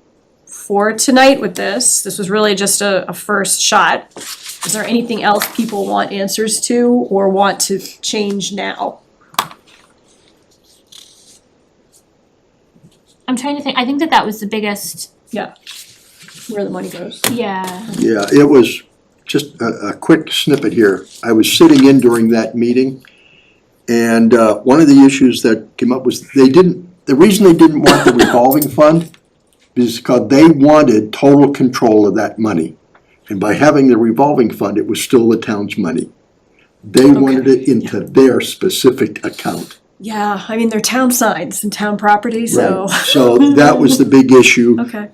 E: for tonight with this was really just a first shot. Is there anything else people want answers to or want to change now?
C: I'm trying to think, I think that was the biggest,
E: Where the money goes?
C: yeah.
F: Yeah, it was just a quick snippet here. I was sitting in during that meeting, and one of the issues that came up was the reason they didn't want the revolving fund is because they wanted total control of that money. And by having the revolving fund, it was still the town's money. They wanted it into their specific account.
E: Yeah, I mean, they're town signs and town property, so.
F: Right. So that was the big issue
E: Okay,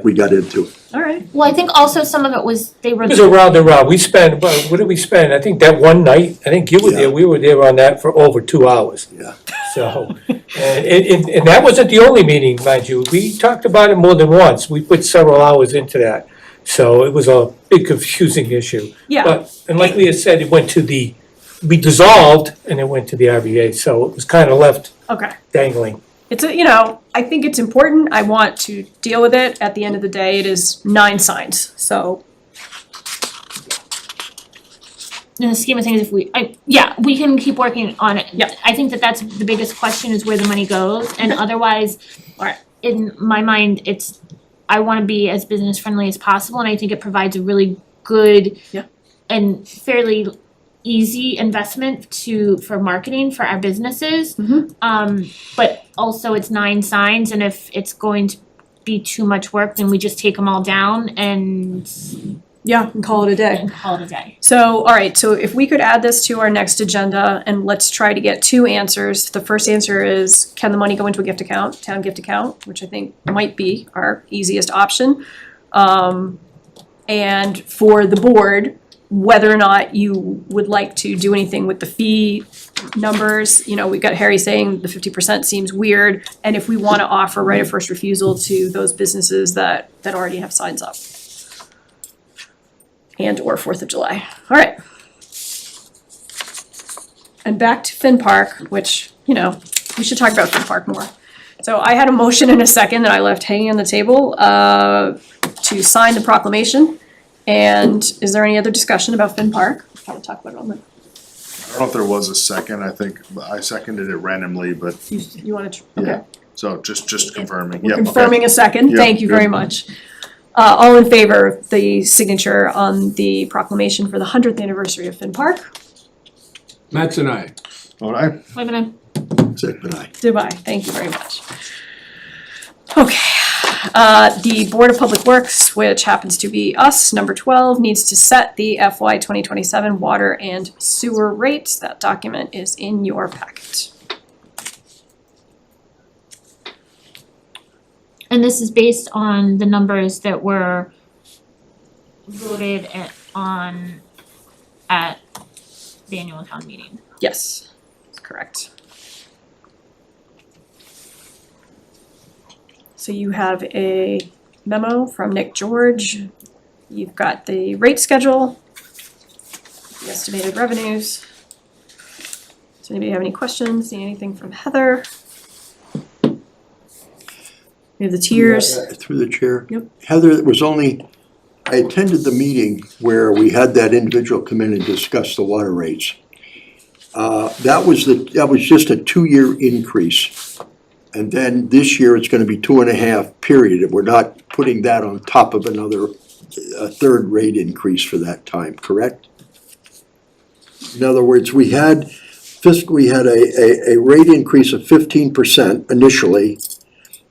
F: we got into.
E: all right.
C: Well, I think also some of it was, they were.
L: it was around and around, we spent, what did we spend? I think that one night, I think you were
F: Yeah.
L: there, we were there on that for over 2 hours.
F: Yeah.
L: So, and that wasn't the only meeting, mind you, we talked about it more than once, we put several hours into that. So it was a big confusing issue.
E: Yeah,
L: But, and like Leah said, it went to we dissolved and it went to the RBA, so it was kind of left
E: okay.
L: dangling.
E: It's I think it's important. I want to deal with it. At the end of the day, it is 9 signs, so.
C: In the scheme of things, we can keep working on it.
E: Yeah.
C: I think that's the biggest question, is where the money goes, and otherwise, in my mind, I wanna be as business friendly as possible, and I think it provides a really good
E: Yeah.
C: and fairly easy investment for marketing for our businesses.
E: Mhm.
C: But also it's 9 signs, and if it's going to be too much work, then we just take them all down and
E: Yeah, and call it a day.
C: and call it a day.
E: So, all right, so if we could add this to our next agenda and let's try to get 2 answers. The first answer is, can the money go into a gift account, town gift account, which I think might be our easiest option. And for the board, whether or not you would like to do anything with the fee numbers. You know, we've got Harry saying the 50% seems weird, and if we wanna offer right of first refusal to those businesses that already have signs up. And or 4th of July. All right. And back to Finn Park, which, you know, we should talk about Finn Park more. So I had a motion and a second that I left hanging on the table to sign the proclamation. And is there any other discussion about Finn Park? I'll talk about it on the,
H: I don't know if there was a second, I think I seconded it randomly, but,
E: you wanna,
H: yeah,
E: okay.
H: so just confirming,
E: We're
H: yeah, okay.
E: confirming a second,
H: Yeah,
E: thank you very
H: good.
E: much. All in favor of the signature on the proclamation for the 100th anniversary of Finn Park?
G: Matt's and I.
H: All right,
C: Wait a minute.
F: Second, aye.
E: Goodbye, thank you very much. Okay, the Board of Public Works, which happens to be us, number 12, needs to set the FY 2027 water and sewer rates. That document is in your packet.
C: And this is based on the numbers that were voted on at the annual town meeting.
E: Yes, that's correct. So you have a memo from Nick George. You've got the rate schedule, the estimated revenues. Does anybody have any questions? See anything from Heather? We have the tiers.
F: Through the chair.
E: Yep.
F: Heather, it was only, I attended the meeting where we had that individual come in and discuss the water rates. That was just a 2-year increase. And then this year, it's gonna be 2.5 period, and we're not putting that on top of another, a third rate increase for that time, correct? In other words, we had a rate increase of 15% initially,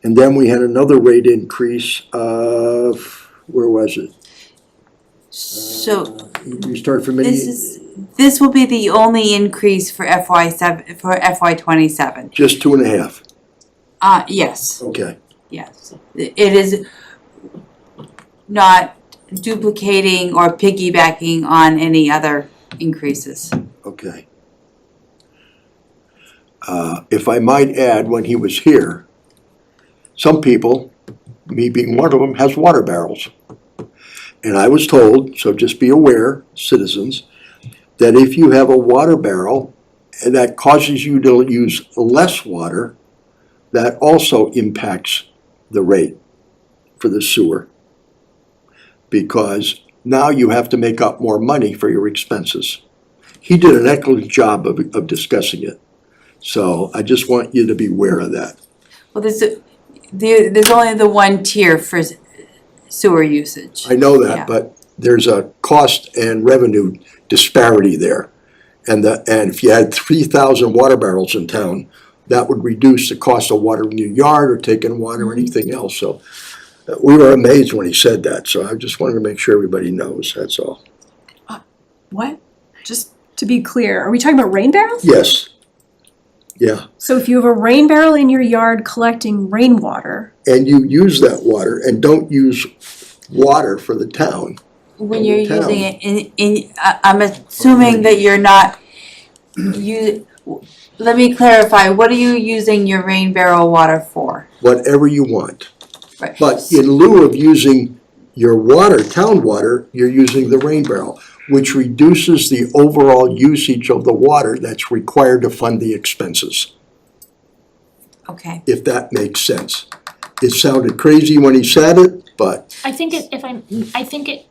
F: and then we had another rate increase of, where was it?
I: So
F: You start from
I: this will be the only increase for FY 27.
F: just 2.5,
I: Yes,
F: okay.
I: yes. It is not duplicating or piggybacking on any other increases.
F: Okay. If I might add, when he was here, some people, me being one of them, has water barrels. And I was told, so just be aware, citizens, that if you have a water barrel and that causes you to use less water, that also impacts the rate for the sewer. Because now you have to make up more money for your expenses. He did an excellent job of discussing it. So I just want you to be aware of that.
I: Well, there's only the one tier for sewer usage.
F: I know that,
I: Yeah.
F: but there's a cost and revenue disparity there. And if you had 3,000 water barrels in town, that would reduce the cost of water in your yard or taking water or anything else. So we were amazed when he said that, so I just wanted to make sure everybody knows, that's all.
E: What? Just to be clear, are we talking about rain barrels?
F: Yes. Yeah,
E: So if you have a rain barrel in your yard collecting rainwater,
F: and you use that water and don't use water for the town.
I: When you're
F: Town.
I: using it I'm assuming that you're not, let me clarify, what are you using your rain barrel water for?
F: Whatever you want.
I: Right.
F: But in lieu of using your water, town water, you're using the rain barrel, which reduces the overall usage of the water that's required to fund the expenses,
I: Okay.
F: if that makes sense. It sounded crazy when he said it, but
C: I think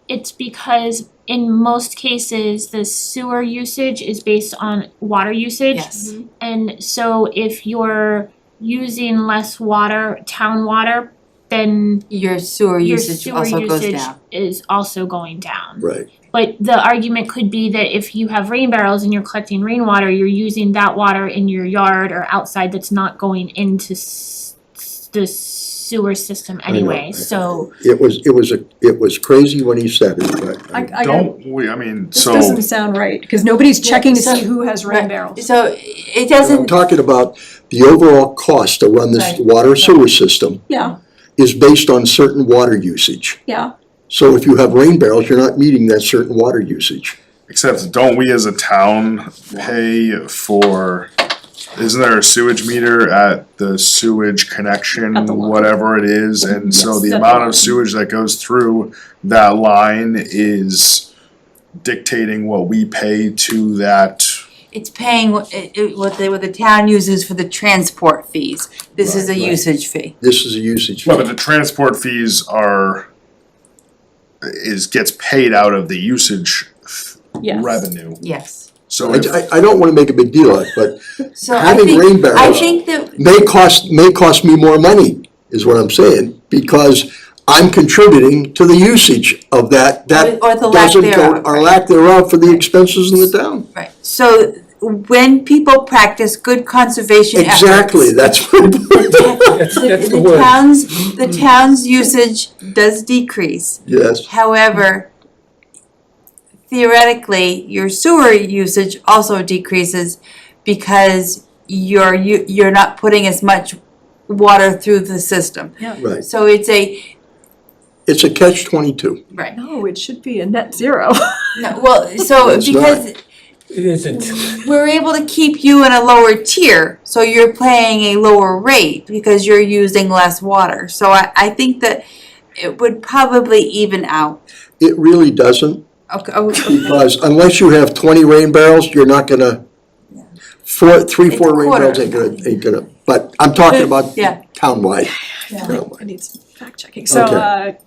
C: it's because in most cases, the sewer usage is based on water usage.
I: Yes.
C: And so if you're using less water, town water, then
I: Your sewer
C: your
I: usage
C: sewer
I: also goes
C: usage
I: down.
C: is also going down.
F: right.
C: But the argument could be that if you have rain barrels and you're collecting rainwater, you're using that water in your yard or outside that's not going into the sewer system anyway,
F: know.
C: so
F: It was crazy when he said it, but.
E: I
H: Don't we, I mean,
E: This
H: so.
E: doesn't sound right, because nobody's checking to
I: so-
E: see who has rain barrels.
I: So it
F: I'm
I: doesn't,
F: talking about the overall cost to run this
I: Right.
F: water sewer system
E: Yeah,
F: is based on certain water usage.
E: yeah.
F: So if you have rain barrels, you're not meeting that certain water usage.
H: Except don't we as a town pay for, isn't there a sewage meter at the sewage connection,
E: At the line.
H: whatever it is? And so
E: Yes,
H: the
E: at the
H: amount
E: line.
H: of sewage that goes through that line is dictating what we pay to that.
I: it's paying what the town uses for the transport fees. This is a
F: Right, right.
I: usage fee.
F: This is a usage.
H: Well, but the transport fees gets paid out of the usage
E: Yes.
H: revenue.
I: Yes.
H: So if,
F: I don't wanna make a big deal of it, but
I: So I
F: having
I: think,
F: rain
I: I
F: barrels
I: think that,
F: may cost me more money, is what I'm saying, because I'm contributing to the usage of that. That
I: Or the lack
F: doesn't go-
I: thereof,
F: Or
I: right.
F: lack thereof for the expenses in the town.
I: right, so when people practice good conservation efforts.
F: Exactly, that's my point.
L: That's the word.
I: The town's usage does decrease.
F: Yes,
I: However, theoretically, your sewer usage also decreases because you're not putting as much water through the system.
F: right.
I: So it's a,
F: It's a catch-22.
I: right,
E: No, it should be a net zero.
I: no, well, so
F: It's not.
I: because
L: It isn't.
I: we're able to keep you in a lower tier, so you're paying a lower rate because you're using less water. So I think that it would probably even out.
F: It really doesn't,
I: Okay,
F: because unless you have 20 rain barrels, you're not gonna, four
I: It's a
F: rain barrels
I: quarter.
F: ain't gonna, but I'm talking about
I: Yeah.
F: townwide.
E: I need some fact checking. So,
F: Okay.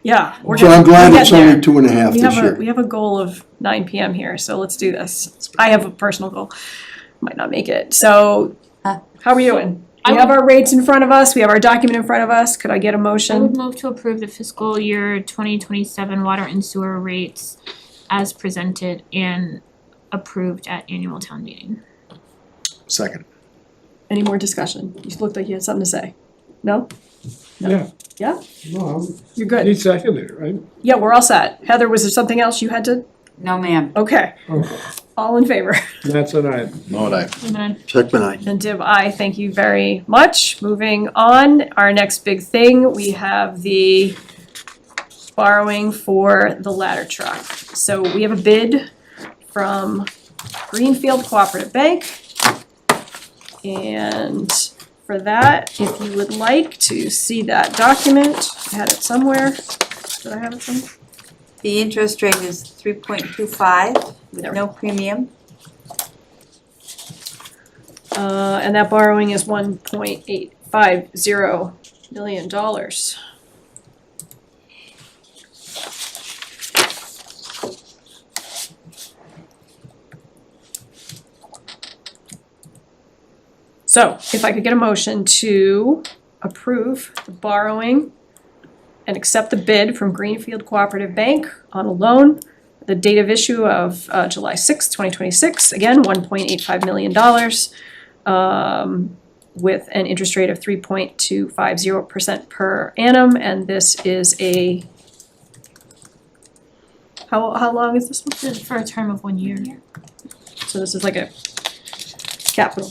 E: yeah, we're
F: So I'm glad
E: we're
F: it's
E: getting
F: only
E: there.
F: 2.5
E: We
F: this
E: have a,
F: year.
E: we have a goal of 9 PM here, so let's do this. I have a personal goal, might not make it. So,
I: Huh.
E: how are we doing?
C: I
E: We have our rates in front of us, we have our document in front of us. Could I get a
C: I
E: motion?
C: would move to approve the fiscal year 2027 water and sewer rates as presented and approved at annual town meeting.
H: second.
E: Any more discussion? You looked like you had something to say. No?
G: Yeah.
E: Yeah?
G: No,
E: You're good.
G: he seconded it, right?
E: Yeah, we're all set. Heather, was there something else you had to?
I: no ma'am.
E: Okay. All in favor?
G: That's what I,
H: No, I.
C: And then
F: Checkman, aye.
E: And Dib, I thank you very much. Moving on, our next big thing, we have the borrowing for the ladder truck. So we have a bid from Greenfield Cooperative Bank. And for that, if you would like to see that document, I had it somewhere. Did I have it somewhere?
I: The interest rate is 3.25 with
E: There we
I: no premium.
E: And that borrowing is $1.850 million. So if I could get a motion to approve the borrowing and accept the bid from Greenfield Cooperative Bank on a loan, the date of issue of July 6th, 2026, again, $1.85 million. With an interest rate of 3.250% per annum, and this is a, how long is this one?
C: this is for a term of 1 year.
E: So this is like a capital,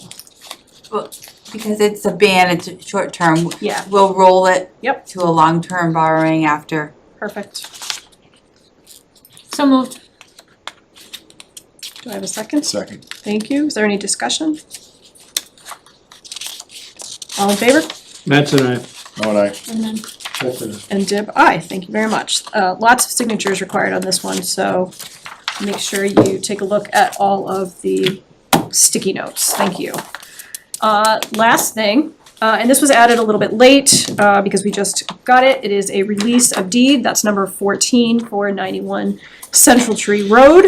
I: Because it's a ban, it's a short term.
E: yeah,
I: We'll roll it
E: Yep.
I: to a long-term borrowing after.
E: perfect.
C: So moved.
E: Do I have a second?
H: Second.
E: Thank you, is there any discussion? All in favor?
G: Matt's and I,
H: No, I.
C: And then
E: And Dib, aye, thank you very much. Lots of signatures required on this one, so make sure you take a look at all of the sticky notes, thank you. Last thing, and this was added a little bit late, because we just got it, it is a release of deed, that's number 14 for 91 Central Tree Road.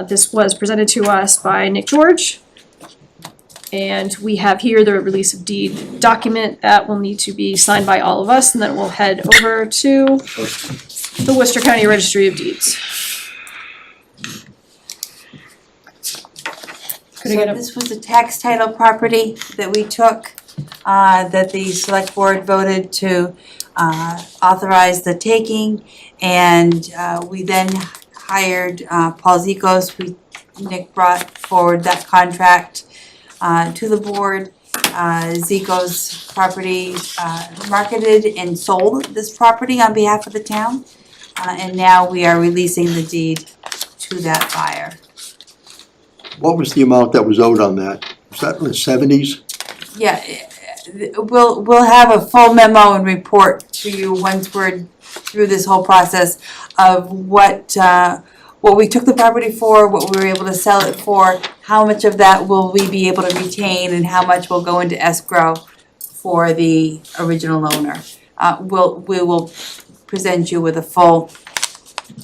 E: This was presented to us by Nick George. And we have here the release of deed document that will need to be signed by all of us, and then we'll head over to the Worcester County Registry of Deeds. Could I
I: So
E: get a,
I: this was a tax title property that we took that the select board voted to authorize the taking, and we then hired Paul Zikos. Nick brought forward that contract to the board. Zico's property marketed and sold this property on behalf of the town, and now we are releasing the deed to that buyer.
F: What was the amount that was owed on that? Was that in the 70s?
I: Yeah, we'll have a full memo and report to you once we're through this whole process of what we took the property for, what we were able to sell it for, how much of that will we be able to retain, and how much will go into escrow for the original owner. We will present you with a full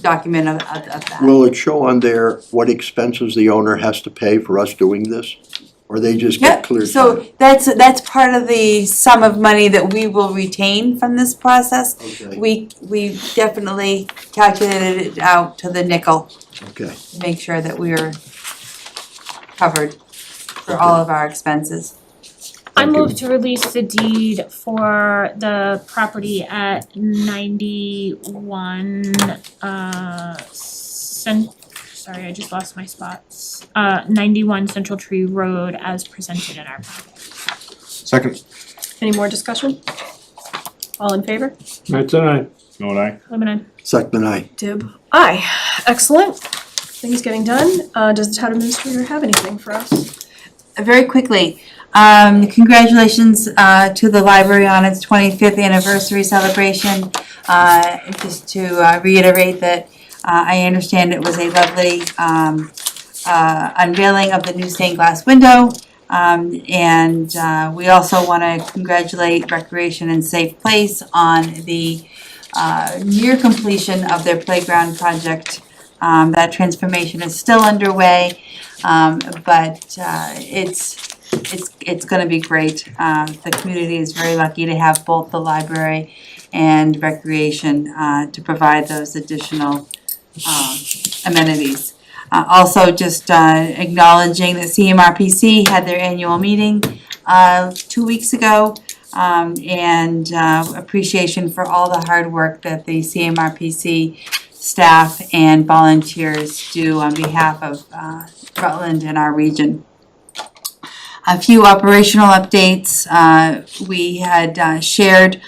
I: document of that.
F: Will it show on there what expenses the owner has to pay for us doing this? Or they just get
I: Yep,
F: cleared?
I: so that's part of the sum of money that we will retain from this process.
F: Okay,
I: We definitely calculated it out to the nickel
F: okay.
I: to make sure that we are covered for all of our expenses.
C: I
F: Thank you.
C: move to release the deed for the property at 91, sorry, I just lost my spots. 91 Central Tree Road as presented in our packet.
H: Second.
E: Any more discussion? All in favor?
G: That's all right.
H: No, and I.
C: Lemon,
F: Second, aye.
E: Dib. Aye. Excellent. Things getting done. Does the town administrator have anything for us?
I: Very quickly, congratulations to the library on its 25th anniversary celebration. Just to reiterate that I understand it was a lovely unveiling of the new stained glass window. And we also want to congratulate Recreation and Safe Place on the near completion of their playground project. That transformation is still underway, but it's gonna be great. The community is very lucky to have both the library and recreation to provide those additional amenities. Also just acknowledging that CMRPC had their annual meeting 2 weeks ago, and appreciation for all the hard work that the CMRPC staff and volunteers do on behalf of Rutland and our region. A few operational updates. We had shared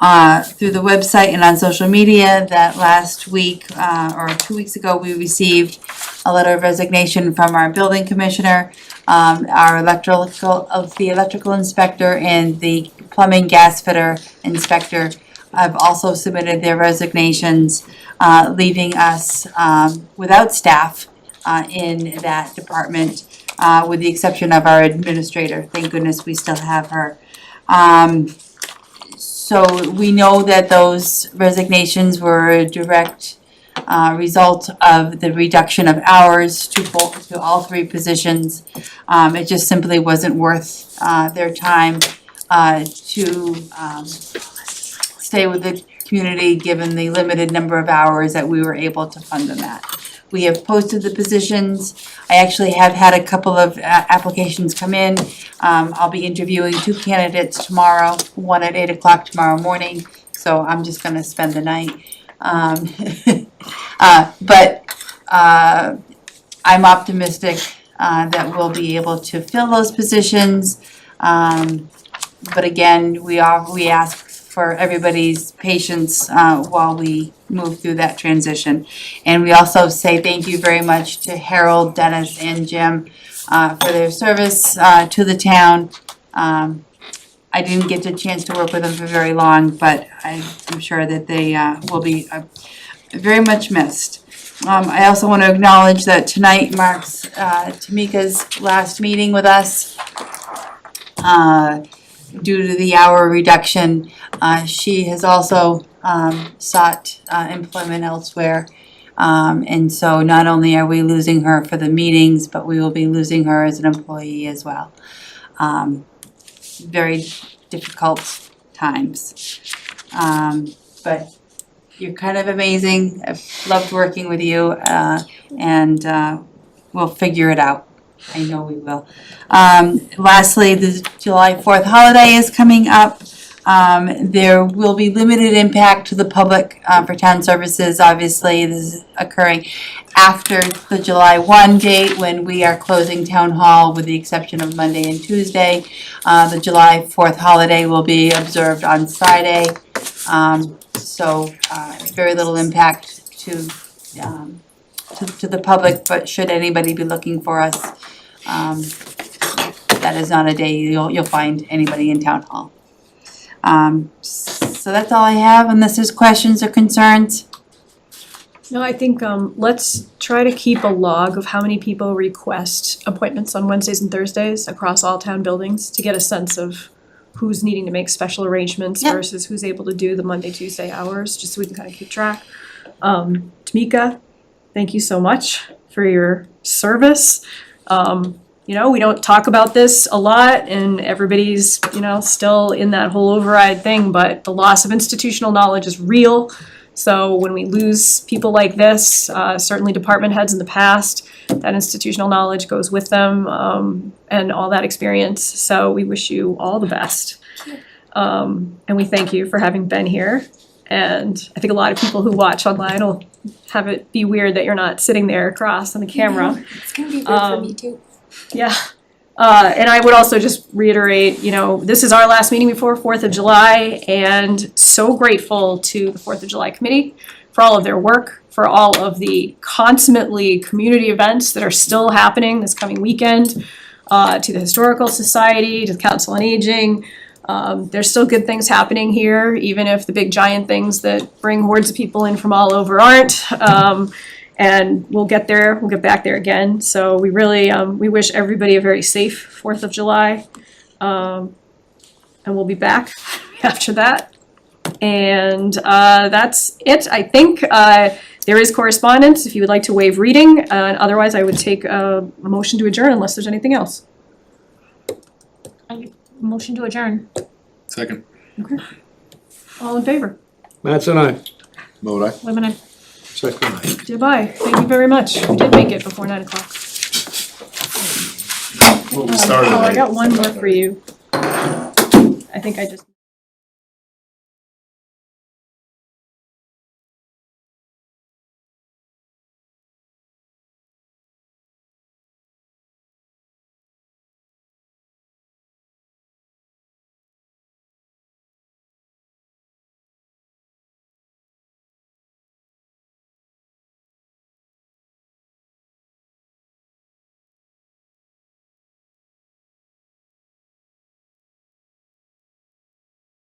I: through the website and on social media that last week or 2 weeks ago we received a letter of resignation from our building commissioner. Our electrical inspector and the plumbing gas fitter inspector have also submitted their resignations, leaving us without staff in that department, with the exception of our administrator. Thank goodness we still have her. So we know that those resignations were a direct result of the reduction of hours to all three positions. It just simply wasn't worth their time to stay with the community, given the limited number of hours that we were able to fund them at. We have posted the positions. I actually have had a couple of applications come in. I'll be interviewing 2 candidates tomorrow, one at 8 o'clock tomorrow morning, so I'm just gonna spend the night. But I'm optimistic that we'll be able to fill those positions. But again, we ask for everybody's patience while we move through that transition. And we also say thank you very much to Harold, Dennis, and Jim for their service to the town. I didn't get the chance to work with them for very long, but I'm sure that they will be very much missed. I also want to acknowledge that tonight marks Tamika's last meeting with us. Due to the hour reduction, she has also sought employment elsewhere. And so not only are we losing her for the meetings, but we will be losing her as an employee as well. Very difficult times. But you're kind of amazing. I've loved working with you, and we'll figure it out. I know we will. Lastly, the July 4th holiday is coming up. There will be limited impact to the public for town services. Obviously, this is occurring after the July 1 date when we are closing town hall with the exception of Monday and Tuesday. The July 4th holiday will be observed on Friday. So very little impact to the public, but should anybody be looking for us, that is not a day you'll find anybody in town hall. So that's all I have, unless there's questions or concerns.
E: No, I think, let's try to keep a log of how many people request appointments on Wednesdays and Thursdays across all town buildings to get a sense of who's needing to make special arrangements
I: Yep.
E: versus who's able to do the Monday, Tuesday hours, just so we can kind of keep track. Tamika, thank you so much for your service. You know, we don't talk about this a lot and everybody's, you know, still in that whole override thing, but the loss of institutional knowledge is real. So when we lose people like this, certainly department heads in the past, that institutional knowledge goes with them, and all that experience. So we wish you all the best. And we thank you for having been here. And I think a lot of people who watch online will have it be weird that you're not sitting there across on the camera.
D: It's gonna be weird for me too.
E: Yeah. And I would also just reiterate, you know, this is our last meeting before 4th of July, and so grateful to the 4th of July committee for all of their work, for all of the consummately community events that are still happening this coming weekend, to the Historical Society, to the Council on Aging. There's still good things happening here, even if the big giant things that bring hordes of people in from all over aren't. And we'll get back there again. So we really, we wish everybody a very safe 4th of July. And we'll be back after that. And that's it, I think. There is correspondence if you would like to waive reading. And otherwise, I would take a motion to adjourn unless there's anything else.
C: Motion to adjourn.
H: Second.
E: All in favor?
G: Matt's and I.
H: Vote aye.
C: Wait a minute.
F: Second.
E: Goodbye. Thank you very much. We did make it before 9 o'clock.
H: Well, we started
E: Oh, I
H: late.
E: got one more for you. I think I just.